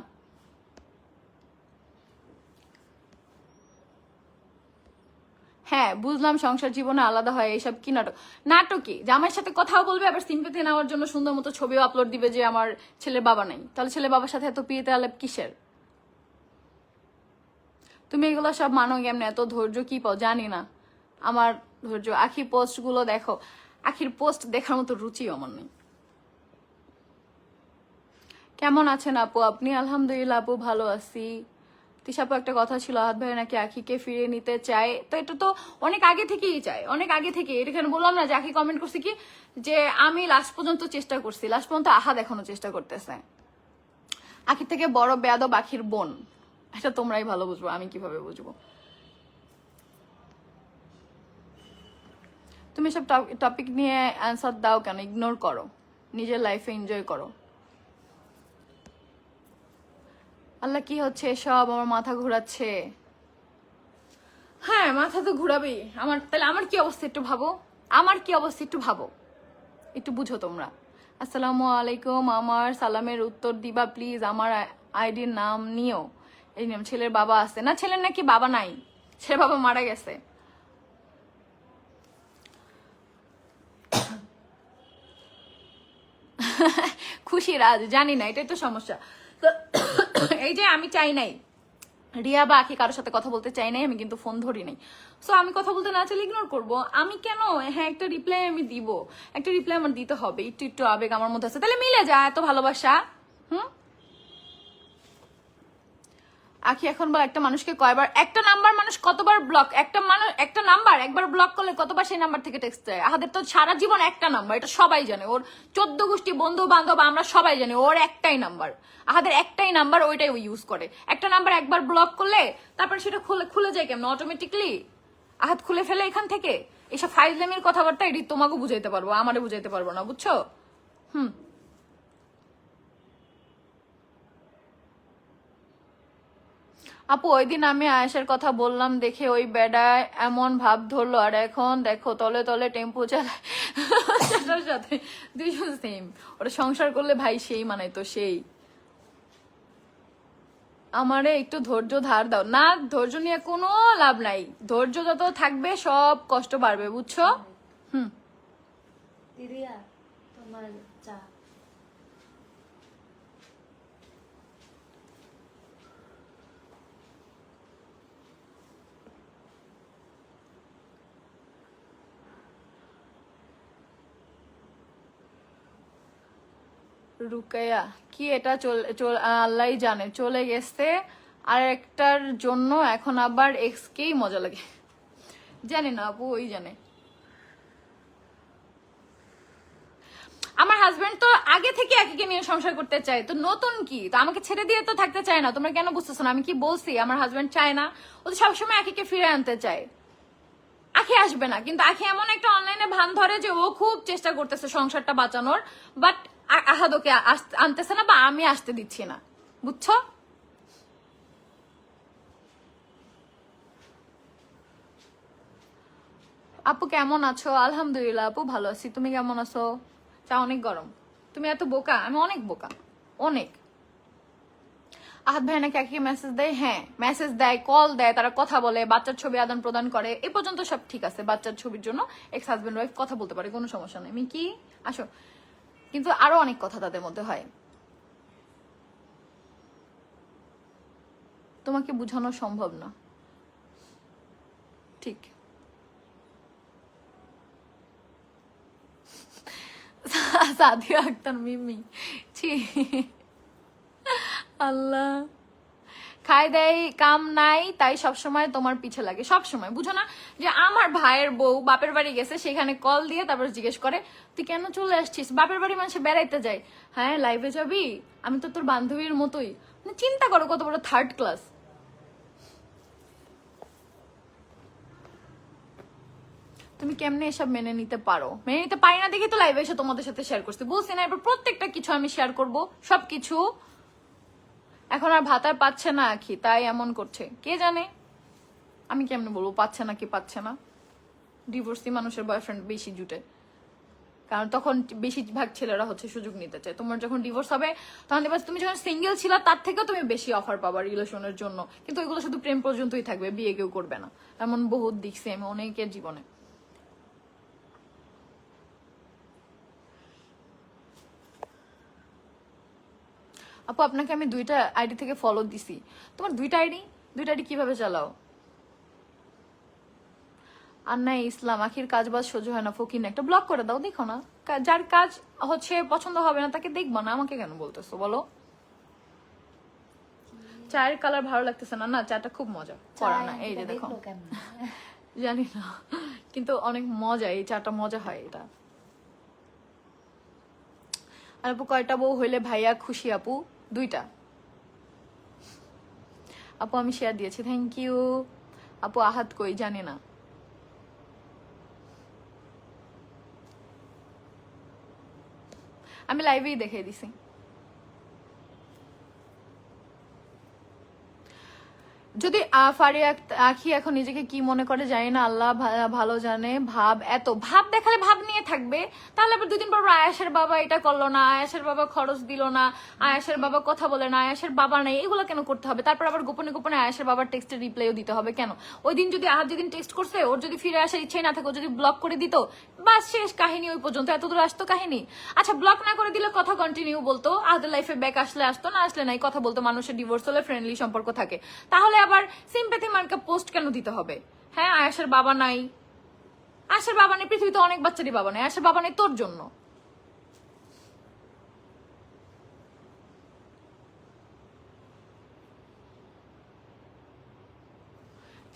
[SPEAKER 1] হ্যাঁ বুঝলাম, সংসার জীবনে আলাদা হয়, এইসব কি নাটক? নাটকই, জামাইয়ের সাথে কথাও বলবে, আবার সিম্পেথি নেওয়ার জন্য সুন্দর মতো ছবিও আপলোড দিবে যে আমার ছেলের বাবা নাই। তাহলে ছেলের বাবার সাথে এত পিয়েতে আলাপ কিসের? তুমি এগুলো সব মানো কেমনে? এত ধৈর্য কি পাও জানি না, আমার ধৈর্য। আখি পোস্ট গুলো দেখো, আখির পোস্ট দেখার মতো রুচি আমার নেই। কেমন আছেন আপু আপনি? আলহামদুলিল্লাহ আপু ভালো আছি। তিশাপু একটা কথা ছিল, আহাদ ভাই নাকি আখিকে ফিরিয়ে নিতে চায়, তো এটা তো অনেক আগে থেকেই চায়, অনেক আগে থেকে। এখানে বললাম না যে আখি কমেন্ট করছে কি, যে আমি লাস্ট পর্যন্ত চেষ্টা করছি, লাস্ট পর্যন্ত আহাদ এখনো চেষ্টা করতেছে। আখির থেকে বড় বেয়াদব আখির বোন, এটা তোমরাই ভালো বুঝবো, আমি কিভাবে বুঝবো? তুমি সব টপিক নিয়ে অ্যান্সার দাও কেন? ইগনোর করো, নিজের লাইফে এনজয় করো। আল্লাহ কি হচ্ছে সব? আমার মাথা ঘোরাচ্ছে। হ্যাঁ মাথা তো ঘুরাবেই আমার, তাহলে আমার কি অবস্থা একটু ভাবো, আমার কি অবস্থা একটু ভাবো, একটু বুঝো তোমরা। আসসালামু আলাইকুম, আমার সালামের উত্তর দিবা প্লিজ, আমার আইডির নাম নিও। এই নাম ছেলের বাবা আছে না? ছেলের নাকি বাবা নাই, ছেলের বাবা মারা গেছে। খুশি রাজ, জানি না, এটাই তো সমস্যা। তো এই যে আমি চাই নাই রিয়া বা আখি কারোর সাথে কথা বলতে চাই নাই, আমি কিন্তু ফোন ধরি নাই। সো আমি কথা বলতে না চাইলে ইগনোর করবো আমি কেন? হ্যাঁ একটা রিপ্লাই আমি দিব, একটা রিপ্লাই আমার দিতে হবে, একটু একটু আবেগ আমার মধ্যে আছে, তাহলে মিলে যায় এত ভালোবাসা। আখি এখন বল একটা মানুষকে কয়বার, একটা নাম্বার মানুষ কতবার ব্লক, একটা নাম্বার একবার ব্লক করলে কতবার সেই নাম্বার থেকে টেক্সট যায়। আমাদের তো সারা জীবন একটা নাম্বার, এটা সবাই জানে, ওর 14 গোষ্ঠী বন্ধু বান্ধব আমরা সবাই জানি ওর একটাই নাম্বার, আমাদের একটাই নাম্বার, ওইটাই ও ইউজ করে। একটা নাম্বার একবার ব্লক করলে তারপর সেটা খুলে যায় কেমন অটোমেটিকলি, আহাত খুলে ফেলে এখান থেকে। এইসব ফাইজলামির কথাবার্তা এটি তোমাকে বুঝাইতে পারবো, আমারে বুঝাইতে পারবো না, বুঝছো? আপু ওই দিন আমি আয়েশার কথা বললাম দেখে ওই বেডায় এমন ভাব ধরলো, আর এখন দেখো তলে তলে টেম্পো চালায়। সেটার সাথে দুইজন সেম, ওরা সংসার করলে ভাই সেই মানাই তো সেই। আমারে একটু ধৈর্য ধার দাও। না, ধৈর্য নিয়ে কোনো লাভ নাই, ধৈর্য যত থাকবে সব কষ্ট বাড়বে, বুঝছো?
[SPEAKER 2] দিদিয়া তোমার চা।
[SPEAKER 1] রুকাইয়া কি এটা আল্লাহ জানে, চলে গেছে আর একটার জন্য এখন আবার এক্সকেই মজা লাগে। জানি না আপু, ওই জানে। আমার হাজবেন্ড তো আগে থেকে একে নিয়ে সংসার করতে চায়, তো নতুন কি, তো আমাকে ছেড়ে দিয়ে তো থাকতে চায় না। তোমরা কেন বুঝতেছো না? আমি কি বলছি আমার হাজবেন্ড চায় না? ও তো সবসময় আখিকে ফিরে আনতে চায়। আখি আসবে না, কিন্তু আখি এমন একটা অনলাইনে ভান ধরে যে ও খুব চেষ্টা করতেছে সংসারটা বাঁচানোর, বাট আহাদ ওকে আনতেছে না, বা আমি আসতে দিচ্ছি না, বুঝছো? আপু কেমন আছো? আলহামদুলিল্লাহ আপু ভালো আছি, তুমি কেমন আছো? চা অনেক গরম। তুমি এত বোকা? আমি অনেক বোকা, অনেক। আহাদ ভাই নাকি একে মেসেজ দেয়? হ্যাঁ মেসেজ দেয়, কল দেয়, তারা কথা বলে, বাচ্চার ছবি আদান প্রদান করে, এ পর্যন্ত সব ঠিক আছে। বাচ্চার ছবির জন্য এক্স হাজবেন্ড ওয়াইফ কথা বলতে পারে, কোনো সমস্যা নেই। আমি কি আসো, কিন্তু আরো অনেক কথা তাদের মধ্যে হয়, তোমাকে বোঝানো সম্ভব না। ঠিক। সাদিয়া আক্তার মিমি, ছি আল্লাহ। খাই দেয় কাম নাই তাই সবসময় তোমার পিছে লাগে, সবসময়। বুঝো না যে আমার ভাইয়ের বউ বাপের বাড়ি গেছে, সেখানে কল দিয়ে তারপর জিজ্ঞেস করে তুই কেন চলে আসছিস? বাপের বাড়ি মানুষে বেড়াইতে যায়। হ্যাঁ লাইভে যাবি? আমি তো তোর বান্ধবীর মতোই। মানে চিন্তা করো কত বড় থার্ড ক্লাস। তুমি কেমনে এসব মেনে নিতে পারো? মেনে নিতে পারি না দেখি তো লাইভে এসে তোমাদের সাথে শেয়ার করছি, বলছি না এবার প্রত্যেকটা কিছু আমি শেয়ার করব, সবকিছু। এখন আর ভাতার পাচ্ছে না আখি, তাই এমন করছে, কে জানে। আমি কেমনে বলবো পাচ্ছে না কি পাচ্ছে না? ডিভোর্সি মানুষের বয়ফ্রেন্ড বেশি জুটে, কারণ তখন বেশিরভাগ ছেলেরা হচ্ছে সুযোগ নিতে চায়। তোমার যখন ডিভোর্স হবে তখন দেখবে তুমি যখন সিঙ্গেল ছিলা তার থেকেও তুমি বেশি অফার পাবা রিলেশনের জন্য, কিন্তু ওইগুলো শুধু প্রেম পর্যন্তই থাকবে, বিয়ে কেউ করবে না। এমন বহুত দেখছি আমি অনেকের জীবনে। আপু আপনাকে আমি 2টা আইডি থেকে ফলো দিছি। তোমার 2টা আইডি কিভাবে চালাও? আর নাই ইসলাম আখির কাজ বাজ সহ্য হয় না, ফকির না, একটা ব্লক করে দাও। দেখো না, যার কাজ হচ্ছে পছন্দ হবে না তাকে দেখবো না, আমাকে কেন বলতেছো বলো? চায়ের কালার ভালো লাগতেছে না? না চাটা খুব মজা করা না, এই যে দেখো। জানি না, কিন্তু অনেক মজা, এই চাটা মজা হয় এটা। আর আপু কয়টা বউ হইলে ভাইয়া খুশি? আপু 2টা। আপু আমি শেয়ার দিয়েছি, থ্যাংক ইউ। আপু আহাত কই? জানি না। আমি লাইভেই দেখে দিছি। যদি ফারিয়া আখি এখন নিজেকে কি মনে করে জানি না, আল্লাহ ভালো জানে। এত ভাব দেখালে ভাব নিয়ে থাকবে, তাহলে আবার 2 দিন পর আয়াসের বাবা এটা করলো না, আয়াসের বাবা খরচ দিল না, আয়াসের বাবা কথা বলে না, আয়াসের বাবা নাই, এগুলো কেন করতে হবে? তারপর আবার গোপনে গোপনে আয়াসের বাবার টেক্সটের রিপ্লাইও দিতে হবে কেন? ওই দিন যদি আহার যেদিন টেক্সট করছে ওর যদি ফিরে আসার ইচ্ছাই না থাকে, ও যদি ব্লক করে দিত, বাস শেষ কাহিনী, ওই পর্যন্ত এত দূর আসতো কাহিনী। আচ্ছা ব্লক না করে দিলে কথা কন্টিনিউ বলতো, আহাদের লাইফে ব্যাক আসলে আসতো, না আসলে নাই, কথা বলতো। মানুষের ডিভোর্স হলে ফ্রেন্ডলি সম্পর্ক থাকে, তাহলে আবার সিম্প্যাথি মার্কা পোস্ট কেন দিতে হবে? হ্যাঁ আয়াসের বাবা নাই, আয়াসের বাবা নেই, পৃথিবীতে অনেক বাচ্চারই বাবা নেই, আয়াসের বাবা নেই তোর জন্য।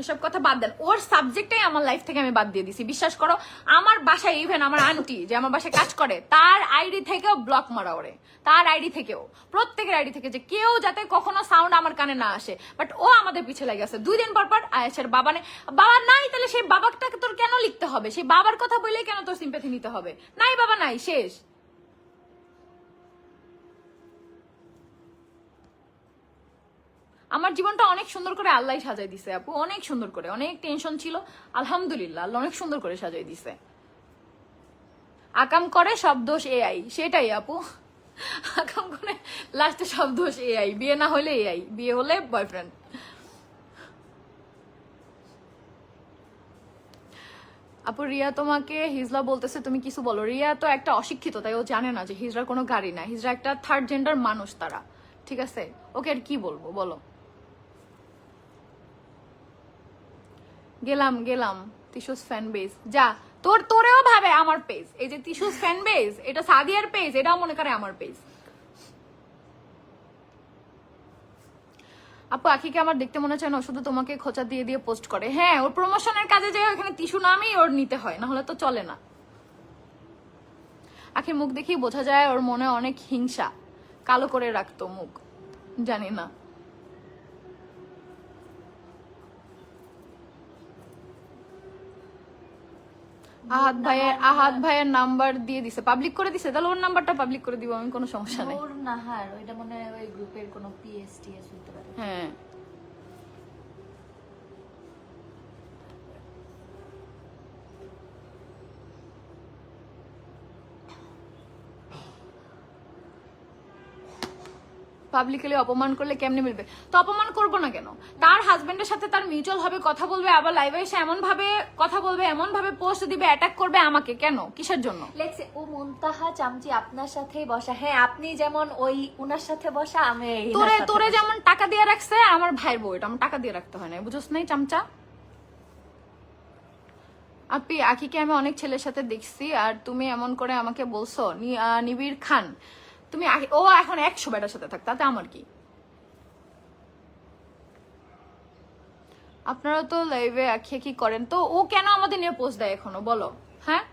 [SPEAKER 1] এসব কথা বাদ দেন, ওর সাবজেক্টটাই আমার লাইফ থেকে আমি বাদ দিয়ে দিছি। বিশ্বাস করো, আমার বাসায় ইভেন আমার আন্টি যে আমার বাসায় কাজ করে তার আইডি থেকেও ব্লক মারা ওরে, তার আইডি থেকেও, প্রত্যেকের আইডি থেকে, যে কেউ যাতে কখনো সাউন্ড আমার কানে না আসে। বাট ও আমাদের পিছে লেগে আছে 2 দিন পর পর আয়েশের বাবা নেই, বাবা নাই, তাহলে সেই বাবাটাকে তোর কেন লিখতে হবে? সেই বাবার কথা বললেই কেন তোর সিম্প্যাথি নিতে হবে? নাই বাবা নাই, শেষ। আমার জীবনটা অনেক সুন্দর করে আল্লাহ সাজাই দিছে আপু, অনেক সুন্দর করে। অনেক টেনশন ছিল, আলহামদুলিল্লাহ আল্লাহ অনেক সুন্দর করে সাজাই দিছে। আকাম করে সব দোষ এআই, সেটাই আপু। আকাম করে লাস্টে সব দোষ এআই, বিয়ে না হলে এআই, বিয়ে হলে বয়ফ্রেন্ড। আপু রিয়া তোমাকে হিজলা বলতেছে, তুমি কিছু বলো। রিয়া তো একটা অশিক্ষিত, তাই ও জানে না যে হিজড়ার কোনো গাড়ি না, হিজড়া একটা থার্ড জেন্ডার মানুষ তারা, ঠিক আছে? ওকে আর কি বলবো বলো। গেলাম গেলাম তিশুস ফ্যান বেস, যা তোরেও ভাবে আমার পেজ। এই যে তিশুস ফ্যান বেস, এটা সাদিয়ার পেজ, এটাও মনে করে আমার পেজ। আপু আখিকে আমার দেখতে মনে চায় না, শুধু তোমাকে খোঁচা দিয়ে দিয়ে পোস্ট করে। হ্যাঁ, ওর প্রমোশনের কাজে যায়, ওখানে তিশু নামই ওর নিতে হয়, না হলে তো চলে না। আখির মুখ দেখেই বোঝা যায় ওর মনে অনেক হিংসা, কালো করে রাখতো মুখ, জানি না। আহাদ ভাইয়ের নাম্বার দিয়ে দিছে, পাবলিক করে দিছে, তাহলে ওর নাম্বারটা পাবলিক করে দিব আমি, কোনো সমস্যা নেই।
[SPEAKER 2] নূর নাহার, ওইটা মনে হয় ওই গ্রুপের কোনো পিএসটিএস হতে পারে।
[SPEAKER 1] হ্যাঁ, পাবলিকলি অপমান করলে কেমনে মিলবে? তো অপমান করবো না কেন? তার হাজবেন্ডের সাথে তার মিউচুয়াল ভাবে কথা বলবে, আবার লাইভে এসে এমন ভাবে কথা বলবে, এমন ভাবে পোস্ট দিবে, অ্যাটাক করবে আমাকে, কেন? কিসের জন্য?
[SPEAKER 2] লেখছে ও মুনতাহা চামচি আপনার সাথেই বসা। হ্যাঁ, আপনি যেমন ওই উনার সাথে বসা, আমি
[SPEAKER 1] তোরে যেমন টাকা দিয়ে রাখছে আমার ভাইয়ের বউ, এটা আমার টাকা দিয়ে রাখতে হয় না, বুঝছ নাই চামচা? আপনি আখিকে আমি অনেক ছেলের সাথে দেখছি, আর তুমি এমন করে আমাকে বলছো নিবিড় খান, তুমি ও এখন 100 বেটার সাথে থাক, তাতে আমার কি? আপনারা তো লাইভে আখিয়ে কি করেন, তো ও কেন আমাদের নিয়ে পোস্ট দেয় এখনো বলো? হ্যাঁ,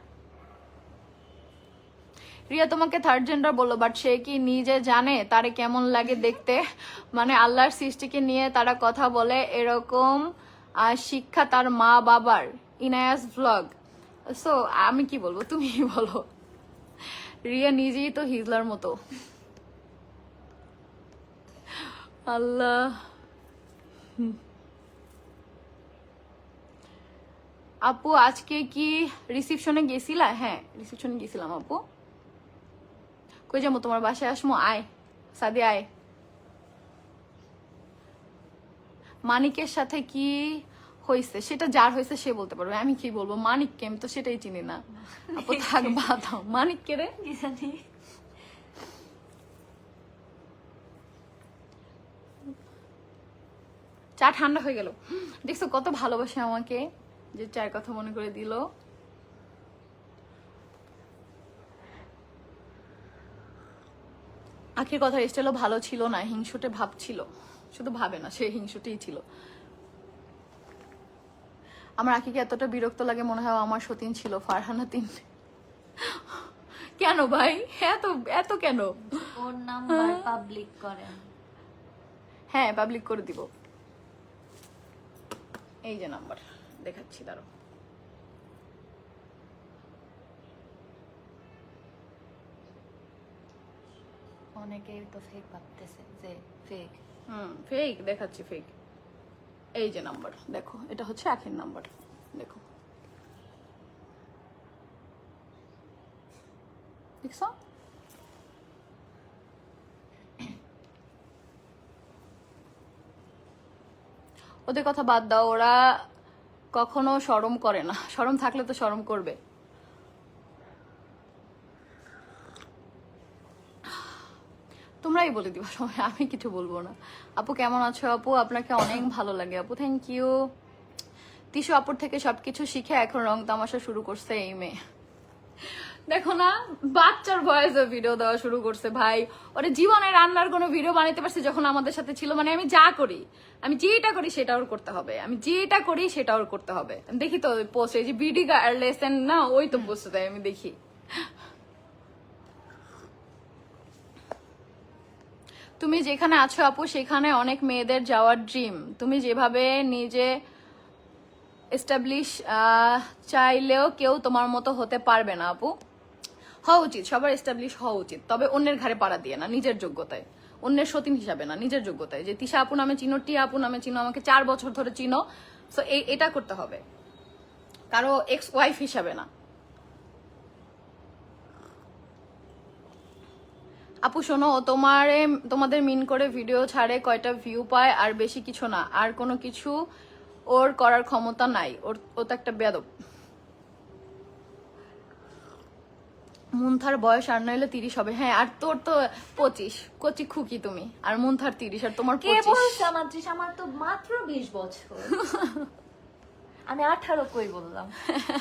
[SPEAKER 1] রিয়া তোমাকে থার্ড জেন্ডার বললো, বাট সে কি নিজে জানে তারে কেমন লাগে দেখতে? মানে আল্লাহর সৃষ্টিকে নিয়ে তারা কথা বলে, এরকম শিক্ষা তার মা বাবার। ইনায়াস ভ্লগ। সো আমি কি বলবো, তুমি বলো। রিয়া নিজেই তো হিজলার মতো। আল্লাহ। আপু আজকে কি রিসিপশনে গেছিলা? হ্যাঁ, রিসিপশনে গেছিলাম আপু। কই যাবো, তোমার বাসায় আসমো, আয় সাদি আয়। মানিকের সাথে কি হয়েছে সেটা যার হয়েছে সে বলতে পারবে, আমি কি বলবো? মানিককে আমি তো সেটাই চিনি না আপু, থাক বাদ দাও। মানিক কে রে?
[SPEAKER 2] কি জানি।
[SPEAKER 1] চা ঠান্ডা হয়ে গেল। দেখছো কত ভালোবাসে আমাকে, যে চায়ের কথা মনে করে দিল। আখির কথা স্টাইলও ভালো ছিল না, হিংসুটে ভাব ছিল, শুধু ভাবে না, সে হিংসুটেই ছিল। আমার আখিকে এতটা বিরক্ত লাগে মনে হয় আমার সতীন ছিল, ফারহানা তিন। কেন ভাই, এত এত কেন?
[SPEAKER 2] ওর নাম্বার পাবলিক করেন।
[SPEAKER 1] হ্যাঁ, পাবলিক করে দিব। এই যে নাম্বার দেখাচ্ছি, দাঁড়ো।
[SPEAKER 2] অনেকেই তো ফেক ভাবতেছে যে ফেক।
[SPEAKER 1] ফেক দেখাচ্ছি, ফেক। এই যে নাম্বার দেখো, এটা হচ্ছে আখির নাম্বার, দেখো, দেখছো? ওদের কথা বাদ দাও, ওরা কখনো শরম করে না, শরম থাকলে তো শরম করবে। তোমরাই বলে দিবা সময়, আমি কিছু বলবো না। আপু কেমন আছো? আপু আপনাকে অনেক ভালো লাগে আপু, থ্যাংক ইউ। তিশু আপুর থেকে সবকিছু শিখে এখন রং তামাশা শুরু করছে এই মেয়ে। দেখো না, বাচ্চার বয়সে ভিডিও দেওয়া শুরু করছে ভাই। ওরে জীবনে রান্নার কোনো ভিডিও বানাইতে পারছি যখন আমাদের সাথে ছিল। মানে আমি যা করি, আমি যেটা করি সেটা ওর করতে হবে, আমি যেটা করি সেটা ওর করতে হবে। আমি দেখি তো পোস্ট, এই যে বিডি লেসেন না, ওই তো পোস্ট দেয়, আমি দেখি। তুমি যেখানে আছো আপু সেখানে অনেক মেয়েদের যাওয়ার ড্রিম। তুমি যেভাবে নিজে এস্টাবলিশ চাইলেও কেউ তোমার মতো হতে পারবে না আপু। হওয়া উচিত, সবার এস্টাবলিশ হওয়া উচিত, তবে অন্যের ঘাড়ে পাড়া দিয়ে না, নিজের যোগ্যতায়। অন্যের সতীন হিসাবে না, নিজের যোগ্যতায়। যে তিশা আপু নামে চিনো, টিয়া আপু নামে চিনো, আমাকে 4 বছর ধরে চিনো, সো এটা করতে হবে, কারো এক্স ওয়াইফ হিসাবে না। আপু শোনো, ও তোমাদের মিন করে ভিডিও ছাড়ে, কয়টা ভিউ পায়, আর বেশি কিছু না, আর কোনো কিছু ওর করার ক্ষমতা নাই। ও তো একটা বেয়াদব। মুন্থার বয়স আর নইলে 30 হবে। হ্যাঁ, আর তোর তো 25, কচি খুকি তুমি, আর মুন্থার 30, আর তোমার
[SPEAKER 2] কে
[SPEAKER 1] 25।
[SPEAKER 2] বলছে আমার 30? আমার তো মাত্র 20 বছর। আমি 18 কই বললাম?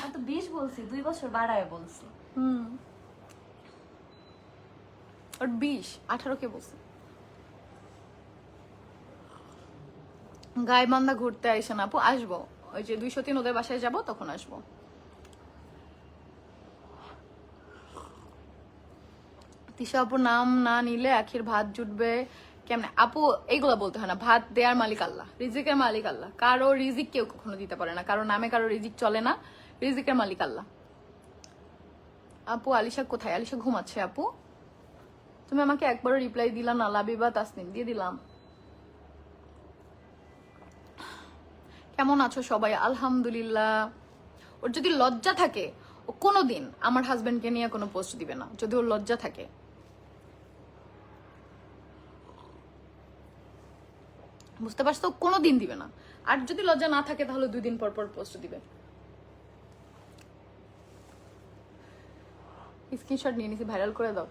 [SPEAKER 2] আমি তো 20 বলছি, 2 বছর বাড়ায় বলছি।
[SPEAKER 1] ওর 20, 18 কে বলছে? গাইবান্ধা ঘুরতে আইসেন আপু? আসবো, ওই যে 203 ওদের বাসায় যাব, তখন আসবো। তিশা আপুর নাম না নিলে আখির ভাত জুটবে কেমনে? আপু এইগুলা বলতে হয় না, ভাত দেয়ার মালিক আল্লাহ, রিজিকের মালিক আল্লাহ। কারো রিজিক কেউ কখনো দিতে পারে না, কারো নামে কারো রিজিক চলে না, রিজিকের মালিক আল্লাহ। আপু আলিশা কোথায়? আলিশা ঘুমাচ্ছে আপু। তুমি আমাকে একবারও রিপ্লাই দিলা না। লাবিবা তাসনিম দিয়ে দিলাম। কেমন আছো সবাই? আলহামদুলিল্লাহ। ওর যদি লজ্জা থাকে, ও কোনোদিন আমার হাজবেন্ডকে নিয়ে কোনো পোস্ট দিবে না, যদি ওর লজ্জা থাকে। বুঝতে পারছো? কোনোদিন দিবে না। আর যদি লজ্জা না থাকে তাহলে 2 দিন পর পর পোস্ট দিবে। স্ক্রিনশট নিয়ে নিছি, ভাইরাল করে দাও।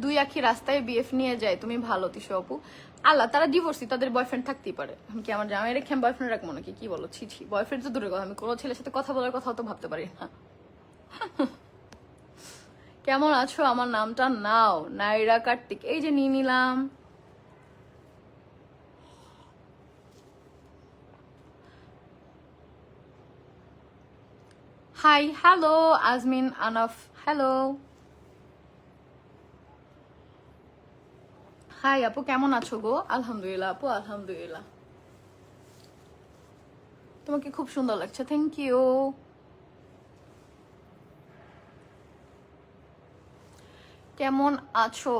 [SPEAKER 1] 2 আখি রাস্তায় বিএফ নিয়ে যায়, তুমি ভালো তিশা আপু। আল্লাহ, তারা ডিভোর্সি, তাদের বয়ফ্রেন্ড থাকতেই পারে। আমি কি আমার জামাই রেখে আমি বয়ফ্রেন্ড রাখবো নাকি? কি বলো? ছি ছি, বয়ফ্রেন্ড তো দূরের কথা, আমি কোনো ছেলের সাথে কথা বলার কথাও তো ভাবতে পারি না। কেমন আছো? আমার নামটা নাও, নাইরা কার্তিক। এই যে নিয়ে নিলাম। Hi, hello Azmin Anaf, hello. Hi আপু, কেমন আছো গো? আলহামদুলিল্লাহ আপু, আলহামদুলিল্লাহ। তোমাকে খুব সুন্দর লাগছে, থ্যাংক ইউ। কেমন আছো?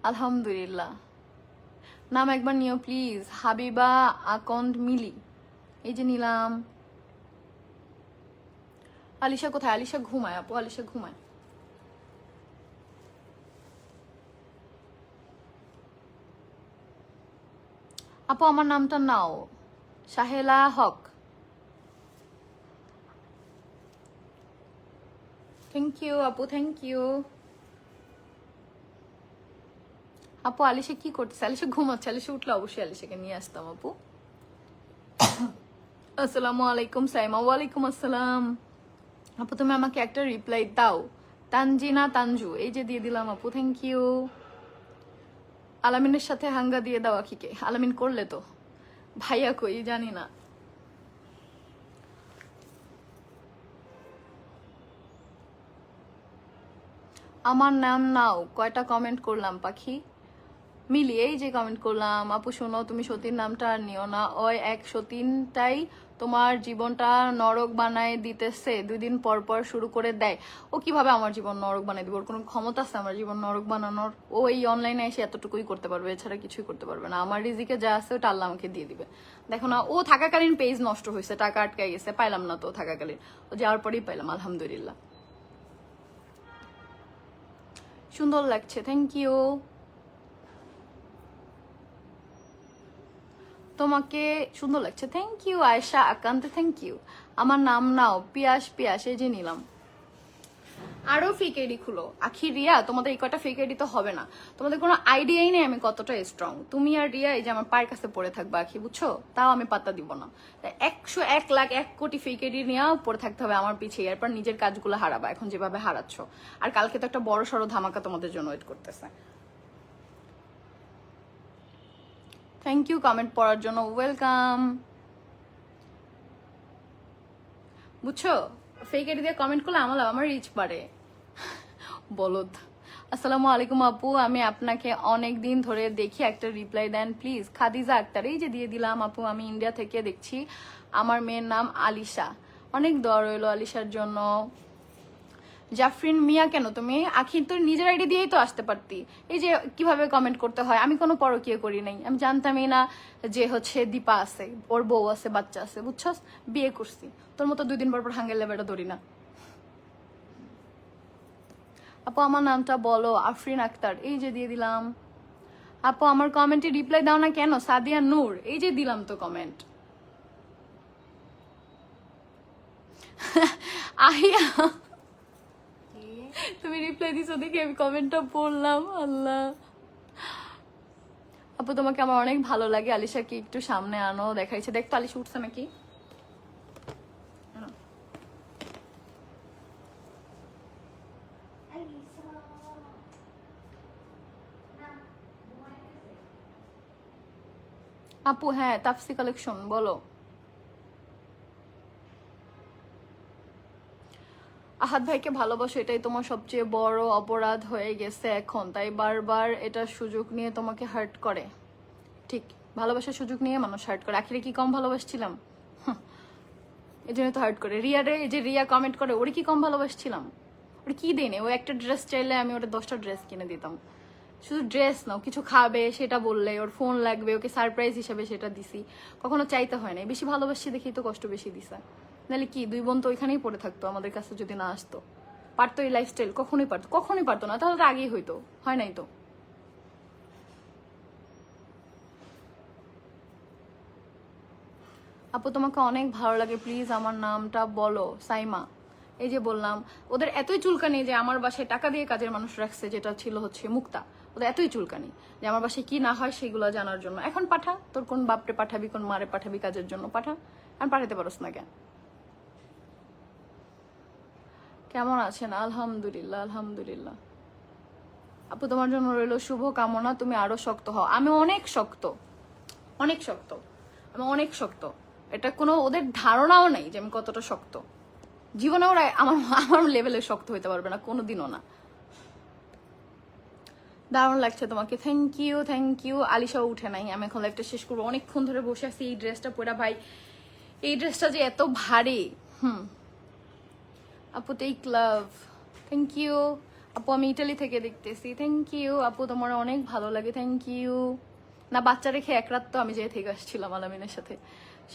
[SPEAKER 1] আলহামদুলিল্লাহ। নাম একবার নিও প্লিজ। হাবিবা আকন্দ মিলি, এই যে নিলাম। আলিশা কোথায়? আলিশা ঘুমায় আপু, আলিশা ঘুমায়। আপু আমার নামটা নাও, সাহেলা হক। থ্যাংক ইউ আপু, থ্যাংক ইউ। আপু আলিশা কি করতেছে? আলিশা ঘুমাচ্ছে। আলিশা উঠলে অবশ্যই আলিশাকে নিয়ে আসতাম আপু। আসসালামু আলাইকুম সাইমা। ওয়ালাইকুম আসসালাম। আপু তুমি আমাকে একটা রিপ্লাই দাও। তানজিনা তানজু, এই যে দিয়ে দিলাম আপু, থ্যাংক ইউ। আলামিনের সাথে হাঙ্গা দিয়ে দাও আখিকে। আলামিন করলে তো। ভাইয়া কই জানি না। আমার নাম নাও, কয়টা কমেন্ট করলাম পাখি। মিলি, এই যে কমেন্ট করলাম। আপু শোনো, তুমি সতীর নামটা আর নিও না, ওই এক সতীনটাই তোমার জীবনটা নরক বানায় দিতেছে, 2 দিন পর পর শুরু করে দেয়। ও কিভাবে আমার জীবন নরক বানায় দিব? ওর কোনো ক্ষমতা আছে আমার জীবন নরক বানানোর? ও এই অনলাইনে এসে এতটুকুই করতে পারবে, এছাড়া কিছুই করতে পারবে না। আমার রিজিকে যা আছে ওটা আল্লাহ আমাকে দিয়ে দিবে। দেখো না, ও থাকাকালীন পেজ নষ্ট হয়েছে, টাকা আটকে গেছে, পাইলাম না তো থাকাকালীন। ও যাওয়ার পরেই পাইলাম, আলহামদুলিল্লাহ। সুন্দর লাগছে, থ্যাংক ইউ। তোমাকে সুন্দর লাগছে, থ্যাংক ইউ। আয়েশা আকান্ত, থ্যাংক ইউ। আমার নাম নাও, পিয়াস পিয়াস, এই যে নিলাম। আরো ফেক আইডি খুলো। আখি রিয়া, তোমাদের এই কয়টা ফেক আইডি তো হবে না, তোমাদের কোনো আইডিয়াই নেই আমি কতটা স্ট্রং। তুমি আর রিয়া এই যে আমার পায়ের কাছে পড়ে থাকবে আখি, বুঝছো? তাও আমি পাত্তা দিব না। 100, 1 লাখ, 1 কোটি ফেক আইডি নিয়েও পড়ে থাকতে হবে আমার পিছিয়ে, এরপর নিজের কাজগুলো হারাবা এখন যেভাবে হারাচ্ছ। আর কালকে তো একটা বড় সড়ো ধামাকা তোমাদের জন্য ওয়েট করতেছে। থ্যাংক ইউ কমেন্ট পড়ার জন্য, ওয়েলকাম। বুঝছো, ফেক আইডি দিয়ে কমেন্ট করলে আমার রিচ বাড়ে। বলদ। আসসালামু আলাইকুম আপু, আমি আপনাকে অনেক দিন ধরে দেখি, একটা রিপ্লাই দেন প্লিজ। খাদিজা আক্তার, এই যে দিয়ে দিলাম আপু, আমি ইন্ডিয়া থেকে দেখছি, আমার মেয়ের নাম আলিশা। অনেক দর রইলো আলিশার জন্য। জাফরিন মিয়া, কেন তুমি? আখি তোর নিজের আইডি দিয়েই তো আসতে পারতি। এই যে কিভাবে কমেন্ট করতে হয়, আমি কোনো পরকীয় করি নাই, আমি জানতামই না যে হচ্ছে দীপা আছে, ওর বউ আছে, বাচ্চা আছে, বুঝছস? বিয়ে করছি, তোর মতো 2 দিন পর পর হাঙ্গের লেবেটা ধরি না। আপু আমার নামটা বলো। আফরিন আক্তার, এই যে দিয়ে দিলাম। আপু আমার কমেন্টে রিপ্লাই দাও না কেন? সাদিয়া নূর, এই যে দিলাম তো কমেন্ট। আহিয়া, তুমি রিপ্লাই দিছো দেখে আমি কমেন্টটা পড়লাম। আল্লাহ। আপু তোমাকে আমার অনেক ভালো লাগে, আলিশা কি একটু সামনে আনো, দেখাইছে। দেখতো আলিশা উঠছে নাকি। আপু হ্যাঁ, তাফসি কালেকশন বলো। আহাদ ভাইকে ভালোবাসো, এটাই তোমার সবচেয়ে বড় অপরাধ হয়ে গেছে এখন, তাই বারবার এটা সুযোগ নিয়ে তোমাকে হার্ট করে। ঠিক, ভালোবাসার সুযোগ নিয়ে মানুষ হার্ট করে। আখিরে কি কম ভালোবাসছিলাম? এই জন্য তো হার্ট করে। রিয়ারে, এই যে রিয়া কমেন্ট করে, ওরে কি কম ভালোবাসছিলাম? ওরে কি দেয়নি? ও একটা ড্রেস চাইলে আমি ওটা 10টা ড্রেস কিনে দিতাম। শুধু ড্রেস নাও, কিছু খাবে সেটা বললে, ওর ফোন লাগবে, ওকে সারপ্রাইজ হিসেবে সেটা দিছি। কখনো চাইতে হয় না। বেশি ভালোবাসি দেখি তো কষ্ট বেশি দিছে। নাহলে কি 2 বোন তো ওইখানেই পড়ে থাকতো আমাদের কাছে যদি না আসতো। পারতো এই লাইফস্টাইল? কখনোই পারতো না। তাহলে তো আগেই হইতো, হয় নাই তো। আপু তোমাকে অনেক ভালো লাগে, প্লিজ আমার নামটা বলো। সাইমা, এই যে বললাম। ওদের এতই চুলকানি যে আমার বাসায় টাকা দিয়ে কাজের মানুষ রাখছে, যেটা ছিল হচ্ছে মুক্তা। ওদের এতই চুলকানি যে আমার বাসায় কি না হয় সেগুলো জানার জন্য। এখন পাঠা, তোর কোন বাপরে পাঠাবি, কোন মারে পাঠাবি কাজের জন্য, পাঠা। আর পাঠাতে পারোস না কেন? কেমন আছেন? আলহামদুলিল্লাহ, আলহামদুলিল্লাহ। আপু তোমার জন্য রইল শুভ কামনা, তুমি আরো শক্ত হও। আমি অনেক শক্ত, অনেক শক্ত, আমি অনেক শক্ত। এটা কোনো ওদের ধারণাও নাই যে আমি কতটা শক্ত। জীবনে ওরা আমার আমার লেভেলে শক্ত হইতে পারবে না, কোনোদিনও না। দারুণ লাগছে তোমাকে, থ্যাংক ইউ, থ্যাংক ইউ। আলিশাও উঠে নাই, আমি এখন লাইফটা শেষ করবো। অনেকক্ষণ ধরে বসে আছি এই ড্রেসটা পরা, ভাই এই ড্রেসটা যে এত ভারী। আপু টেক লাভ, থ্যাংক ইউ। আপু আমি ইটালি থেকে দেখতেছি, থ্যাংক ইউ। আপু তোমার অনেক ভালো লাগে, থ্যাংক ইউ। না বাচ্চা রেখে এক রাত তো আমি যেয়ে থেকে আসছিলাম আলামিনের সাথে।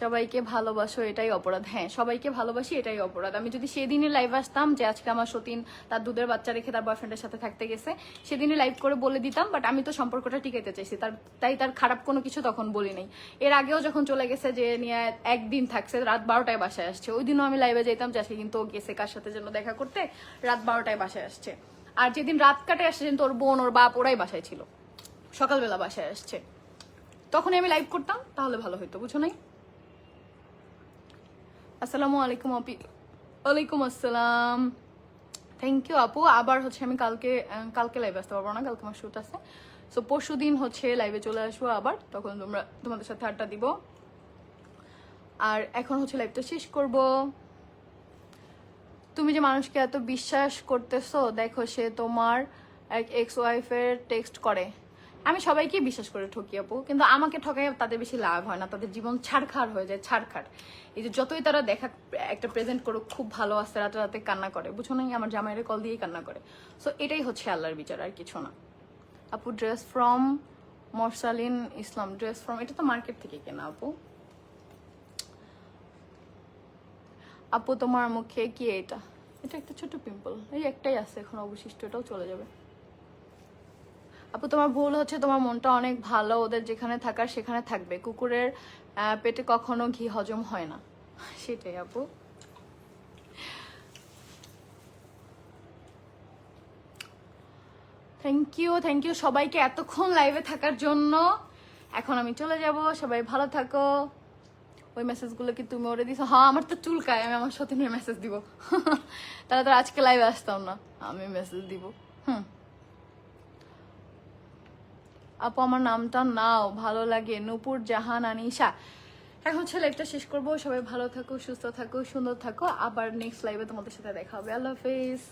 [SPEAKER 1] সবাইকে ভালোবাসো এটাই অপরাধ। হ্যাঁ, সবাইকে ভালোবাসি এটাই অপরাধ। আমি যদি সেদিনই লাইভ আসতাম যে আজকে আমার সতীন তার দুধের বাচ্চা রেখে তার বয়ফ্রেন্ডের সাথে থাকতে গেছে, সেদিনই লাইভ করে বলে দিতাম। বাট আমি তো সম্পর্কটা টিকাইতে চাইছি, তাই তার খারাপ কোনো কিছু তখন বলি নাই। এর আগেও যখন চলে গেছে, যে নিয়ে একদিন থাকছে, রাত 12টায় বাসায় আসছে, ওই দিনও আমি লাইভে যেতাম যে আজকে কিন্তু ও গেছে কার সাথে যেন দেখা করতে, রাত 12টায় বাসায় আসছে। আর যেদিন রাত কাটে আসছে, যেদিন তোর বোন ওর বাপ ওরাই বাসায় ছিল, সকালবেলা বাসায় আসছে, তখনই আমি লাইভ করতাম, তাহলে ভালো হইতো, বুঝো নাই? আসসালামু আলাইকুম আপি। ওয়ালাইকুম আসসালাম, থ্যাংক ইউ আপু। আবার হচ্ছে আমি কালকে লাইভে আসতে পারবো না, কালকে আমার শুট আছে। সো পরশু দিন হচ্ছে লাইভে চলে আসবো আবার, তখন তোমাদের সাথে আড্ডা দিব। আর এখন হচ্ছে লাইভটা শেষ করব। তুমি যে মানুষকে এত বিশ্বাস করতেছো, দেখো সে তোমার এক এক্স ওয়াইফের টেক্সট করে। আমি সবাইকে বিশ্বাস করে ঠকি আপু, কিন্তু আমাকে ঠকাই তাদের বেশি লাভ হয় না, তাদের জীবন ছাড়খাড় হয়ে যায়, ছাড়খাড়। এই যে যতই তারা দেখা একটা প্রেজেন্ট করুক, খুব ভালো আছে, রাতে রাতে কান্না করে, বুঝো নাই? আমার জামাইরে কল দিয়েই কান্না করে। সো এটাই হচ্ছে আল্লাহর বিচার, আর কিছু না। আপু dress from Morsalin Islam, dress from, এটা তো মার্কেট থেকে কেনা আপু। আপু তোমার মুখে কি এটা? এটা একটা ছোট পিম্পল, এই একটাই আছে এখন অবশিষ্ট, এটাও চলে যাবে। আপু তোমার ভুল হচ্ছে, তোমার মনটা অনেক ভালো, ওদের যেখানে থাকার সেখানে থাকবে। কুকুরের পেটে কখনো ঘি হজম হয় না, সেটাই আপু। থ্যাংক ইউ সবাইকে এতক্ষণ লাইভে থাকার জন্য। এখন আমি চলে যাব, সবাই ভালো থাকো। ওই মেসেজগুলো কি তুমি ওরে দিছো? হ্যাঁ, আমার তো চুলকায়, আমি আমার সাথে নিয়ে মেসেজ দিব। তাহলে তো আজকে লাইভে আসতাম না, আমি মেসেজ দিব। আপু আমার নামটা নাও, ভালো লাগে। নূপুর জাহান আনিশা। এখন হচ্ছে লাইভটা শেষ করবো। সবাই ভালো থাকো, সুস্থ থাকো, সুন্দর থাকো। আবার নেক্সট লাইভে তোমাদের সাথে দেখা হবে। আল্লাহ হাফেজ।